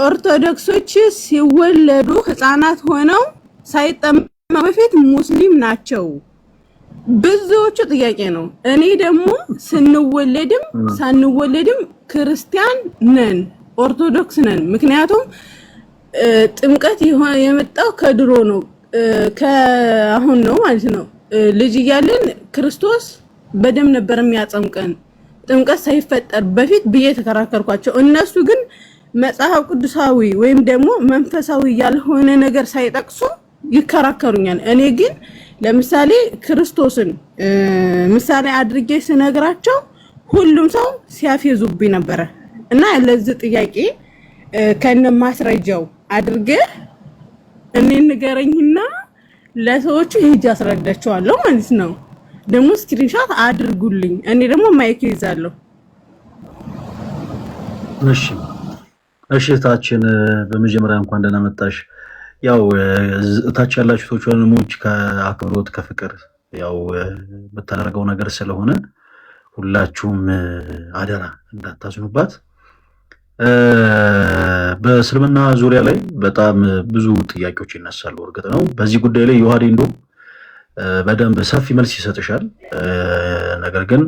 ኦርቶዶክሶች ሲወለዱ ህፃናት ሆነው ሳይጠመቁ በፊት ሙስሊም ናቸው። ብዙዎቹ ጥያቄ ነው። እኔ ደግሞ ስንወለድም ሳንወለድም ክርስቲያን ነን፣ ኦርቶዶክስ ነን። ምክንያቱም ጥምቀት የመጣው ከድሮ ነው ከአሁን ነው ማለት ነው። ልጅ እያለን ክርስቶስ በደም ነበር የሚያጸምቀን ጥምቀት ሳይፈጠር በፊት ብዬ ተከራከርኳቸው። እነሱ ግን መጽሐፍ ቅዱሳዊ ወይም ደግሞ መንፈሳዊ ያልሆነ ነገር ሳይጠቅሱ ይከራከሩኛል። እኔ ግን ለምሳሌ ክርስቶስን ምሳሌ አድርጌ ስነግራቸው ሁሉም ሰው ሲያፌዙብኝ ነበረ እና ለዚህ ጥያቄ ከነ ማስረጃው አድርገህ እኔ ንገረኝና ለሰዎቹ ሄጄ አስረዳቸዋለሁ ማለት ነው። ደግሞ ስክሪንሻት አድርጉልኝ። እኔ ደግሞ ማይክ ይዛለሁ። እሺ ታችን በመጀመሪያ እንኳን ደህና መጣሽ። ያው ታች ያላችሁ ሰዎች ወንድሞች ከአክብሮት ከፍቅር ያው በተደረገው ነገር ስለሆነ ሁላችሁም አደራ እንዳታዝኑባት። በእስልምና ዙሪያ ላይ በጣም ብዙ ጥያቄዎች ይነሳሉ። እርግጥ ነው በዚህ ጉዳይ ላይ ዮሐዴ እንደው በደንብ ሰፊ መልስ ይሰጥሻል። ነገር ግን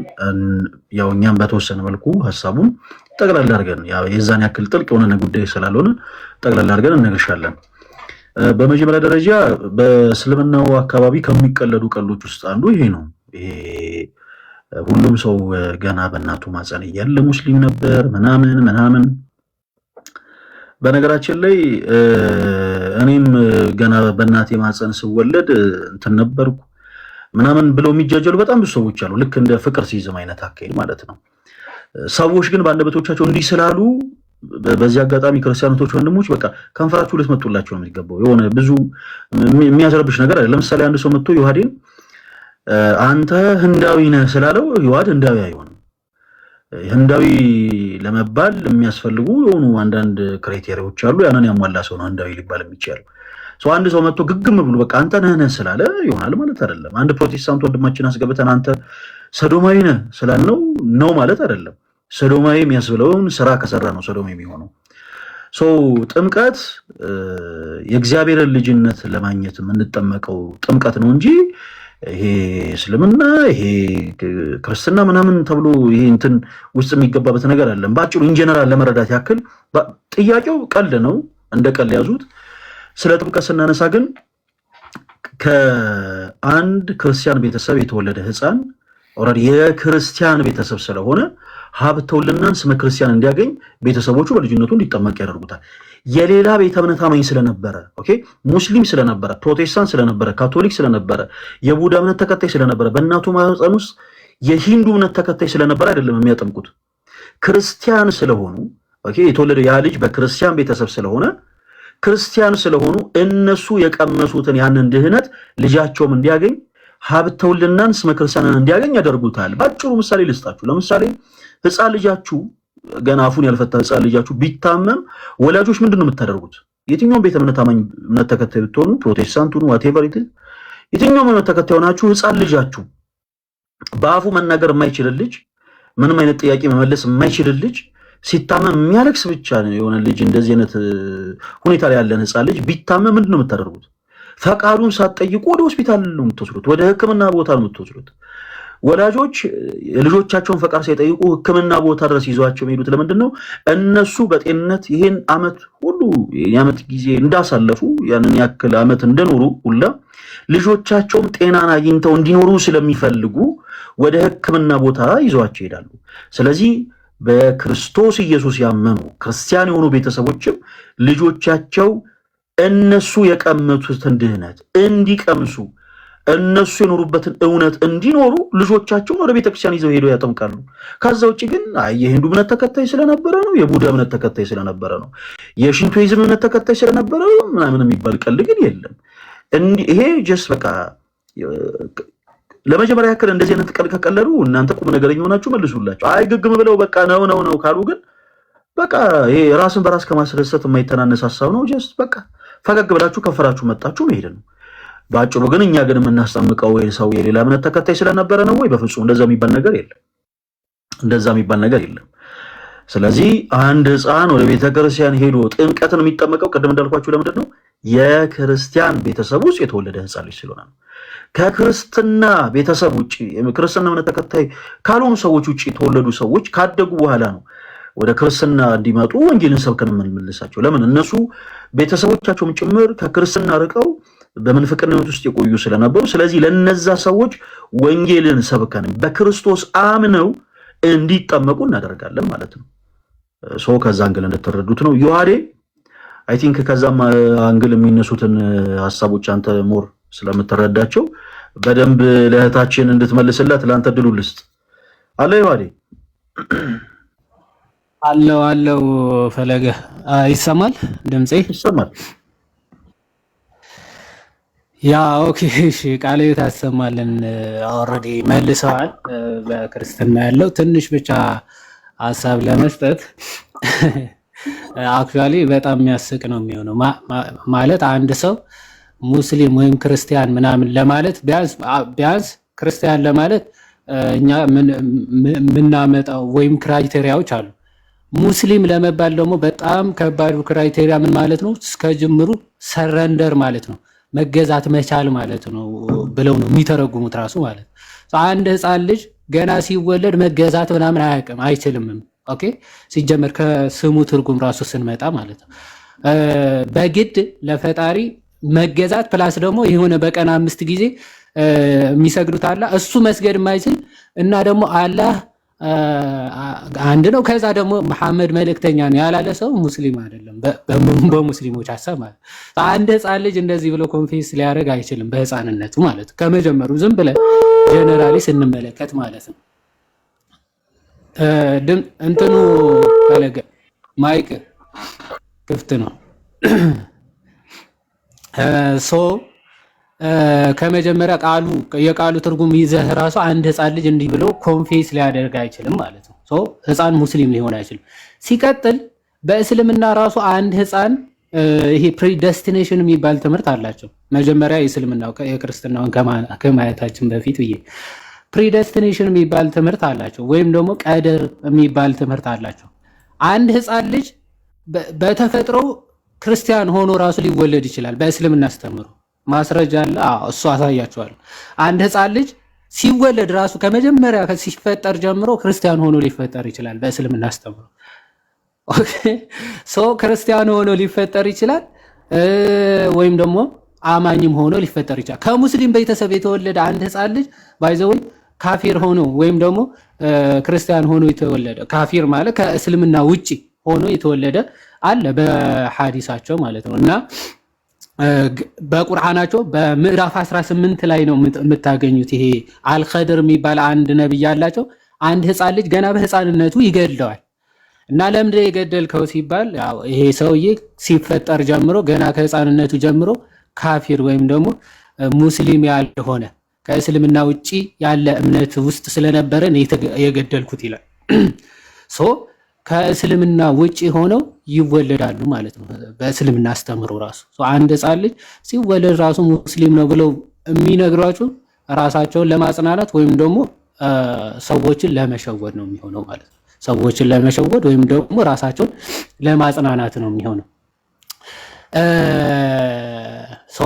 ያው እኛም በተወሰነ መልኩ ሐሳቡን ጠቅላላ አድርገን ያው የዛን ያክል ጥልቅ የሆነ ጉዳይ ስላልሆነ ጠቅላላ አድርገን እንነግርሻለን። በመጀመሪያ ደረጃ በእስልምናው አካባቢ ከሚቀለዱ ቀልዶች ውስጥ አንዱ ይሄ ነው። ይሄ ሁሉም ሰው ገና በእናቱ ማፀን እያለ ሙስሊም ነበር ምናምን። በነገራችን ላይ እኔም ገና በእናቴ ማፀን ስወለድ እንትን ነበርኩ ምናምን ብለው የሚጃጀሉ በጣም ብዙ ሰዎች አሉ። ልክ እንደ ፍቅር ሲዝም አይነት አካሄድ ማለት ነው። ሰዎች ግን በአንደበቶቻቸው እንዲህ ስላሉ በዚህ አጋጣሚ ክርስቲያኖች ወንድሞች በቃ ከንፈራችሁ ልትመጡላቸው ነው የሚገባው። የሆነ ብዙ የሚያስረብሽ ነገር አለ። ለምሳሌ አንድ ሰው መጥቶ ዮሐዴን አንተ ህንዳዊ ነህ ስላለው ዮሐድ ህንዳዊ አይሆንም። ህንዳዊ ለመባል የሚያስፈልጉ የሆኑ አንዳንድ ክራይቴሪያዎች አሉ። ያንን ያሟላ ሰው ነው ህንዳዊ ሊባል የሚችለው። ሰው አንድ ሰው መጥቶ ግግም ብሎ በቃ አንተ ነህ ስላለ ይሆናል ማለት አይደለም። አንድ ፕሮቴስታንት ወንድማችን አስገብተን አንተ ሰዶማዊ ነህ ስላልነው ነው ማለት አይደለም። ሰዶማዊ የሚያስብለውን ስራ ከሰራ ነው ሰዶማዊ የሚሆነው። ጥምቀት የእግዚአብሔርን ልጅነት ለማግኘት የምንጠመቀው ጥምቀት ነው እንጂ ይሄ እስልምና ይሄ ክርስትና ምናምን ተብሎ ይሄ እንትን ውስጥ የሚገባበት ነገር አለ። ባጭሩ ኢንጀነራል ለመረዳት ያክል ጥያቄው ቀልድ ነው፣ እንደ ቀልድ ያዙት። ስለ ጥምቀት ስናነሳ ግን ከአንድ ክርስቲያን ቤተሰብ የተወለደ ህፃን ኦልሬዲ የክርስቲያን ቤተሰብ ስለሆነ ሀብተ ወልድናን ስመ ክርስቲያን እንዲያገኝ ቤተሰቦቹ በልጅነቱ እንዲጠመቅ ያደርጉታል። የሌላ ቤተ እምነት አማኝ ስለነበረ ኦኬ፣ ሙስሊም ስለነበረ፣ ፕሮቴስታንት ስለነበረ፣ ካቶሊክ ስለነበረ፣ የቡዳ እምነት ተከታይ ስለነበረ፣ በእናቱ ማህፀን ውስጥ የሂንዱ እምነት ተከታይ ስለነበረ አይደለም የሚያጠምቁት። ክርስቲያን ስለሆኑ ኦኬ፣ የተወለደ ያ ልጅ በክርስቲያን ቤተሰብ ስለሆነ ክርስቲያን ስለሆኑ እነሱ የቀመሱትን ያንን ድህነት ልጃቸውም እንዲያገኝ ሀብተ ወልድናን ስመ ክርስቲያንን እንዲያገኝ ያደርጉታል። ባጭሩ ምሳሌ ልስጣችሁ። ለምሳሌ ህፃን ልጃችሁ ገና አፉን ያልፈታ ህፃን ልጃችሁ ቢታመም ወላጆች ምንድን ነው የምታደርጉት? የትኛውም ቤተ እምነት አማኝ እምነት ተከታይ ብትሆኑ ፕሮቴስታንት ሁኑ ዋቴቨር ኢት የትኛውም እምነት ተከታይ ሆናችሁ ህፃን ልጃችሁ በአፉ መናገር የማይችል ልጅ፣ ምንም አይነት ጥያቄ መመለስ የማይችል ልጅ ሲታመም የሚያለቅስ ብቻ ነው የሆነ ልጅ እንደዚህ አይነት ሁኔታ ላይ ያለን ህፃን ልጅ ቢታመም ምንድን ነው የምታደርጉት? ፈቃዱን ሳትጠይቁ ወደ ሆስፒታል ነው የምትወስዱት፣ ወደ ህክምና ቦታ ነው የምትወስዱት። ወላጆች የልጆቻቸውን ፈቃድ ሳይጠይቁ ህክምና ቦታ ድረስ ይዟቸው የሚሄዱት ለምንድን ነው? እነሱ በጤንነት ይሄን አመት ሁሉ የአመት ጊዜ እንዳሳለፉ ያንን ያክል አመት እንደኖሩ ሁላ ልጆቻቸውም ጤናን አግኝተው እንዲኖሩ ስለሚፈልጉ ወደ ህክምና ቦታ ይዟቸው ይሄዳሉ። ስለዚህ በክርስቶስ ኢየሱስ ያመኑ ክርስቲያን የሆኑ ቤተሰቦችም ልጆቻቸው እነሱ የቀመቱትን ድህነት እንዲቀምሱ እነሱ የኖሩበትን እውነት እንዲኖሩ ልጆቻቸውን ወደ ቤተክርስቲያን ይዘው ሄደው ያጠምቃሉ። ከዛ ውጭ ግን የሂንዱ እምነት ተከታይ ስለነበረ ነው፣ የቡዳ እምነት ተከታይ ስለነበረ ነው፣ የሽንቶይዝም እምነት ተከታይ ስለነበረ ምናምን የሚባል ቀልድ ግን የለም። ይሄ ጀስት በቃ ለመጀመሪያ ያክል እንደዚህ አይነት ቀልድ ከቀለዱ እናንተ ቁም ነገረኛ ሆናችሁ መልሱላቸው። አይ ግግም ብለው በቃ ነው ካሉ ግን በቃ ይሄ ራስን በራስ ከማስደሰት የማይተናነስ ሀሳብ ነው። ጀስት በቃ ፈገግ ብላችሁ ከፈራችሁ መጣችሁ መሄድ ነው። ባጭሩ ግን እኛ ግን የምናስጠምቀው ወይ ሰው የሌላ እምነት ተከታይ ስለነበረ ነው ወይ? በፍጹም እንደዛ የሚባል ነገር የለም። እንደዛ የሚባል ነገር የለም። ስለዚህ አንድ ህፃን ወደ ቤተክርስቲያን ሄዶ ጥምቀትን የሚጠመቀው ቅድም እንዳልኳችሁ ለምንድን ነው? የክርስቲያን ቤተሰብ ውስጥ የተወለደ ህፃን ልጅ ስለሆነ ነው። ከክርስትና ቤተሰብ ውጭ የክርስትና እምነት ተከታይ ካልሆኑ ሰዎች ውጭ የተወለዱ ሰዎች ካደጉ በኋላ ነው ወደ ክርስትና እንዲመጡ ወንጌልን ሰብከን የምንመልሳቸው። ለምን? እነሱ ቤተሰቦቻቸውም ጭምር ከክርስትና ርቀው በምንፍቅና ውስጥ የቆዩ ስለነበሩ፣ ስለዚህ ለነዛ ሰዎች ወንጌልን ሰብከን በክርስቶስ አምነው እንዲጠመቁ እናደርጋለን ማለት ነው። ሰው ከዛ አንግል እንደተረዱት ነው። ዮሐዴ አይ ቲንክ ከዛም አንግል የሚነሱትን ሀሳቦች አንተ ሞር ስለምትረዳቸው በደንብ ለእህታችን እንድትመልስላት ለአንተ ድሉ ልስጥ። አለ ዮሐዴ አለው ፈለገ ይሰማል? ድምጼ ይሰማል? ያ ኦኬ እሺ፣ ቃል ታሰማልን። ኦልሬዲ መልሰዋል። በክርስትና ያለው ትንሽ ብቻ ሀሳብ ለመስጠት አክቹአሊ በጣም የሚያስቅ ነው የሚሆነው። ማለት አንድ ሰው ሙስሊም ወይም ክርስቲያን ምናምን ለማለት ቢያንስ ክርስቲያን ለማለት እኛ የምናመጣው ወይም ክራይቴሪያዎች አሉ። ሙስሊም ለመባል ደግሞ በጣም ከባዱ ክራይቴሪያ ምን ማለት ነው? እስከ ጅምሩ ሰረንደር ማለት ነው፣ መገዛት መቻል ማለት ነው ብለው ነው የሚተረጉሙት ራሱ ማለት ነው። አንድ ህፃን ልጅ ገና ሲወለድ መገዛት ምናምን አያውቅም አይችልምም። ኦኬ ሲጀመር ከስሙ ትርጉም ራሱ ስንመጣ ማለት ነው በግድ ለፈጣሪ መገዛት ፕላስ ደግሞ የሆነ በቀን 5 ጊዜ የሚሰግዱት አላ እሱ መስገድ የማይችል እና ደግሞ አላህ አንድ ነው። ከዛ ደግሞ መሐመድ መልእክተኛ ነው ያላለ ሰው ሙስሊም አይደለም በሙስሊሞች ሐሳብ ማለት። አንድ ህፃን ልጅ እንደዚህ ብሎ ኮንፌስ ሊያደርግ አይችልም በህፃንነቱ ማለት ከመጀመሩ ዝም ብለን ጀነራሊ ስንመለከት ማለት ነው። እንትኑ ፈለገ ማይክ ክፍት ነው። ከመጀመሪያ የቃሉ ትርጉም ይዘህ ራሱ አንድ ህፃን ልጅ እንዲህ ብሎ ኮንፌስ ሊያደርግ አይችልም ማለት ነው። ህፃን ሙስሊም ሊሆን አይችልም። ሲቀጥል በእስልምና ራሱ አንድ ህፃን ይሄ ፕሪደስቲኔሽን የሚባል ትምህርት አላቸው። መጀመሪያ የእስልምናው የክርስትናውን ከማየታችን በፊት ብዬ ፕሪደስቲኔሽን የሚባል ትምህርት አላቸው፣ ወይም ደግሞ ቀደር የሚባል ትምህርት አላቸው። አንድ ህፃን ልጅ በተፈጥሮ ክርስቲያን ሆኖ ራሱ ሊወለድ ይችላል በእስልምና አስተምሮ ማስረጃ አለ። እሱ አሳያችኋለሁ። አንድ ህፃን ልጅ ሲወለድ ራሱ ከመጀመሪያ ሲፈጠር ጀምሮ ክርስቲያን ሆኖ ሊፈጠር ይችላል በእስልምና አስተምሮ። ኦኬ ሶ ክርስቲያን ሆኖ ሊፈጠር ይችላል ወይም ደግሞ አማኝም ሆኖ ሊፈጠር ይችላል። ከሙስሊም ቤተሰብ የተወለደ አንድ ህፃን ልጅ ባይዘው ካፊር ሆኖ ወይም ደግሞ ክርስቲያን ሆኖ የተወለደ ካፊር ማለት ከእስልምና ውጪ ሆኖ የተወለደ አለ በሐዲሳቸው ማለት ነው። እና በቁርአናቸው በምዕራፍ 18 ላይ ነው የምታገኙት። ይሄ አልኸድር የሚባል አንድ ነብይ ያላቸው አንድ ህፃን ልጅ ገና በህፃንነቱ ይገድለዋል። እና ለምንድን የገደልከው ሲባል ያው ይሄ ሰውዬ ሲፈጠር ጀምሮ ገና ከህፃንነቱ ጀምሮ ካፊር ወይም ደግሞ ሙስሊም ያልሆነ ከእስልምና ውጪ ያለ እምነት ውስጥ ስለነበረ ነው የገደልኩት ይላል። ሶ ከእስልምና ውጪ ሆነው ይወለዳሉ ማለት ነው በእስልምና አስተምሮ ራሱ። ሶ አንድ ህፃን ልጅ ሲወለድ ራሱ ሙስሊም ነው ብለው የሚነግሯቸው ራሳቸውን ለማጽናናት ወይም ደግሞ ሰዎችን ለመሸወድ ነው የሚሆነው ማለት ነው። ሰዎችን ለመሸወድ ወይም ደግሞ ራሳቸውን ለማጽናናት ነው የሚሆነው። ሶ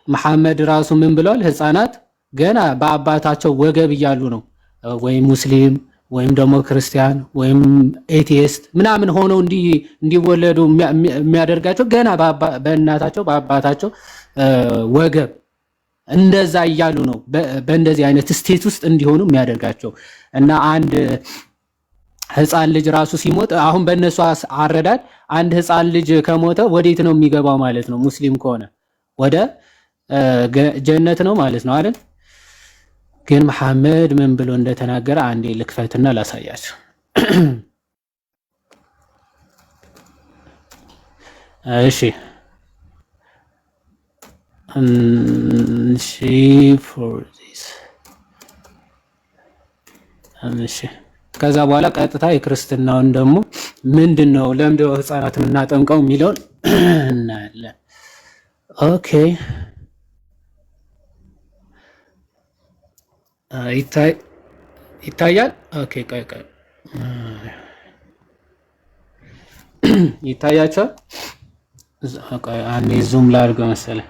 መሐመድ ራሱ ምን ብለዋል? ህፃናት ገና በአባታቸው ወገብ እያሉ ነው ወይ ሙስሊም ወይም ደግሞ ክርስቲያን ወይም ኤቲስት ምናምን ሆነው እንዲወለዱ የሚያደርጋቸው ገና በእናታቸው በአባታቸው ወገብ እንደዛ እያሉ ነው በእንደዚህ አይነት ስቴት ውስጥ እንዲሆኑ የሚያደርጋቸው። እና አንድ ህፃን ልጅ ራሱ ሲሞት አሁን በእነሱ አረዳድ አንድ ህፃን ልጅ ከሞተ ወዴት ነው የሚገባው ማለት ነው? ሙስሊም ከሆነ ወደ ጀነት ነው ማለት ነው አይደል? ግን መሐመድ ምን ብሎ እንደተናገረ አንዴ ልክፈትና ላሳያችሁ። እሺ for this እሺ ከዛ በኋላ ቀጥታ የክርስትናውን ደግሞ ምንድነው ለምንድነው ህፃናት የምናጠምቀው የሚለውን እናያለን። ኦኬ ይታያል። ኦኬ ቆይ ይታያችኋል? ቆይ አንዴ ዙም ላድርገው መሰለኝ።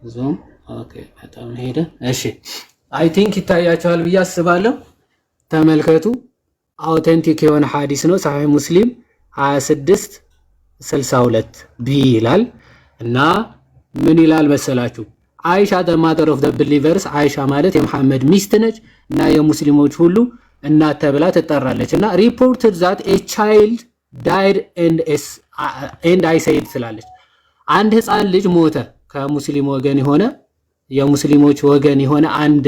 ዙም ኦኬ በጣም ሄደ። እሺ አይ ቲንክ ይታያችኋል ብዬ አስባለሁ። ተመልከቱ። አውተንቲክ የሆነ ሐዲስ ነው። ሳሂህ ሙስሊም 2662 ቢ ይላል እና ምን ይላል መሰላችሁ? አይሻ the mother of the believers አይሻ ማለት የመሐመድ ሚስት ነች እና የሙስሊሞች ሁሉ እናት ተብላ ትጠራለች። እና reported that a child died and I said ትላለች። አንድ ህፃን ልጅ ሞተ። ከሙስሊም ወገን የሆነ የሙስሊሞች ወገን የሆነ አንድ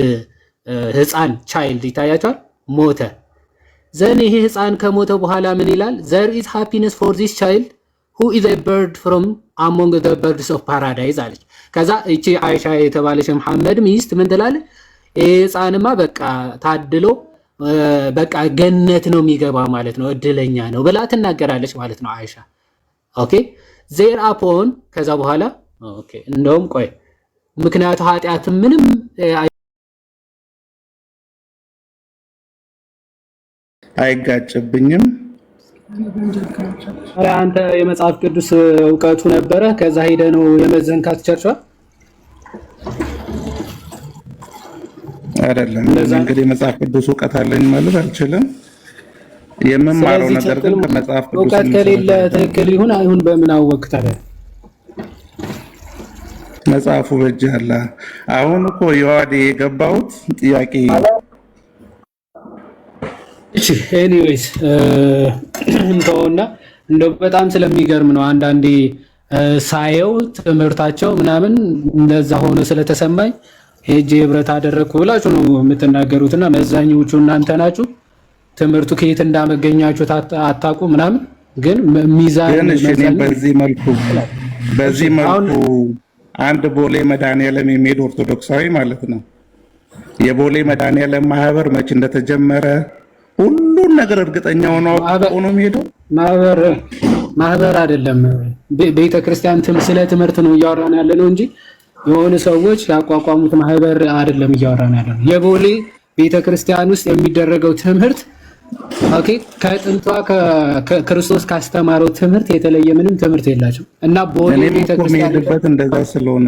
ህፃን child ይታያችኋል ሞተ። ዘን ይሄ ህፃን ከሞተ በኋላ ምን ይላል? there is happiness for this child who is a bird from among the birds of paradise አለች። ከዛ እቺ አይሻ የተባለች መሐመድ ሚስት ምን ትላለች? ህፃንማ በቃ ታድሎ በቃ ገነት ነው የሚገባ ማለት ነው እድለኛ ነው ብላ ትናገራለች ማለት ነው አይሻ። ኦኬ ዜር አፖን ከዛ በኋላ ኦኬ እንደውም ቆይ ምክንያቱ ኃጢአት ምንም አይጋጭብኝም። አንተ የመጽሐፍ ቅዱስ ዕውቀቱ ነበረ ከዛ ሄደ ነው የመዘንካት ቸርቿ አይደለም። እንግዲህ የመጽሐፍ ቅዱስ ዕውቀት አለኝ ማለት አልችልም። የምማረው ነገር ግን ከመጽሐፍ ቅዱስ ዕውቀት ከሌለ ትክክል ይሁን አይሁን በምን አወቅህ ታዲያ? መጽሐፉ በእጅህ አለ። አሁን እኮ የዋዴ የገባሁት ጥያቄ እሺ ኤኒዌይስ እንደውና እንደው በጣም ስለሚገርም ነው አንዳንዴ ሳየው ትምህርታቸው ምናምን እንደዛ ሆኖ ስለተሰማኝ ሄጄ ህብረት አደረኩ ብላችሁ ነው የምትናገሩትና መዛኞቹ እናንተ ናችሁ። ትምህርቱ ከየት እንዳመገኛችሁ አታውቁ ምናምን ግን ሚዛን በዚህ መልኩ አንድ ቦሌ መድኃኒዓለም የሚሄድ ኦርቶዶክሳዊ ማለት ነው የቦሌ መድኃኒዓለም ማህበር መች እንደተጀመረ ሁሉን ነገር እርግጠኛ ሆኖ ነው የሚሄደው። ማህበር አይደለም ቤተክርስቲያን ስለ ትምህርት ነው እያወራን ያለ ነው እንጂ የሆነ ሰዎች ያቋቋሙት ማህበር አይደለም እያወራን ያለ ነው። የቦሌ ቤተክርስቲያን ውስጥ የሚደረገው ትምህርት ኦኬ ከጥንቷ ክርስቶስ ካስተማረው ትምህርት የተለየ ምንም ትምህርት የላቸው እና ቦሌ ቤተክርስቲያን የሚሄድበት እንደዛ ስለሆነ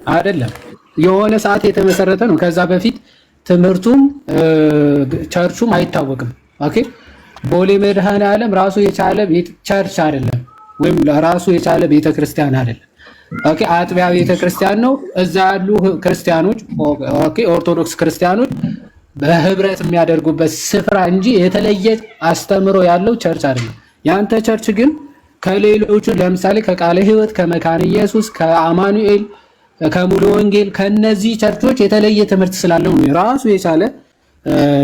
አይደለም። የሆነ ሰዓት የተመሰረተ ነው። ከዛ በፊት ትምህርቱም ቸርቹም አይታወቅም። ኦኬ ቦሌ መድኃኔዓለም ራሱ የቻለ ቸርች አይደለም፣ ወይም ራሱ የቻለ ቤተክርስቲያን አይደለም። ኦኬ አጥቢያ ቤተክርስቲያን ነው። እዛ ያሉ ክርስቲያኖች ኦኬ ኦርቶዶክስ ክርስቲያኖች በህብረት የሚያደርጉበት ስፍራ እንጂ የተለየ አስተምሮ ያለው ቸርች አይደለም። ያንተ ቸርች ግን ከሌሎቹ ለምሳሌ ከቃለ ሕይወት፣ ከመካነ ኢየሱስ፣ ከአማኑኤል፣ ከሙሉ ወንጌል ከነዚህ ቸርቾች የተለየ ትምህርት ስላለው ነው ራሱ የቻለ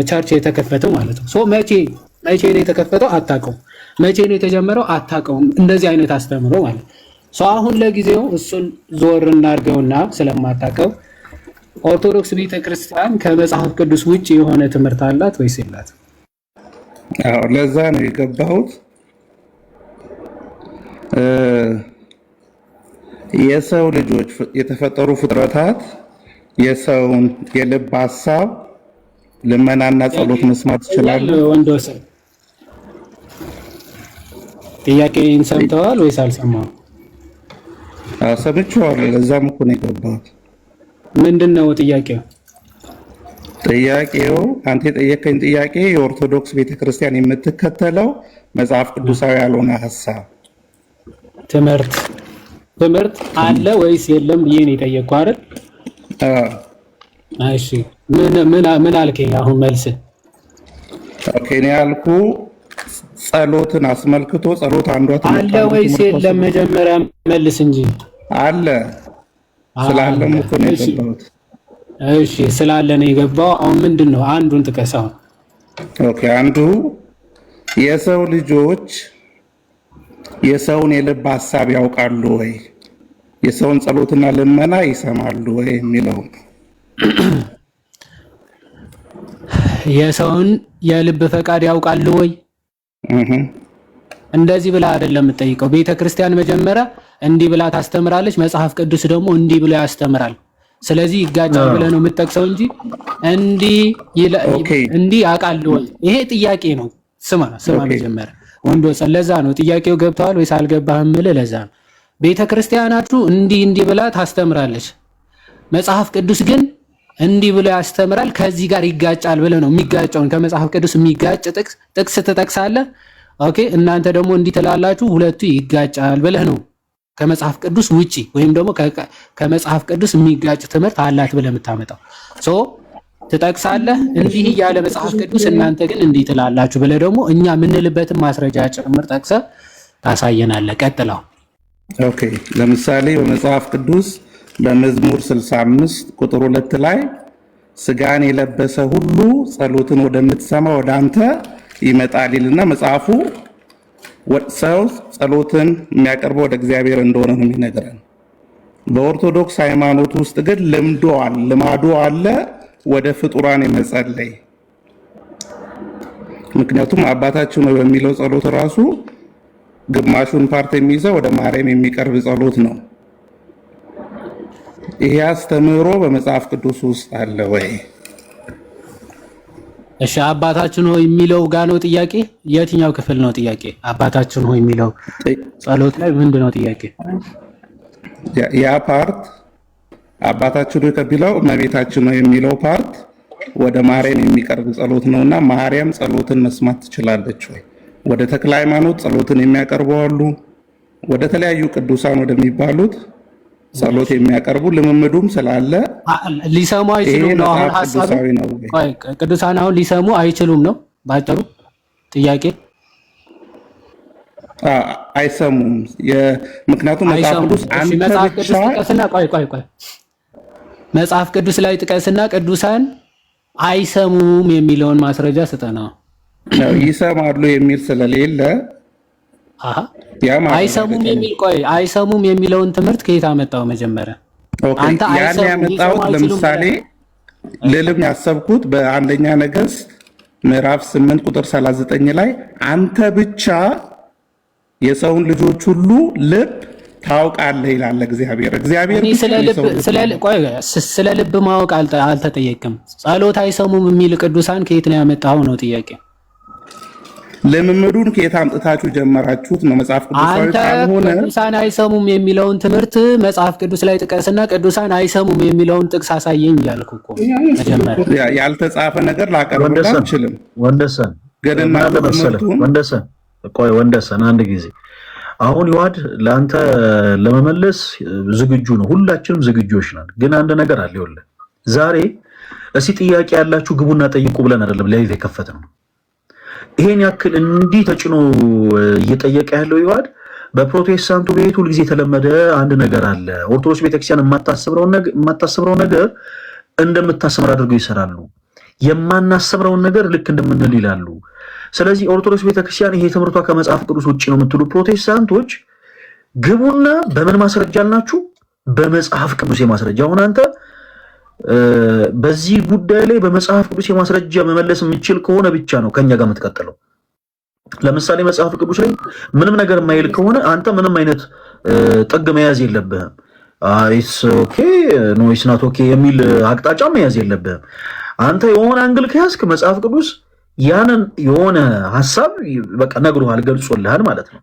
ቸርች የተከፈተው ማለት ነው። ሶ መቼ ነው የተከፈተው አታውቀውም። መቼ ነው የተጀመረው አታውቀውም። እንደዚህ አይነት አስተምሮ ማለት ሶ አሁን ለጊዜው እሱን ዞር እናድርገውና ስለማታውቀው ኦርቶዶክስ ቤተክርስቲያን ከመጽሐፍ ቅዱስ ውጭ የሆነ ትምህርት አላት ወይስ የላት? አዎ ለዛ ነው የገባሁት። የሰው ልጆች የተፈጠሩ ፍጥረታት የሰውን የልብ ሐሳብ ልመናና ጸሎት መስማት ይችላሉ። ወንዶሰን ጥያቄን ሰምተዋል ወይስ አልሰማም? ሰምቼዋለሁ። ለዛም እኮ ነው የገባሁት። ምንድነው ጥያቄው? ጥያቄው አንተ የጠየቀኝ ጥያቄ የኦርቶዶክስ ቤተክርስቲያን የምትከተለው መጽሐፍ ቅዱሳዊ ያልሆነ ሐሳብ ትምህርት አለ ወይስ የለም ብዬ ነው የጠየቅኩህ አይደል? እሺ ምን አልከኝ? አሁን መልስ ኦኬ ነው ያልኩ። ጸሎትን አስመልክቶ ጸሎት አንዷ አለ ወይስ የለም መጀመሪያ መልስ እንጂ። አለ ስላለም እኮ ነው የገባሁት። እሺ ስላለ ነው የገባው። አሁን ምንድነው አንዱን ጥቀሳው። ኦኬ አንዱ የሰው ልጆች የሰውን የልብ ሐሳብ ያውቃሉ ወይ፣ የሰውን ጸሎትና ልመና ይሰማሉ ወይ የሚለው የሰውን የልብ ፈቃድ ያውቃሉ ወይ? እንደዚህ ብላ አይደለም የምትጠይቀው። ቤተክርስቲያን መጀመሪያ እንዲህ ብላ ታስተምራለች፣ መጽሐፍ ቅዱስ ደግሞ እንዲህ ብሎ ያስተምራል። ስለዚህ ይጋጫል ብለህ ነው የምትጠቅሰው እንጂ እንዲህ ያውቃሉ ወይ? ይሄ ጥያቄ ነው። ስማ መጀመሪያ ወንዶሰን፣ ለዛ ነው ጥያቄው ገብተዋል ወይስ አልገባህም ብለህ። ለዛ ነው ቤተክርስቲያናችሁ እንዲህ ብላ ታስተምራለች፣ መጽሐፍ ቅዱስ ግን እንዲህ ብሎ ያስተምራል፣ ከዚህ ጋር ይጋጫል ብለህ ነው የሚጋጨውን ከመጽሐፍ ቅዱስ የሚጋጭ ጥቅስ ትጠቅሳለህ። ኦኬ እናንተ ደግሞ እንዲህ ትላላችሁ፣ ሁለቱ ይጋጫል ብለህ ነው ከመጽሐፍ ቅዱስ ውጪ ወይም ደግሞ ከመጽሐፍ ቅዱስ የሚጋጭ ትምህርት አላት ብለህ የምታመጣው ሶ ትጠቅሳለህ። እንዲህ እያለ መጽሐፍ ቅዱስ እናንተ ግን እንዲህ ትላላችሁ ብለህ ደግሞ እኛ የምንልበትን ማስረጃ ጭምር ጠቅሰህ ታሳየናለህ። ቀጥለው። ኦኬ ለምሳሌ በመጽሐፍ ቅዱስ በመዝሙር 65 ቁጥር 2 ላይ ስጋን የለበሰ ሁሉ ጸሎትን ወደምትሰማ ወደ አንተ ይመጣል ይልና መጽሐፉ ሰው ጸሎትን የሚያቀርበው ወደ እግዚአብሔር እንደሆነ ነው የሚነግረን። በኦርቶዶክስ ሃይማኖት ውስጥ ግን ልማዱ አለ ወደ ፍጡራን የመጸለይ። ምክንያቱም አባታችን ነው በሚለው ጸሎት ራሱ ግማሹን ፓርት የሚይዘው ወደ ማርያም የሚቀርብ ጸሎት ነው። ይሄ አስተምህሮ በመጽሐፍ ቅዱስ ውስጥ አለ ወይ? እሺ አባታችን ሆይ የሚለው ጋር ነው ጥያቄ። የትኛው ክፍል ነው ጥያቄ? አባታችን ሆይ የሚለው ጸሎት ላይ ምንድነው ጥያቄ? ያ ፓርት አባታችን ሆይ ከቢለው እመቤታችን ነው የሚለው ፓርት ወደ ማርያም የሚቀርብ ጸሎት ነውና ማርያም ጸሎትን መስማት ትችላለች ወይ? ወደ ተክለ ሃይማኖት ጸሎትን የሚያቀርቡ አሉ። ወደ ተለያዩ ቅዱሳን ወደሚባሉት ጸሎት የሚያቀርቡ ልምምዱም ስላለ ሊሰሙ አይችሉም ነው አሁን ሐሳቡ። ቅዱሳን አሁን ሊሰሙ አይችሉም ነው ባጭሩ ጥያቄ። አይሰሙም። ምክንያቱም መጽሐፍ ቅዱስ አንተ ብቻ መጽሐፍ ቅዱስ ላይ ጥቀስና ቅዱሳን አይሰሙም የሚለውን ማስረጃ ስጠና። ይሰማሉ የሚል ስለሌለ አይሰሙም የሚለውን ትምህርት ከየት አመጣው? መጀመሪያ አንተ ያን ያመጣሁት ለምሳሌ ልልም ያሰብኩት በአንደኛ ነገሥት ምዕራፍ 8 ቁጥር 39 ላይ አንተ ብቻ የሰውን ልጆች ሁሉ ልብ ታውቃለህ ይላል እግዚአብሔር። ስለ ልብ ማወቅ አልተጠየቅም። ጸሎት አይሰሙም የሚል ቅዱሳን ከየት ነው ያመጣው ነው ጥያቄ። ልምምዱን ከየት አምጥታችሁ ጀመራችሁት ነው? መጽሐፍ ቅዱሳዊ አንተ ካልሆነ ቅዱሳን አይሰሙም የሚለውን ትምህርት መጽሐፍ ቅዱስ ላይ ጥቀስና ቅዱሳን አይሰሙም የሚለውን ጥቅስ አሳየኝ እያልኩ እኮ መጀመሪያ ያልተጻፈ ነገር ላቀርብልህ አልችልም። ወንደሰን ገድና ትምህርቱን ወንደሰን አንድ ጊዜ አሁን ይዋድ ለአንተ ለመመለስ ዝግጁ ነው። ሁላችንም ዝግጆች ነን። ግን አንድ ነገር አለ። ይኸውልህ ዛሬ እስኪ ጥያቄ ያላችሁ ግቡና ጠይቁ ብለን አይደለም ላይቭ የከፈትነው። ይሄን ያክል እንዲህ ተጭኖ እየጠየቀ ያለው ይዋድ በፕሮቴስታንቱ ቤት ሁልጊዜ የተለመደ አንድ ነገር አለ። ኦርቶዶክስ ቤተክርስቲያን የማታስብረው ነገር እንደምታስምር አድርገው ይሰራሉ። የማናስምረውን ነገር ልክ እንደምንል ይላሉ። ስለዚህ ኦርቶዶክስ ቤተክርስቲያን ይሄ ትምህርቷ ከመጽሐፍ ቅዱስ ውጭ ነው የምትሉ ፕሮቴስታንቶች ግቡና በምን ማስረጃ አልናችሁ? በመጽሐፍ ቅዱስ የማስረጃ። አሁን አንተ በዚህ ጉዳይ ላይ በመጽሐፍ ቅዱስ የማስረጃ መመለስ የምችል ከሆነ ብቻ ነው ከኛ ጋር የምትቀጥለው። ለምሳሌ መጽሐፍ ቅዱስ ላይ ምንም ነገር የማይል ከሆነ አንተ ምንም አይነት ጥግ መያዝ የለብህም። ኢትስ ኦኬ ኖ ኢትስ ናት ኦኬ የሚል አቅጣጫ መያዝ የለብህም። አንተ የሆነ አንግል ከያዝክ መጽሐፍ ቅዱስ ያንን የሆነ ሐሳብ በቃ ነግሮሃል፣ ገልጾልሃል ማለት ነው።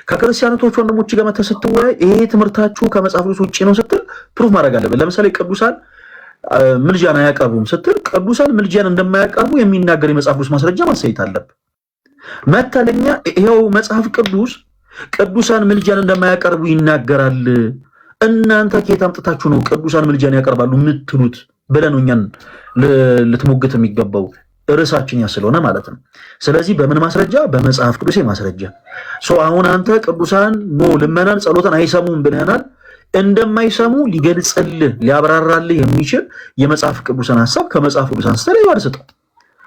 ከክርስቲያኖች ወንድሞች ጋር መተህ ስትወያይ ይሄ ትምህርታችሁ ከመጽሐፍ ቅዱስ ውጪ ነው ስትል ፕሩፍ ማድረግ አለብህ። ለምሳሌ ቅዱሳን ምልጃን አያቀርቡም ስትል ቅዱሳን ምልጃን እንደማያቀርቡ የሚናገር የመጽሐፍ ቅዱስ ማስረጃ ማሳየት አለብህ። መተለኛ ይሄው መጽሐፍ ቅዱስ ቅዱሳን ምልጃን እንደማያቀርቡ ይናገራል። እናንተ ከየት አምጥታችሁ ነው ቅዱሳን ምልጃን ያቀርባሉ የምትሉት ብለን እኛን ልትሞግት የሚገባው ርዕሳችን ያ ስለሆነ ማለት ነው። ስለዚህ በምን ማስረጃ? በመጽሐፍ ቅዱስ ማስረጃ። አሁን አንተ ቅዱሳን ልመናን ጸሎትን አይሰሙም ብለናል። እንደማይሰሙ ሊገልጽልህ ሊያብራራልህ የሚችል የመጽሐፍ ቅዱስን ሐሳብ ከመጽሐፍ ቅዱስ አንስተህ ላይ ዋርሰጠው።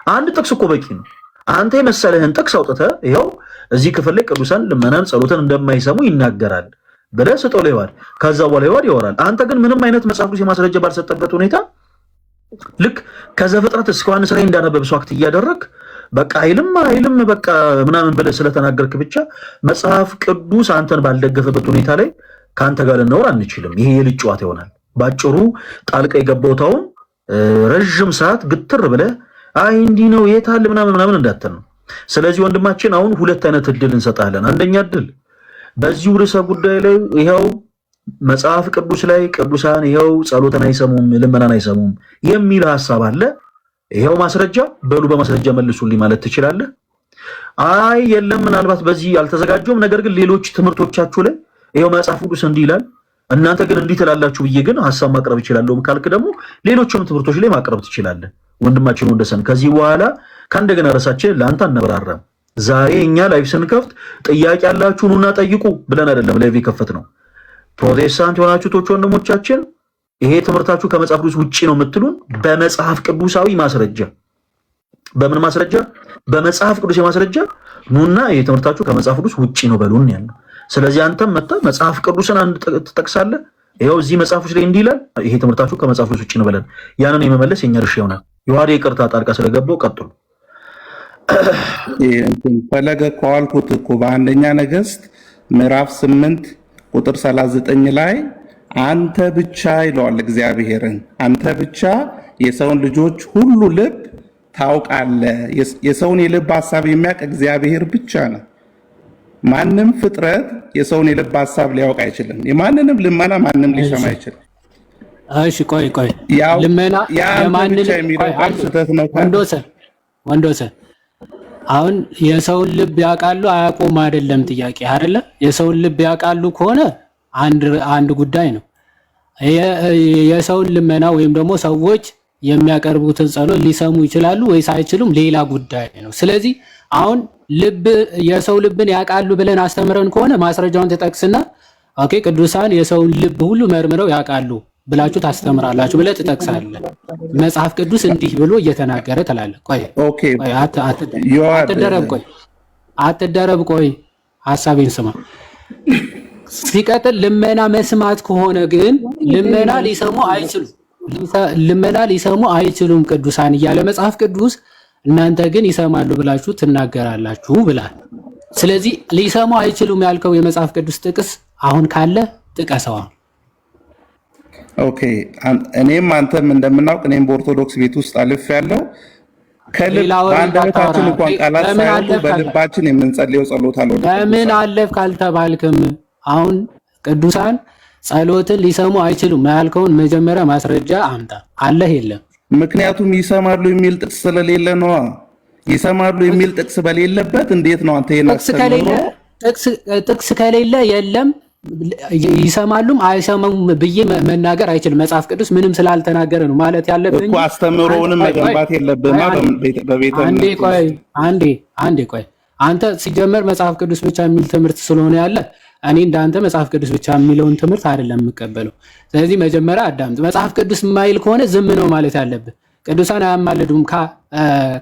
አንድ ጥቅስ እኮ በቂ ነው። አንተ የመሰለህን ጥቅስ አውጥተህ ይኸው እዚህ ክፍል ላይ ቅዱሳን ልመናን ጸሎትን እንደማይሰሙ ይናገራል ብለህ ስጠው ላይ ዋል። ከዛ በኋላ ይወራል። አንተ ግን ምንም አይነት መጽሐፍ ቅዱስ የማስረጃ ባልሰጠበት ሁኔታ ልክ ከዘፍጥረት እስከ ዮሐንስ ላይ እንዳነበብ ሰው አክት እያደረግ በቃ አይልም በቃ ምናምን ብለህ ስለተናገርክ ብቻ መጽሐፍ ቅዱስ አንተን ባልደገፈበት ሁኔታ ላይ ከአንተ ጋር ልናወራ አንችልም። ይሄ የልጅ ጨዋታ ይሆናል። ባጭሩ ጣልቃ የገባውታውን ረጅም ሰዓት ግትር ብለህ አይ እንዲህ ነው የታል ምናምን እንዳትል ነው። ስለዚህ ወንድማችን አሁን ሁለት አይነት እድል እንሰጣለን። አንደኛ እድል በዚሁ ርዕሰ ጉዳይ ላይ ይኸው መጽሐፍ ቅዱስ ላይ ቅዱሳን ይኸው ጸሎትን አይሰሙም ልመናን አይሰሙም የሚል ሐሳብ አለ። ይኸው ማስረጃ በሉ በማስረጃ መልሱልኝ ማለት ትችላለህ። አይ የለም ምናልባት በዚህ አልተዘጋጀውም፣ ነገር ግን ሌሎች ትምህርቶቻችሁ ላይ ይኸው መጽሐፍ ቅዱስ እንዲህ ይላል እናንተ ግን እንዲህ ትላላችሁ ብዬ ግን ሐሳብ ማቅረብ እችላለሁ ካልክ ደግሞ ሌሎችም ትምህርቶች ላይ ማቅረብ ትችላለህ። ወንድማችን ወንደሰን ከዚህ በኋላ ከእንደገና ራሳችን ለአንተ አናብራራም። ዛሬ እኛ ላይቭ ስንከፍት ጥያቄ ያላችሁ ኑና ጠይቁ ብለን አይደለም ላይቭ የከፈት ነው። ፕሮቴስታንት የሆናችሁ ቶች ወንድሞቻችን ይሄ ትምህርታችሁ ከመጽሐፍ ቅዱስ ውጪ ነው የምትሉን በመጽሐፍ ቅዱሳዊ ማስረጃ። በምን ማስረጃ? በመጽሐፍ ቅዱስ የማስረጃ ኑና ይሄ ትምህርታችሁ ከመጽሐፍ ቅዱስ ውጪ ነው በሉን ያለው። ስለዚህ አንተም መጣ መጽሐፍ ቅዱስን አንድ ትጠቅሳለህ። ይሄው እዚህ መጽሐፎች ላይ እንዲህ ይላል፣ ይሄ ትምህርታችሁ ከመጽሐፍ ቅዱስ ውጪ ነው በለን። ያንን የመመለስ የኛ ድርሻ ይሆናል። የዋዴ ይቅርታ ጣልቃ ስለገባው ቀጥሉ። ፈለገ ከዋልኩት እኮ በአንደኛ ነገሥት ምዕራፍ 8 ቁጥር 39 ላይ አንተ ብቻ ይለዋል እግዚአብሔርን፣ አንተ ብቻ የሰውን ልጆች ሁሉ ልብ ታውቃለህ። የሰውን የልብ ሐሳብ የሚያውቅ እግዚአብሔር ብቻ ነው። ማንም ፍጥረት የሰውን የልብ ሐሳብ ሊያውቅ አይችልም። የማንንም ልመና ማንም ሊሰማ አይችልም። እሺ ቆይ ልመና ብቻ የሚለው ስህተት ነው። ወንዶሰን አሁን የሰውን ልብ ያውቃሉ አያውቁም አይደለም ጥያቄ አይደለ? የሰውን ልብ ያውቃሉ ከሆነ አንድ ጉዳይ ነው። የሰውን ልመና ወይም ደግሞ ሰዎች የሚያቀርቡትን ጸሎት ሊሰሙ ይችላሉ ወይስ አይችሉም ሌላ ጉዳይ ነው። ስለዚህ አሁን የሰው ልብን ያውቃሉ ብለን አስተምረን ከሆነ ማስረጃውን ተጠቅስና ኦኬ ቅዱሳን የሰውን ልብ ሁሉ መርምረው ያውቃሉ ብላችሁ ታስተምራላችሁ ብለህ ትጠቅሳለህ። መጽሐፍ ቅዱስ እንዲህ ብሎ እየተናገረ ትላለህ። አትደረብ፣ ቆይ ሐሳቤን ስማ። ሲቀጥል ልመና መስማት ከሆነ ግን ልመና ሊሰሙ አይችሉም ቅዱሳን እያለ መጽሐፍ ቅዱስ እናንተ ግን ይሰማሉ ብላችሁ ትናገራላችሁ ብላል። ስለዚህ ሊሰሙ አይችሉም ያልከው የመጽሐፍ ቅዱስ ጥቅስ አሁን ካለ ጥቀሰዋ። ኦኬ እኔም አንተም እንደምናውቅ እኔም በኦርቶዶክስ ቤት ውስጥ አልፍ ያለው ከልብ በአንደበታችን እንኳን ቃላት ሳይወጡ በልባችን የምንጸልየው ጸሎት አለ። ለምን አለፍ ካልተባልክም አሁን ቅዱሳን ጸሎትን ሊሰሙ አይችሉም ያልከውን መጀመሪያ ማስረጃ አምጣ። አለህ የለም? ምክንያቱም ይሰማሉ የሚል ጥቅስ ስለሌለ ነው። ይሰማሉ የሚል ጥቅስ በሌለበት እንዴት ነው አንተ ጥቅስ ከሌለ የለም ይሰማሉም አይሰማም ብዬ መናገር አይችልም። መጽሐፍ ቅዱስ ምንም ስላልተናገረ ነው ማለት ያለብኝ እኮ። አስተምሮውንም መገንባት የለብህማ በቤተ አንዴ ቆይ አንተ ሲጀመር መጽሐፍ ቅዱስ ብቻ የሚል ትምህርት ስለሆነ ያለ እኔ እንዳንተ መጽሐፍ ቅዱስ ብቻ የሚለውን ትምህርት አይደለም የምቀበለው። ስለዚህ መጀመሪያ አዳምጥ። መጽሐፍ ቅዱስ የማይል ከሆነ ዝም ነው ማለት ያለብህ። ቅዱሳን አያማልዱም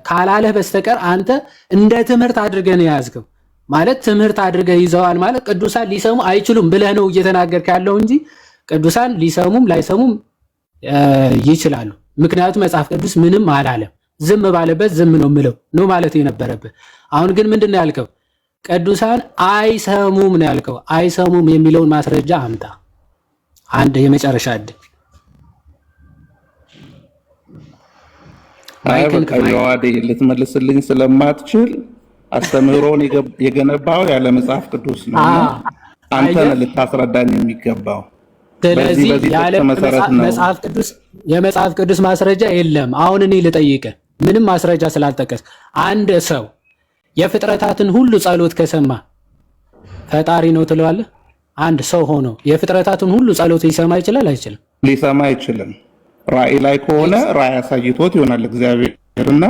ካላለህ በስተቀር አንተ እንደ ትምህርት አድርገህ ነው የያዝከው። ማለት ትምህርት አድርገህ ይዘዋል ማለት ቅዱሳን ሊሰሙ አይችሉም ብለህ ነው እየተናገርክ ያለው እንጂ ቅዱሳን ሊሰሙም ላይሰሙም ይችላሉ። ምክንያቱም መጽሐፍ ቅዱስ ምንም አላለም። ዝም ባለበት ዝም ነው ምለው ነው ማለት የነበረብህ። አሁን ግን ምንድነው ያልከው? ቅዱሳን አይሰሙም ነው ያልከው። አይሰሙም የሚለውን ማስረጃ አምጣ። አንድ የመጨረሻ እድል አይከንከዋዴ ልትመልስልኝ ስለማትችል አስተምህሮን የገነባው ያለ መጽሐፍ ቅዱስ ነው። አንተ ነህ ልታስረዳኝ የሚገባው። ስለዚህ ያለ መጽሐፍ ቅዱስ የመጽሐፍ ቅዱስ ማስረጃ የለም። አሁን እኔ ልጠይቅህ ምንም ማስረጃ ስላልጠቀስ አንድ ሰው የፍጥረታትን ሁሉ ጸሎት ከሰማ ፈጣሪ ነው ትለዋለህ? አንድ ሰው ሆኖ የፍጥረታትን ሁሉ ጸሎት ሊሰማ ይችላል አይችልም? ሊሰማ አይችልም። ራእይ ላይ ከሆነ ራእይ አሳይቶት ይሆናል እግዚአብሔርና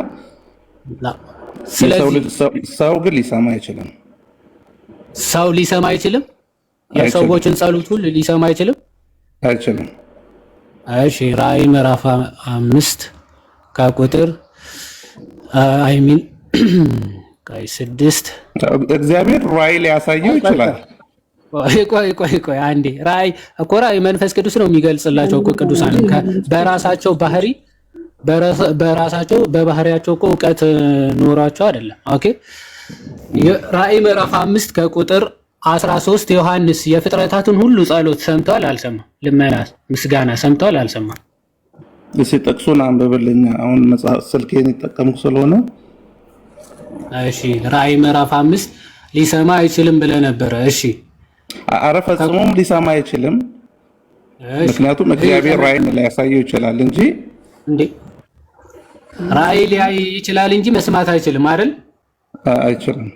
ሰው ግን ሊሰማ አይችልም። ሰው ሊሰማ አይችልም። የሰዎችን ጸሎት ሁሉ ሊሰማ አይችልም። አይችልም። እሺ ራእይ ምዕራፍ 5 ከቁጥር አይሚን ቃይ 6 እግዚአብሔር ራእይ ሊያሳየው ይችላል። ቆይ አንዴ ራእይ መንፈስ ቅዱስ ነው የሚገልጽላቸው እኮ ቅዱሳን በራሳቸው ባህሪ በራሳቸው በባህሪያቸው እኮ እውቀት ኖሯቸው አይደለም። ኦኬ ራእይ ምዕራፍ 5 ከቁጥር 13 ዮሐንስ የፍጥረታትን ሁሉ ጸሎት ሰምቷል አልሰማም? ልመና ምስጋና ሰምቷል አልሰማም? እሺ ጥቅሱን አንብብልኝ። አሁን መጽሐፍ ስልኬን ይጠቀምኩ ስለሆነ እሺ ራእይ ምዕራፍ 5 ሊሰማ አይችልም ብለህ ነበረ። እሺ አረ ፈጽሞም ሊሰማ አይችልም። ምክንያቱም እግዚአብሔር ራእይን ሊያሳየው ይችላል እንጂ ራእይ ሊያይ ይችላል እንጂ መስማት አይችልም አይደል? አይችልም።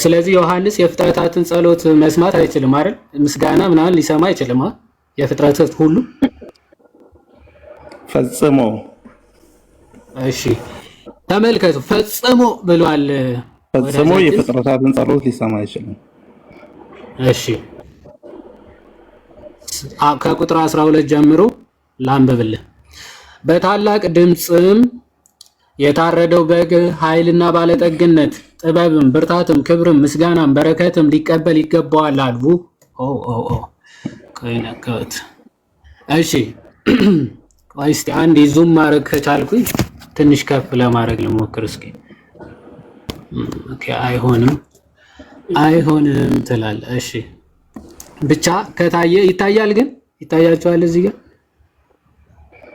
ስለዚህ ዮሐንስ የፍጥረታትን ጸሎት መስማት አይችልም አይደል? ምስጋና ምናምን ሊሰማ አይችልም። የፍጥረታት ሁሉ ፈጽሞ እሺ ተመልከቱ፣ ፈጽሞ ብሏል። ፈጽሞ የፍጥረታትን ጸሎት ሊሰማ አይችልም። እሺ ከቁጥር 12 ጀምሮ ላንብብልህ። በታላቅ ድምፅም የታረደው በግ ኃይልና ባለጠግነት፣ ጥበብም፣ ብርታትም፣ ክብርም፣ ምስጋናም፣ በረከትም ሊቀበል ይገባዋል አሉ። እሺ ቆይ እስኪ አንዴ ዙም ማድረግ ከቻልኩኝ ትንሽ ከፍ ለማድረግ ልሞክር እስኪ። ኦኬ አይሆንም ትላለህ። እሺ ብቻ ከታየ ይታያል። ግን ይታያቸዋል እዚህ ጋር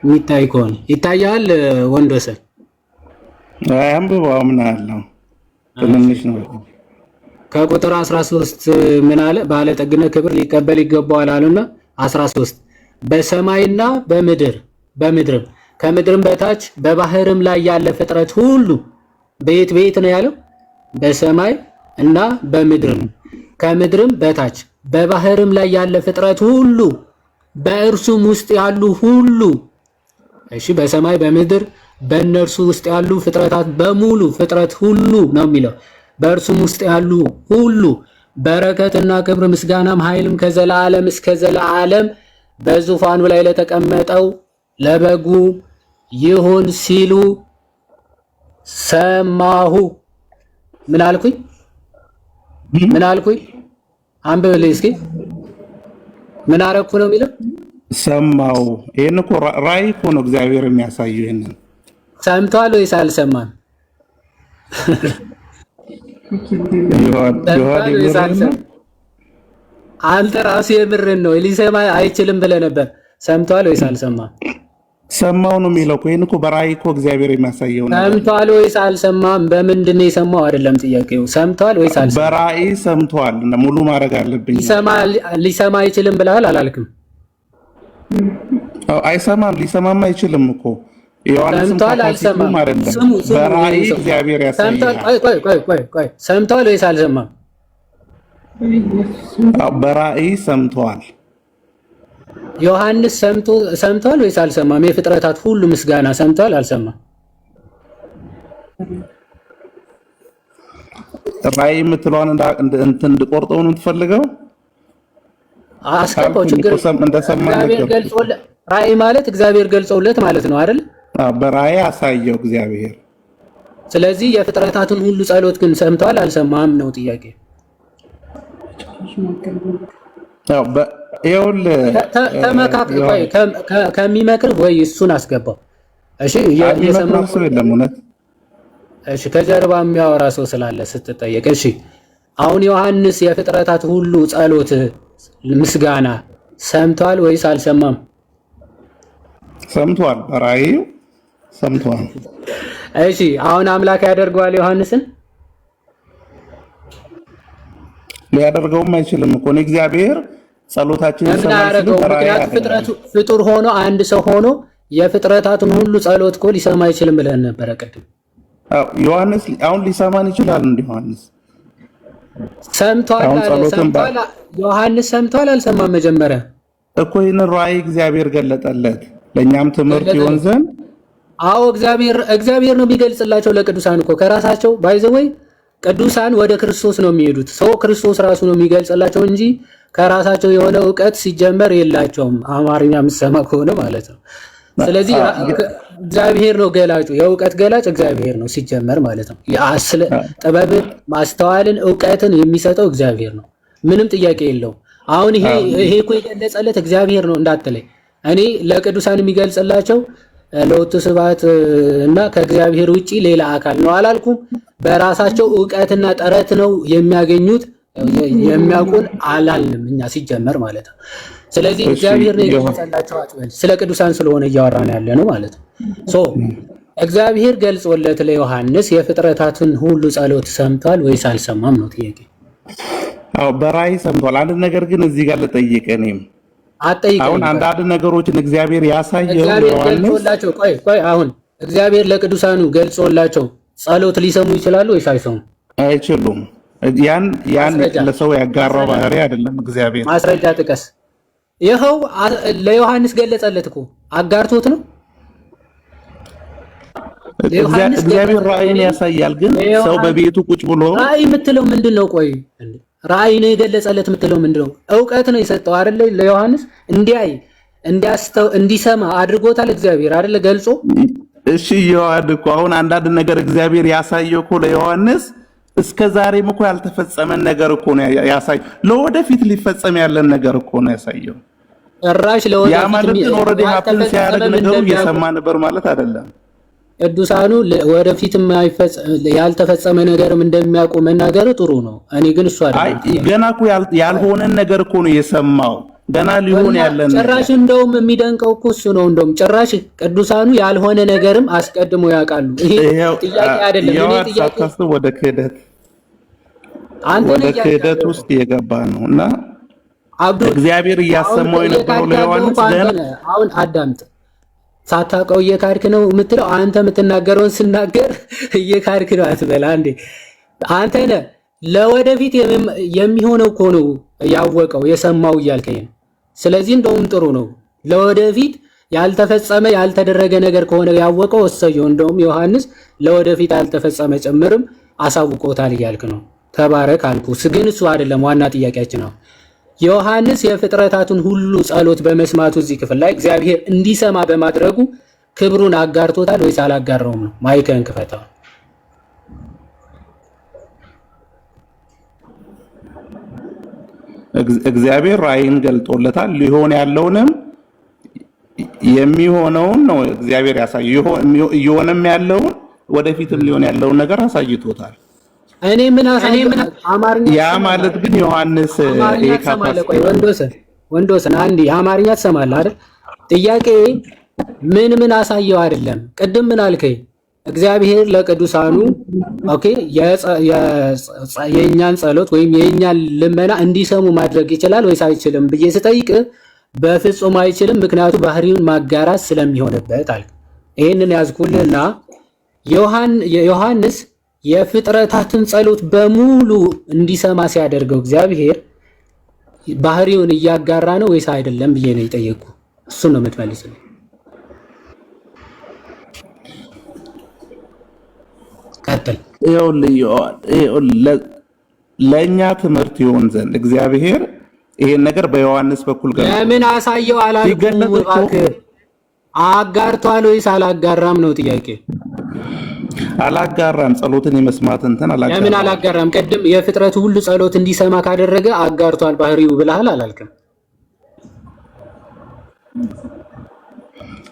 የሚታይ ከሆነ ይታያል። ወንዶሰን አንብበው ምናለው ትንሽ ነው። ከቁጥር 13 ምን አለ? ባለጠግነት ክብር ሊቀበል ይገባዋል አሉና 13 በሰማይና በምድርም ከምድርም በታች በባህርም ላይ ያለ ፍጥረት ሁሉ ቤት ነው ያለው። በሰማይ እና በምድርም ከምድርም በታች በባህርም ላይ ያለ ፍጥረት ሁሉ በእርሱም ውስጥ ያሉ ሁሉ። እሺ በሰማይ በምድር በእነርሱ ውስጥ ያሉ ፍጥረታት በሙሉ ፍጥረት ሁሉ ነው የሚለው። በእርሱም ውስጥ ያሉ ሁሉ በረከትና ክብር ምስጋናም ኃይልም ከዘላለም እስከ ዘላለም በዙፋኑ ላይ ለተቀመጠው ለበጉ ይሁን ሲሉ ሰማሁ። ምን አልኩኝ? አንብብልኝ እስኪ። ምን አረኩ ነው የሚለው? ሰማሁ። ይሄን እኮ ራእይ እኮ ነው እግዚአብሔር የሚያሳየው። ይሄንን ሰምቷል ወይስ አልሰማም? አንተ ራሱ የምርን ነው ሊሰማ አይችልም ብለህ ነበር። ሰምቷል ወይስ አልሰማም? ሰማው ነው የሚለው እኮ። ይሄን እኮ በራእይ እኮ እግዚአብሔር የሚያሳየው ነው። ሰምቷል ወይስ አልሰማም? በምንድን ነው የሰማው? አይደለም ጥያቄው። ሰምቷል ወይስ አልሰማም? በራእይ ሰምቷል። ሙሉ ማድረግ አለብኝ። ሊሰማ አይችልም ብለሃል አላልክም? አይሰማም፣ ሊሰማም አይችልም እኮ ሰምቷል አልሰማም? በራእይ እግዚአብሔር ያሳያል። ቆይ ሰምቷል ወይስ አልሰማም? በራእይ ሰምቷል። ዮሐንስ ሰምቷል ወይስ አልሰማም? የፍጥረታት ሁሉ ምስጋና ሰምቷል አልሰማም? ራእይ የምትለዋን እንትን እንድቆርጠው ነው የምትፈልገው? አስገባው፣ ችግር እንደሰማ ነገር። ራእይ ማለት እግዚአብሔር ገልጾለት ማለት ነው አይደል? በራእይ አሳየው እግዚአብሔር። ስለዚህ የፍጥረታትን ሁሉ ጸሎት ግን ሰምቷል አልሰማም ነው ጥያቄ። ከሚመክር ወይ እሱን አስገባው። እሺ እየሰማው የለም እውነት። እሺ ከጀርባ የሚያወራ ሰው ስላለ ስትጠየቅ፣ እሺ አሁን ዮሐንስ የፍጥረታት ሁሉ ጸሎት ምስጋና ሰምቷል ወይስ አልሰማም? ሰምቷል፣ በራእዩ ሰምቷል። እሺ አሁን አምላክ ያደርገዋል ዮሐንስን? ሊያደርገውም አይችልም እኮ ነው እግዚአብሔር ጸሎታችንን ሰማይ። ምክንያቱም ፍጡር ሆኖ አንድ ሰው ሆኖ የፍጥረታቱን ሁሉ ጸሎት እኮ ሊሰማ አይችልም ብለን ነበረ ቅድም። ዮሐንስ አሁን ሊሰማን ይችላል እንዴ? ዮሐንስ ሰምቷል። ዮሐንስ ሰምቷል አልሰማም? መጀመሪያ እኮ ይህንን ራእይ እግዚአብሔር ገለጠለት ለእኛም ትምህርት ይሆን ዘንድ። አዎ እግዚአብሔር ነው የሚገልጽላቸው ለቅዱሳን እኮ ከራሳቸው ባይዘወይ ቅዱሳን ወደ ክርስቶስ ነው የሚሄዱት። ሰው ክርስቶስ ራሱ ነው የሚገልጽላቸው እንጂ ከራሳቸው የሆነ እውቀት ሲጀመር የላቸውም። አማርኛ የምትሰማ ከሆነ ማለት ነው። ስለዚህ እግዚአብሔር ነው ገላጩ። የእውቀት ገላጭ እግዚአብሔር ነው ሲጀመር ማለት ነው። ጥበብን፣ ማስተዋልን፣ እውቀትን የሚሰጠው እግዚአብሔር ነው። ምንም ጥያቄ የለውም። አሁን ይሄ እኮ የገለጸለት እግዚአብሔር ነው እንዳትለኝ። እኔ ለቅዱሳን የሚገልጽላቸው ለወቱ ስብሐት እና ከእግዚአብሔር ውጪ ሌላ አካል ነው አላልኩም። በራሳቸው እውቀትና ጥረት ነው የሚያገኙት። የሚያውቁን አላልንም እኛ ሲጀመር ማለት ነው። ስለዚህ እግዚአብሔር ነው የገለጸላቸው አጥበል ስለ ቅዱሳን ስለሆነ እያወራን ያለ ነው ማለት ነው። እግዚአብሔር ገልጾለት ለዮሐንስ የፍጥረታትን ሁሉ ጸሎት ሰምቷል ወይስ አልሰማም ነው ጥያቄ። አዎ በራእይ ሰምቷል። አንድ ነገር ግን እዚህ ጋር ልጠይቅ። እኔም አሁን አንዳንድ ነገሮችን እግዚአብሔር ያሳየው ገልጾላቸው፣ ቆይ አሁን እግዚአብሔር ለቅዱሳኑ ገልጾላቸው ጸሎት ሊሰሙ ይችላሉ ወይስ አይሰሙም? አይችሉም። ያን ለሰው ያጋራው ባህሪ አይደለም እግዚአብሔር። ማስረጃ ጥቀስ። ይኸው ለዮሐንስ ገለጸለት እኮ አጋርቶት ነው። እግዚአብሔር ራእይን ያሳያል፣ ግን ሰው በቤቱ ቁጭ ብሎ ራእይ የምትለው ምንድነው? ቆይ ራእይ ነው የገለጸለት የምትለው ምንድነው? እውቀት ነው የሰጠው አይደለ? ለዮሐንስ እንዲያይ እንዲያስተው እንዲሰማ አድርጎታል እግዚአብሔር አይደለ? ገልጾ እሺ ይዋድ እኮ አሁን አንዳንድ ነገር እግዚአብሔር ያሳየው እኮ ለዮሐንስ እስከ ዛሬም እኮ ያልተፈጸመን ነገር እኮ ነው ያሳየው። ለወደፊት ሊፈጸም ያለን ነገር እኮ ነው ያሳየው። ጭራሽ ለወደፊት ያ ማለት ኦልሬዲ ሀፕን ሲያደርግ ነገሩ እየሰማ ነበር ማለት አይደለም። ቅዱሳኑ ወደፊት ያልተፈጸመ ነገርም እንደሚያውቁ መናገር ጥሩ ነው። እኔ ግን እሱ አይደለም። ገና እኮ ያልሆነን ነገር እኮ ነው የሰማው። ገና ሊሆን ያለን ጭራሽ እንደውም የሚደንቀው እኮ እሱ ነው። እንደውም ጭራሽ ቅዱሳኑ ያልሆነ ነገርም አስቀድሞ ያውቃሉ። ይሄ ጥያቄ አይደለም። እኔ ጥያቄ ወደ ክህደት ውስጥ የገባ ነው እና እግዚአብሔር እያሰማው የነበረው ለዮሐንስ አሁን አዳምጥ። ሳታውቀው እየካድክ ነው የምትለው አንተ የምትናገረውን ስናገር እየካድክ ነው አትበላ እንዴ። አንተ ነህ ለወደፊት የሚሆነው እኮ ነው ያወቀው የሰማው እያልከኝ ነው። ስለዚህ እንደውም ጥሩ ነው። ለወደፊት ያልተፈጸመ ያልተደረገ ነገር ከሆነ ያወቀው እሰየው። እንደውም ዮሐንስ ለወደፊት ያልተፈጸመ ጭምርም አሳውቆታል እያልክ ነው። ተባረክ አልኩ። ግን እሱ አይደለም ዋና ጥያቄያችን ነው። ዮሐንስ የፍጥረታቱን ሁሉ ጸሎት በመስማቱ እዚህ ክፍል ላይ እግዚአብሔር እንዲሰማ በማድረጉ ክብሩን አጋርቶታል ወይስ አላጋራውም ነው? ማይከን ክፈታው። እግዚአብሔር ራእይን ገልጦለታል። ሊሆን ያለውንም የሚሆነውን ነው እግዚአብሔር ያሳየው። እየሆነም ያለውን ወደፊትም ሊሆን ያለውን ነገር አሳይቶታል። እኔ ምን አማርኛ ያ ማለት ግን ዮሐንስ ወንዶሰን አንዴ አማርኛ ትሰማለህ አይደል? ጥያቄ ምን አሳየው አይደለም። ቅድም ምን አልከኝ? እግዚአብሔር ለቅዱሳኑ ኦኬ የእኛን ጸሎት ወይም የእኛን ልመና እንዲሰሙ ማድረግ ይችላል ወይስ አይችልም ብዬ ስጠይቅ በፍጹም አይችልም፣ ምክንያቱ ባህሪውን ማጋራት ስለሚሆንበት አልክ። ይሄንን ያዝኩልና ዮሐንስ የፍጥረታትን ጸሎት በሙሉ እንዲሰማ ሲያደርገው እግዚአብሔር ባህሪውን እያጋራ ነው ወይስ አይደለም ብዬ ነው የጠየቅኩ። እሱን ነው የምትመልስልኝ። ቀጥል። ለእኛ ትምህርት ይሆን ዘንድ እግዚአብሔር ይሄን ነገር በዮሐንስ በኩል ለምን አሳየው አላልኩም? እባክህ አጋርቷል ወይስ አላጋራም ነው ጥያቄ። አላጋራም። ጸሎትን የመስማት እንትን አላጋራም። ለምን አላጋራም? ቅድም የፍጥረቱ ሁሉ ጸሎት እንዲሰማ ካደረገ አጋርቷል ባህሪው ብለሃል አላልክም?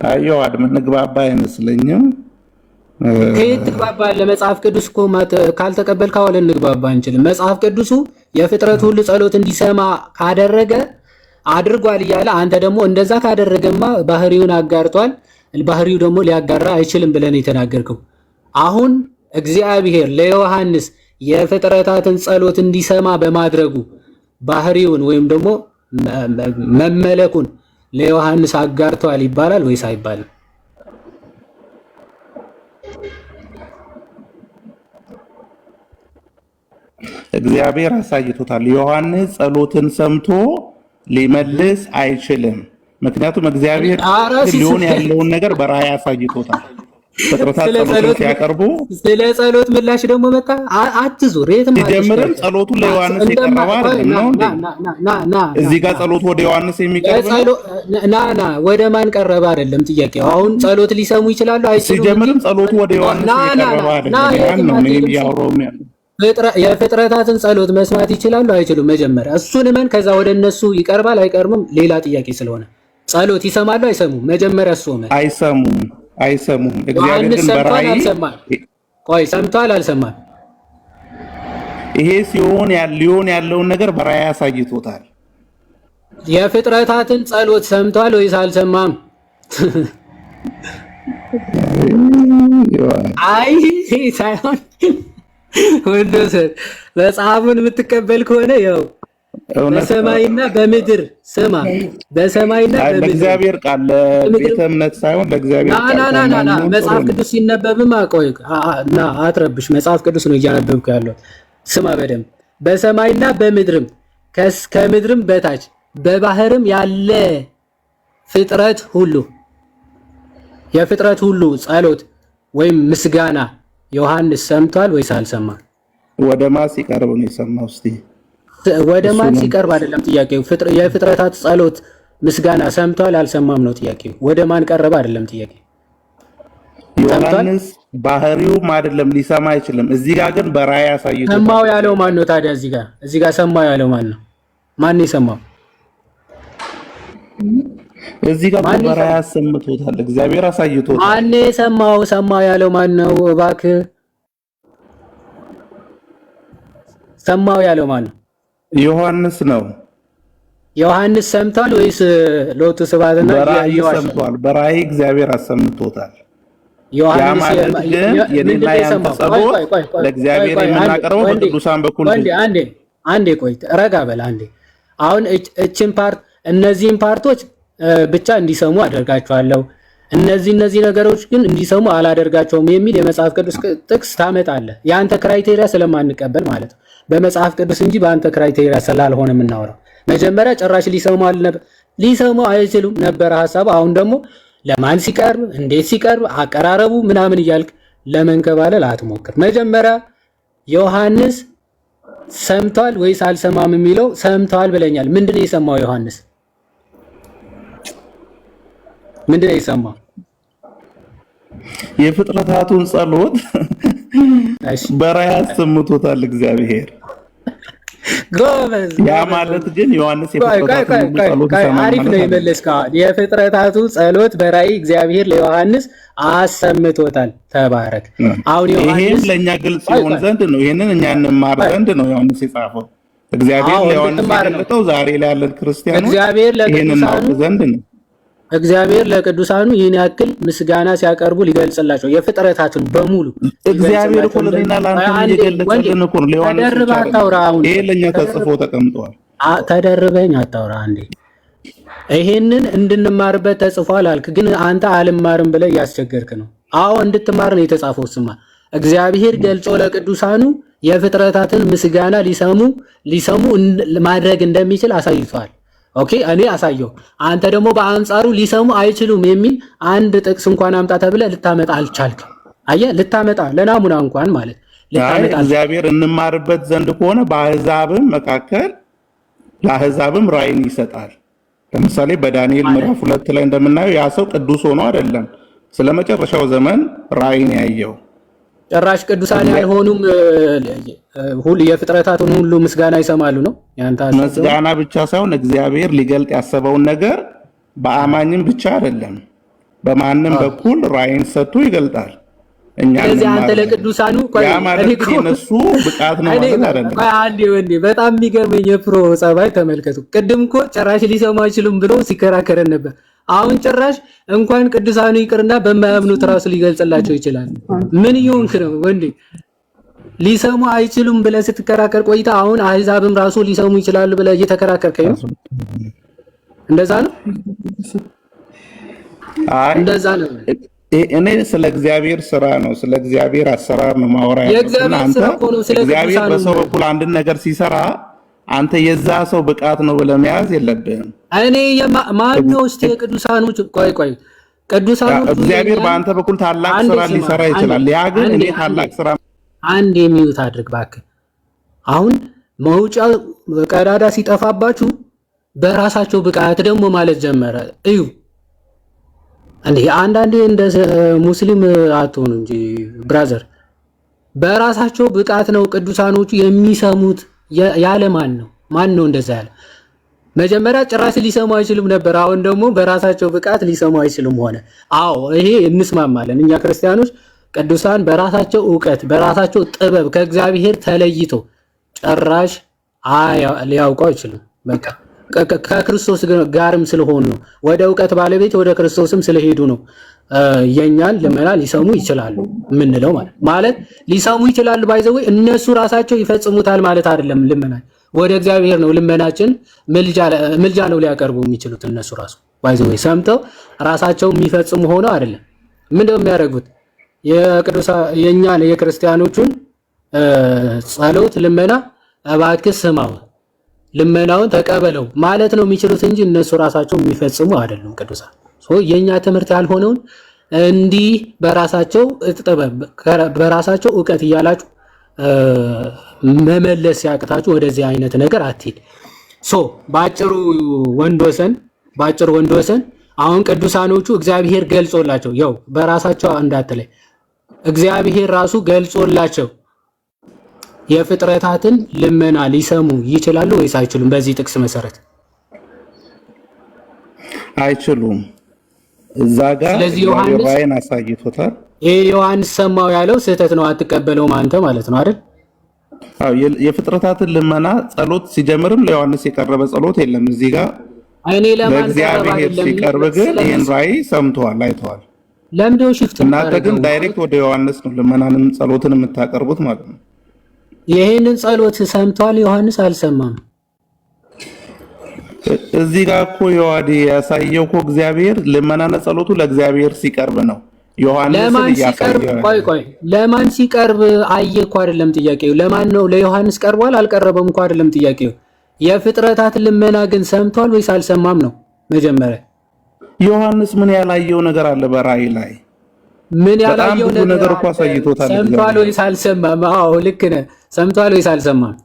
አየው አድምን ንግባባ አይመስለኝም። ከየት ትግባባለህ? መጽሐፍ ቅዱስ እኮ ካልተቀበልክ አሁን እንግባባ አንችልም። መጽሐፍ ቅዱሱ የፍጥረት ሁሉ ጸሎት እንዲሰማ ካደረገ አድርጓል እያለ አንተ ደግሞ እንደዛ ካደረገማ ባህሪውን አጋርቷል፣ ባህሪው ደግሞ ሊያጋራ አይችልም ብለን የተናገርከው። አሁን እግዚአብሔር ለዮሐንስ የፍጥረታትን ጸሎት እንዲሰማ በማድረጉ ባህሪውን ወይም ደግሞ መመለኩን ለዮሐንስ አጋርቷል ይባላል ወይስ አይባልም? እግዚአብሔር አሳይቶታል። ዮሐንስ ጸሎትን ሰምቶ ሊመልስ አይችልም። ምክንያቱም እግዚአብሔር ሊሆን ያለውን ነገር በራእይ አሳይቶታል። ፍጥረታት ጸሎትን ሲያቀርቡ ስለ ጸሎት ምላሽ ደግሞ መጣ። አትዙር የትም ሲጀምርም ጸሎቱ ለዮሐንስ የቀረበ አይደለም ነው እንዴ? እዚህ ጋር ጸሎቱ ወደ ዮሐንስ የሚቀርብ ና ወደ ማን ቀረበ አይደለም ጥያቄው። አሁን ጸሎት ሊሰሙ ይችላሉ አይችሉም? ሲጀምርም ጸሎቱ ወደ ዮሐንስ የቀረበ አይደለም ነው የሚያወራው። የፍጥረታትን ጸሎት መስማት ይችላሉ አይችሉም? መጀመሪያ እሱን እመን፣ ከዛ ወደ እነሱ ይቀርባል አይቀርብም ሌላ ጥያቄ ስለሆነ ጸሎት ይሰማሉ አይሰሙም? መጀመሪያ እሱ እመን። አይሰሙም። እግዚአብሔር ግን በራእይ ቆይ ሰምቷል አልሰማም? ይሄ ሊሆን ያለውን ነገር በራእይ አሳይቶታል። የፍጥረታትን ጸሎት ሰምቷል ወይስ አልሰማም? አይ ሳይሆን ወንዶስ መጽሐፉን የምትቀበል ከሆነ ያው በሰማይና በምድር ስማ፣ በሰማይና በምድር ለእግዚአብሔር ቃል ለቤተ እምነት ሳይሆን ለእግዚአብሔር ቃል መጽሐፍ ቅዱስ ሲነበብም ቆይ እና አትረብሽ። መጽሐፍ ቅዱስ ነው እያነበብኩ ያለው። ስማ በደንብ በሰማይና በምድርም ከምድርም በታች በባህርም ያለ ፍጥረት ሁሉ የፍጥረት ሁሉ ጸሎት ወይም ምስጋና ዮሐንስ ሰምቷል ወይስ አልሰማም? ወደ ማን ሲቀርብ ነው የሰማው? እስቲ ወደ ማን ሲቀርብ አይደለም ጥያቄው። የፍጥረታት ጸሎት ምስጋና ሰምቷል አልሰማም ነው ጥያቄው። ወደ ማን ቀረበ አይደለም ጥያቄው። ዮሐንስ ባህሪውም አይደለም ሊሰማ አይችልም። እዚህ ጋር ግን በራእይ አሳይቶታል። ሰማው ያለው ማን ነው ታዲያ? እዚህ ጋር ሰማው ያለው ማን ነው? ማን ነው የሰማው? እዚህ ጋር በራእይ አሰምቶታል። እግዚአብሔር አሳይቶታል። ማን ነው የሰማው? ሰማው ያለው ማን ነው? እባክህ ሰማው ያለው ማን ነው? ዮሐንስ ነው። ዮሐንስ ሰምቷል ወይስ ሎቱ ስብሐትና በራእይ ሰምቷል? በራእይ እግዚአብሔር አሰምቶታል። ያ ማለት ግን የኔና ያንተ ጸሎት ለእግዚአብሔር የምናቀርበው በቅዱሳን በኩል አንዴ ቆይ ረጋ በል አንዴ። አሁን እችን ፓርት እነዚህን ፓርቶች ብቻ እንዲሰሙ አደርጋቸዋለሁ፣ እነዚህ ነገሮች ግን እንዲሰሙ አላደርጋቸውም የሚል የመጽሐፍ ቅዱስ ጥቅስ ታመጣለህ። የአንተ ክራይቴሪያ ስለማንቀበል ማለት ነው። በመጽሐፍ ቅዱስ እንጂ በአንተ ክራይቴሪያ ስላልሆነ የምናወራው። መጀመሪያ ጭራሽ ሊሰሙ አይችሉም ነበረ ሐሳብ። አሁን ደግሞ ለማን ሲቀርብ እንዴት ሲቀርብ አቀራረቡ ምናምን እያልክ ለመንከባለል አትሞክር። መጀመሪያ ዮሐንስ ሰምቷል ወይስ አልሰማም የሚለው ሰምቷል ብለኛል። ምንድነው የሰማው ዮሐንስ? ምንድነው የሰማው? የፍጥረታቱን ጸሎት በራእይ አሰምቶታል እግዚአብሔር። ጎበዝ። ያ ማለት ግን ዮሐንስ የፍጥረታቱን ጸሎት ሰማል። አሪፍ ነው የመለስከው። የፍጥረታቱ ጸሎት በራእይ እግዚአብሔር ለዮሐንስ አሰምቶታል። ተባረክ። አሁን ዮሐንስ ይሄን ለኛ ግልጽ ይሆን ዘንድ ነው። ይሄንን እኛ እንማር ዘንድ ነው ዮሐንስ የጻፈው። እግዚአብሔር ለዮሐንስ የገለጠው ዛሬ ላይ ያለን ክርስቲያኖች ይሄንን እናውቅ ዘንድ ነው። እግዚአብሔር ለቅዱሳኑ ይህን ያክል ምስጋና ሲያቀርቡ ሊገልጽላቸው የፍጥረታትን በሙሉ እግዚአብሔር እኮ ለኔና ለአንተ እየገለጸልን እኮ ነው። ተደርበህ አታውራ። አሁን ይሄ ለኛ ተጽፎ ተቀምጧል። ተደርበኝ አታውራ። አንዴ ይሄንን እንድንማርበት ተጽፏል አልክ፣ ግን አንተ አልማርም ብለህ እያስቸገርክ ነው። አዎ እንድትማር ነው የተጻፈው። ስማ እግዚአብሔር ገልጾ ለቅዱሳኑ የፍጥረታትን ምስጋና ሊሰሙ ማድረግ እንደሚችል አሳይቷል። ኦኬ እኔ አሳየው። አንተ ደግሞ በአንጻሩ ሊሰሙ አይችሉም የሚል አንድ ጥቅስ እንኳን አምጣ ተብለህ ልታመጣ አልቻልክም። አየህ፣ ልታመጣ ለናሙና እንኳን ማለት ልታመጣ እግዚአብሔር እንማርበት ዘንድ ከሆነ በአሕዛብም መካከል ለአሕዛብም ራእይን ይሰጣል። ለምሳሌ በዳንኤል ምዕራፍ 2 ላይ እንደምናየው ያ ሰው ቅዱስ ሆኖ አይደለም ስለ መጨረሻው ዘመን ራእይን ያየው። ጭራሽ ቅዱሳን ያልሆኑም ሁሉ የፍጥረታቱን ሁሉ ምስጋና ይሰማሉ ነው ያንተ ምስጋና ብቻ ሳይሆን እግዚአብሔር ሊገልጥ ያሰበውን ነገር በአማኝም ብቻ አይደለም በማንም በኩል ራእይን ሰጥቶ ይገልጣል። ስለዚህ አንተ ለቅዱሳኑ ያ ማለት የነሱ ብቃት ነው ማለት አይደለም። አንዴ ወንዴ በጣም የሚገርመኝ የፕሮ ጸባይ ተመልከቱ። ቅድም እኮ ጭራሽ ሊሰሙ አይችሉም ብሎ ሲከራከረን ነበር። አሁን ጭራሽ እንኳን ቅዱሳኑ ይቅርና በማያምኑት ራሱ ሊገልጽላቸው ይችላል። ምን ይሆንክ ነው ወንዴ? ሊሰሙ አይችሉም ብለህ ስትከራከር ቆይታ አሁን አሕዛብም ራሱ ሊሰሙ ይችላሉ ብለህ እየተከራከርከኝ ነው። እንደዛ ነው እንደዛ ነው። እኔ ስለ እግዚአብሔር ስራ ነው ስለ እግዚአብሔር አሰራር ነው ማወራ ያለው። እግዚአብሔር በሰው በኩል አንድ ነገር ሲሰራ አንተ የዛ ሰው ብቃት ነው ብለህ መያዝ የለብህም። እኔ ማን ነው እስቲ የቅዱሳኖች ቆይ ቅዱሳኖች እግዚአብሔር በአንተ በኩል ታላቅ ስራ ሊሰራ ይችላል። ያ ግን እኔ ታላቅ ስራ አንድ የሚዩት አድርግ እባክህ። አሁን መውጫ ቀዳዳ ሲጠፋባችሁ በራሳቸው ብቃት ደግሞ ማለት ጀመረ። እዩ እንዴ አንዳንዴ እንደ ሙስሊም አትሆኑ እንጂ ብራዘር፣ በራሳቸው ብቃት ነው ቅዱሳኖቹ የሚሰሙት። ያለ ማን ነው እንደዛ ያለ? መጀመሪያ ጭራሽ ሊሰሙ አይችሉም ነበር። አሁን ደግሞ በራሳቸው ብቃት ሊሰሙ አይችሉም ሆነ። አዎ ይሄ እንስማማለን እኛ ክርስቲያኖች። ቅዱሳን በራሳቸው ዕውቀት በራሳቸው ጥበብ ከእግዚአብሔር ተለይቶ ጭራሽ ሊያውቁ አይችሉም። በቃ ከክርስቶስ ጋርም ስለሆኑ ነው። ወደ ዕውቀት ባለቤት ወደ ክርስቶስም ስለሄዱ ነው የኛን ልመና ሊሰሙ ይችላሉ የምንለው ማለት ሊሰሙ ይችላሉ ባይዘው እነሱ ራሳቸው ይፈጽሙታል ማለት አይደለም። ልመና ወደ እግዚአብሔር ነው። ልመናችን ምልጃ ነው ሊያቀርቡ የሚችሉት እነሱ ራሱ ባይዘው ሰምተው ራሳቸው የሚፈጽሙ ሆነው አይደለም። ምንድነው የሚያደርጉት? የኛን የክርስቲያኖቹን ጸሎት ልመና እባክህ ስማው ልመናውን ተቀበለው ማለት ነው የሚችሉት እንጂ እነሱ ራሳቸው የሚፈጽሙ አይደሉም ቅዱሳን። የኛ ትምህርት ያልሆነውን እንዲህ በራሳቸው ጥበብ በራሳቸው ዕውቀት እያላችሁ መመለስ ያቅታችሁ ወደዚህ አይነት ነገር አትሄድ። ባጭሩ ወንድ ወሰን አሁን ቅዱሳኖቹ እግዚአብሔር ገልጾላቸው ያው በራሳቸው እንዳትለይ እግዚአብሔር ራሱ ገልጾላቸው የፍጥረታትን ልመና ሊሰሙ ይችላሉ ወይስ አይችሉም? በዚህ ጥቅስ መሰረት አይችሉም። እዛ ጋር ዮሐንስ አሳይቶታል። ይሄ ዮሐንስ ሰማው ያለው ስህተት ነው፣ አትቀበለውም አንተ ማለት ነው አይደል? አዎ የፍጥረታትን ልመና ጸሎት ሲጀምርም ለዮሐንስ የቀረበ ጸሎት የለም። እዚህ ጋር እኔ ለማን እግዚአብሔር ሲቀርብ ግን ይሄን ራእይ ሰምተዋል፣ አይተዋል። ለምንድነው ሽፍት እናንተ ግን ዳይሬክት ወደ ዮሐንስ ነው ልመናንም ጸሎትን የምታቀርቡት ማለት ነው። ይሄንን ጸሎት ሰምቷል ዮሐንስ አልሰማም። እዚህ ጋር እኮ ዮሐዲ ያሳየው እኮ እግዚአብሔር ልመናና ጸሎቱ ለእግዚአብሔር ሲቀርብ ነው። ዮሐንስ ቆይ ለማን ሲቀርብ አየ እኮ አይደለም ጥያቄው። ለማን ነው? ለዮሐንስ ቀርቧል አልቀረበም እኮ አይደለም ጥያቄው። የፍጥረታት ልመና ግን ሰምቷል ወይስ አልሰማም ነው መጀመሪያ። ዮሐንስ ምን ያላየው ነገር አለ በራእይ ላይ? ምን ያላየው ነገር እኮ አሳይቶታል። ሰምቷል ወይስ አልሰማም? አዎ ልክ ነህ። ሰምቷል ወይስ አልሰማም?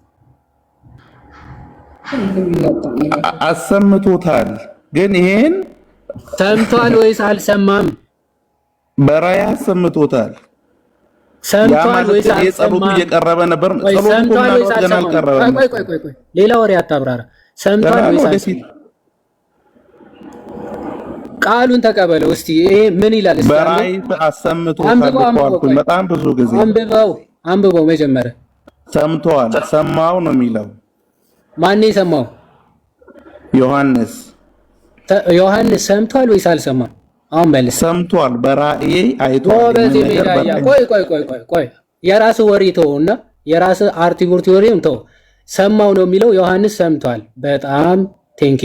አሰምቶታል። ግን ይሄን ሰምቷል ወይስ አልሰማም? በራእይ አሰምቶታል። ሰምቷል ወይስ አልሰማም? የጸሎቱ እየቀረበ ነበር። ጸሎቱ ገና አልቀረበም። ቆይ ሌላ ወሬ አታብራራ። ሰምቷል ወይስ አልሰማም? ቃሉን ተቀበለው እስቲ። ይሄ ምን ይላል? በራእይ አሰምቶታል እኮ በጣም ብዙ ጊዜ አንብበው መጀመሪያ። ሰምቷል ሰማው ነው የሚለው። ማን የሰማው? ዮሐንስ። ዮሐንስ ሰምቷል ወይስ አልሰማም? አሁን መልስ። ሰምቷል፣ በራእይ አይቷል። በዚህ ሜዳ ቆይ የራስ ወሬ ተውና የራስ አርቲኩልት ወሬም ተው። ሰማው ነው የሚለው ዮሐንስ ሰምቷል። በጣም ቴንኪ።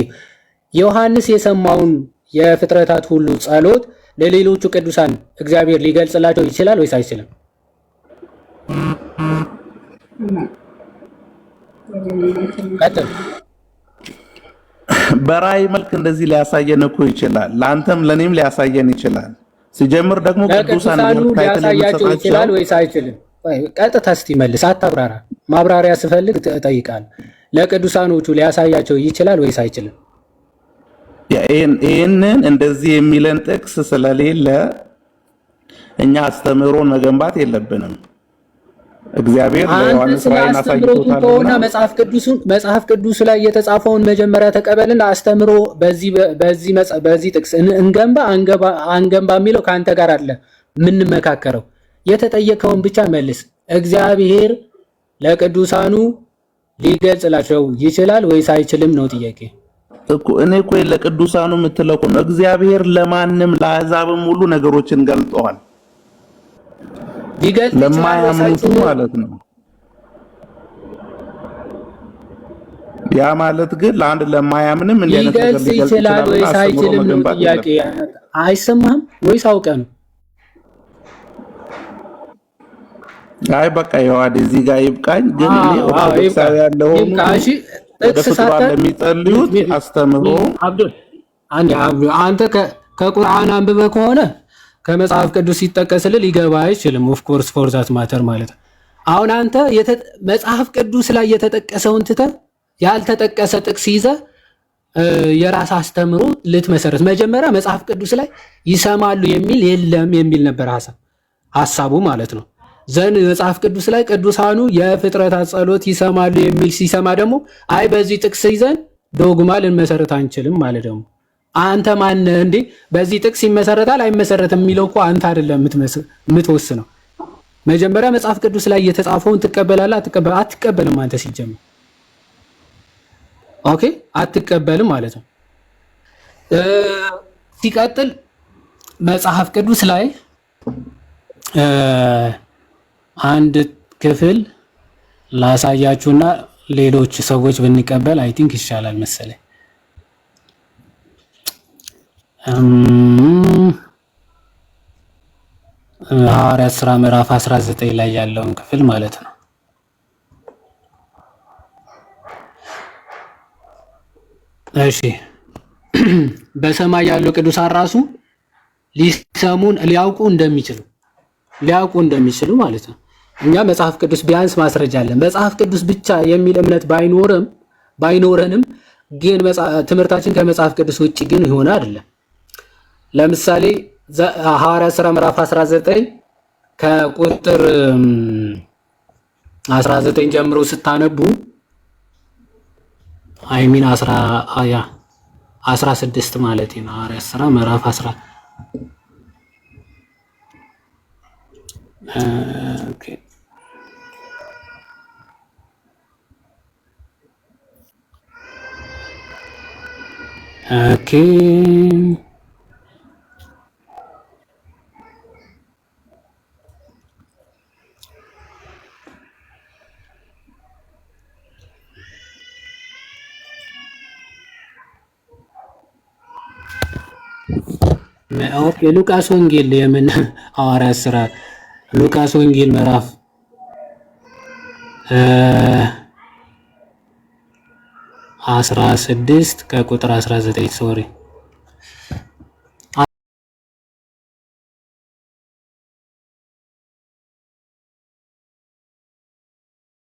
ዮሐንስ የሰማውን የፍጥረታት ሁሉ ጸሎት ለሌሎቹ ቅዱሳን እግዚአብሔር ሊገልጽላቸው ይችላል ወይስ አይችልም? ቀጥል። በራእይ መልክ እንደዚህ ሊያሳየን እኮ ይችላል። ለአንተም ለኔም ሊያሳየን ይችላል። ሲጀምር ደግሞ ቅዱሳን ሊያሳያቸው ይችላል ወይስ አይችልም? ቀጥታ እስቲ መልስ፣ አታብራራ። ማብራሪያ ስፈልግ እጠይቃለሁ። ለቅዱሳኖቹ ሊያሳያቸው ይችላል ወይስ አይችልም? ይህንን እንደዚህ የሚለን ጥቅስ ስለሌለ እኛ አስተምህሮን መገንባት የለብንም። እግዚአብሔር ለዮሐንስ ራእይን አሳይቶታልና መጽሐፍ ቅዱስ ላይ የተጻፈውን መጀመሪያ ተቀበልና አስተምሮ በዚህ ጥቅስ አንገንባ የሚለው ከአንተ ጋር አለ የምንመካከረው። የተጠየቀውን ብቻ መልስ። እግዚአብሔር ለቅዱሳኑ ሊገልጽላቸው ይችላል ወይስ አይችልም ነው ጥያቄ እኮ። እኔ እኮ ለቅዱሳኑ የምትለው እኮ ነው። እግዚአብሔር ለማንም ለአሕዛብም ሁሉ ነገሮችን ገልጠዋል፣ ለማያምኑት ማለት ነው። ያ ማለት ግን ለአንድ ለማያምንም ሊገልጽ ይችላል ወይስ አይችልም ነው ጥያቄ። አይሰማህም ወይስ አውቀህ ነው? አይ በቃ ይዋድ እዚህ ጋር ይብቃኝ። ግን እኔ ኦርቶዶክሳዊ ያለው ጥቅስ ለሚጸልዩት አስተምሮ አብዱል አንተ ከቁርአን አንብበህ ከሆነ ከመጽሐፍ ቅዱስ ሲጠቀስልህ ሊገባ አይችልም። ኦፍ ኮርስ ፎር ዛት ማተር ማለት ነው። አሁን አንተ መጽሐፍ ቅዱስ ላይ የተጠቀሰውን ትተህ ያልተጠቀሰ ጥቅስ ይዘህ የራስ አስተምሮ ልትመሰረት። መጀመሪያ መጽሐፍ ቅዱስ ላይ ይሰማሉ የሚል የለም የሚል ነበር ሐሳቡ ማለት ነው። ዘን መጽሐፍ ቅዱስ ላይ ቅዱሳኑ የፍጥረታት ጸሎት ይሰማሉ የሚል ሲሰማ ደግሞ አይ በዚህ ጥቅስ ይዘን ዶግማ ልንመሰረት አንችልም ማለት ደግሞ አንተ ማን እንዴ? በዚህ ጥቅስ ይመሰረታል አይመሰረትም የሚለው እኮ አንተ አይደለም የምትወስነው። መጀመሪያ መጽሐፍ ቅዱስ ላይ የተጻፈውን ትቀበላለህ አትቀበልም? አንተ ሲጀምር ኦኬ አትቀበልም ማለት ነው። ሲቀጥል መጽሐፍ ቅዱስ ላይ አንድ ክፍል ላሳያችሁና ሌሎች ሰዎች ብንቀበል አይ ቲንክ ይሻላል መሰለኝ። ሐዋርያት ሥራ ምዕራፍ 19 ላይ ያለውን ክፍል ማለት ነው። እሺ በሰማይ ያሉ ቅዱሳን ራሱ ሊሰሙን ሊያውቁ እንደሚችሉ ማለት ነው። እኛ መጽሐፍ ቅዱስ ቢያንስ ማስረጃ አለን። መጽሐፍ ቅዱስ ብቻ የሚል እምነት ባይኖረንም ግን ትምህርታችን ከመጽሐፍ ቅዱስ ውጪ ግን ይሆነ አይደለም። ለምሳሌ ሐዋርያት ሥራ ምዕራፍ 19 ከቁጥር 19 ጀምሮ ስታነቡ አይሚን 16 ማለት ነው። ሐዋርያት ሥራ ምዕራፍ 10 ኦኬ ኦኬ ሉቃስ ወንጌል የምን ሐዋርያት ሥራ ሉቃስ ወንጌል ምዕራፍ 16 ከቁጥር 19 ሶሪ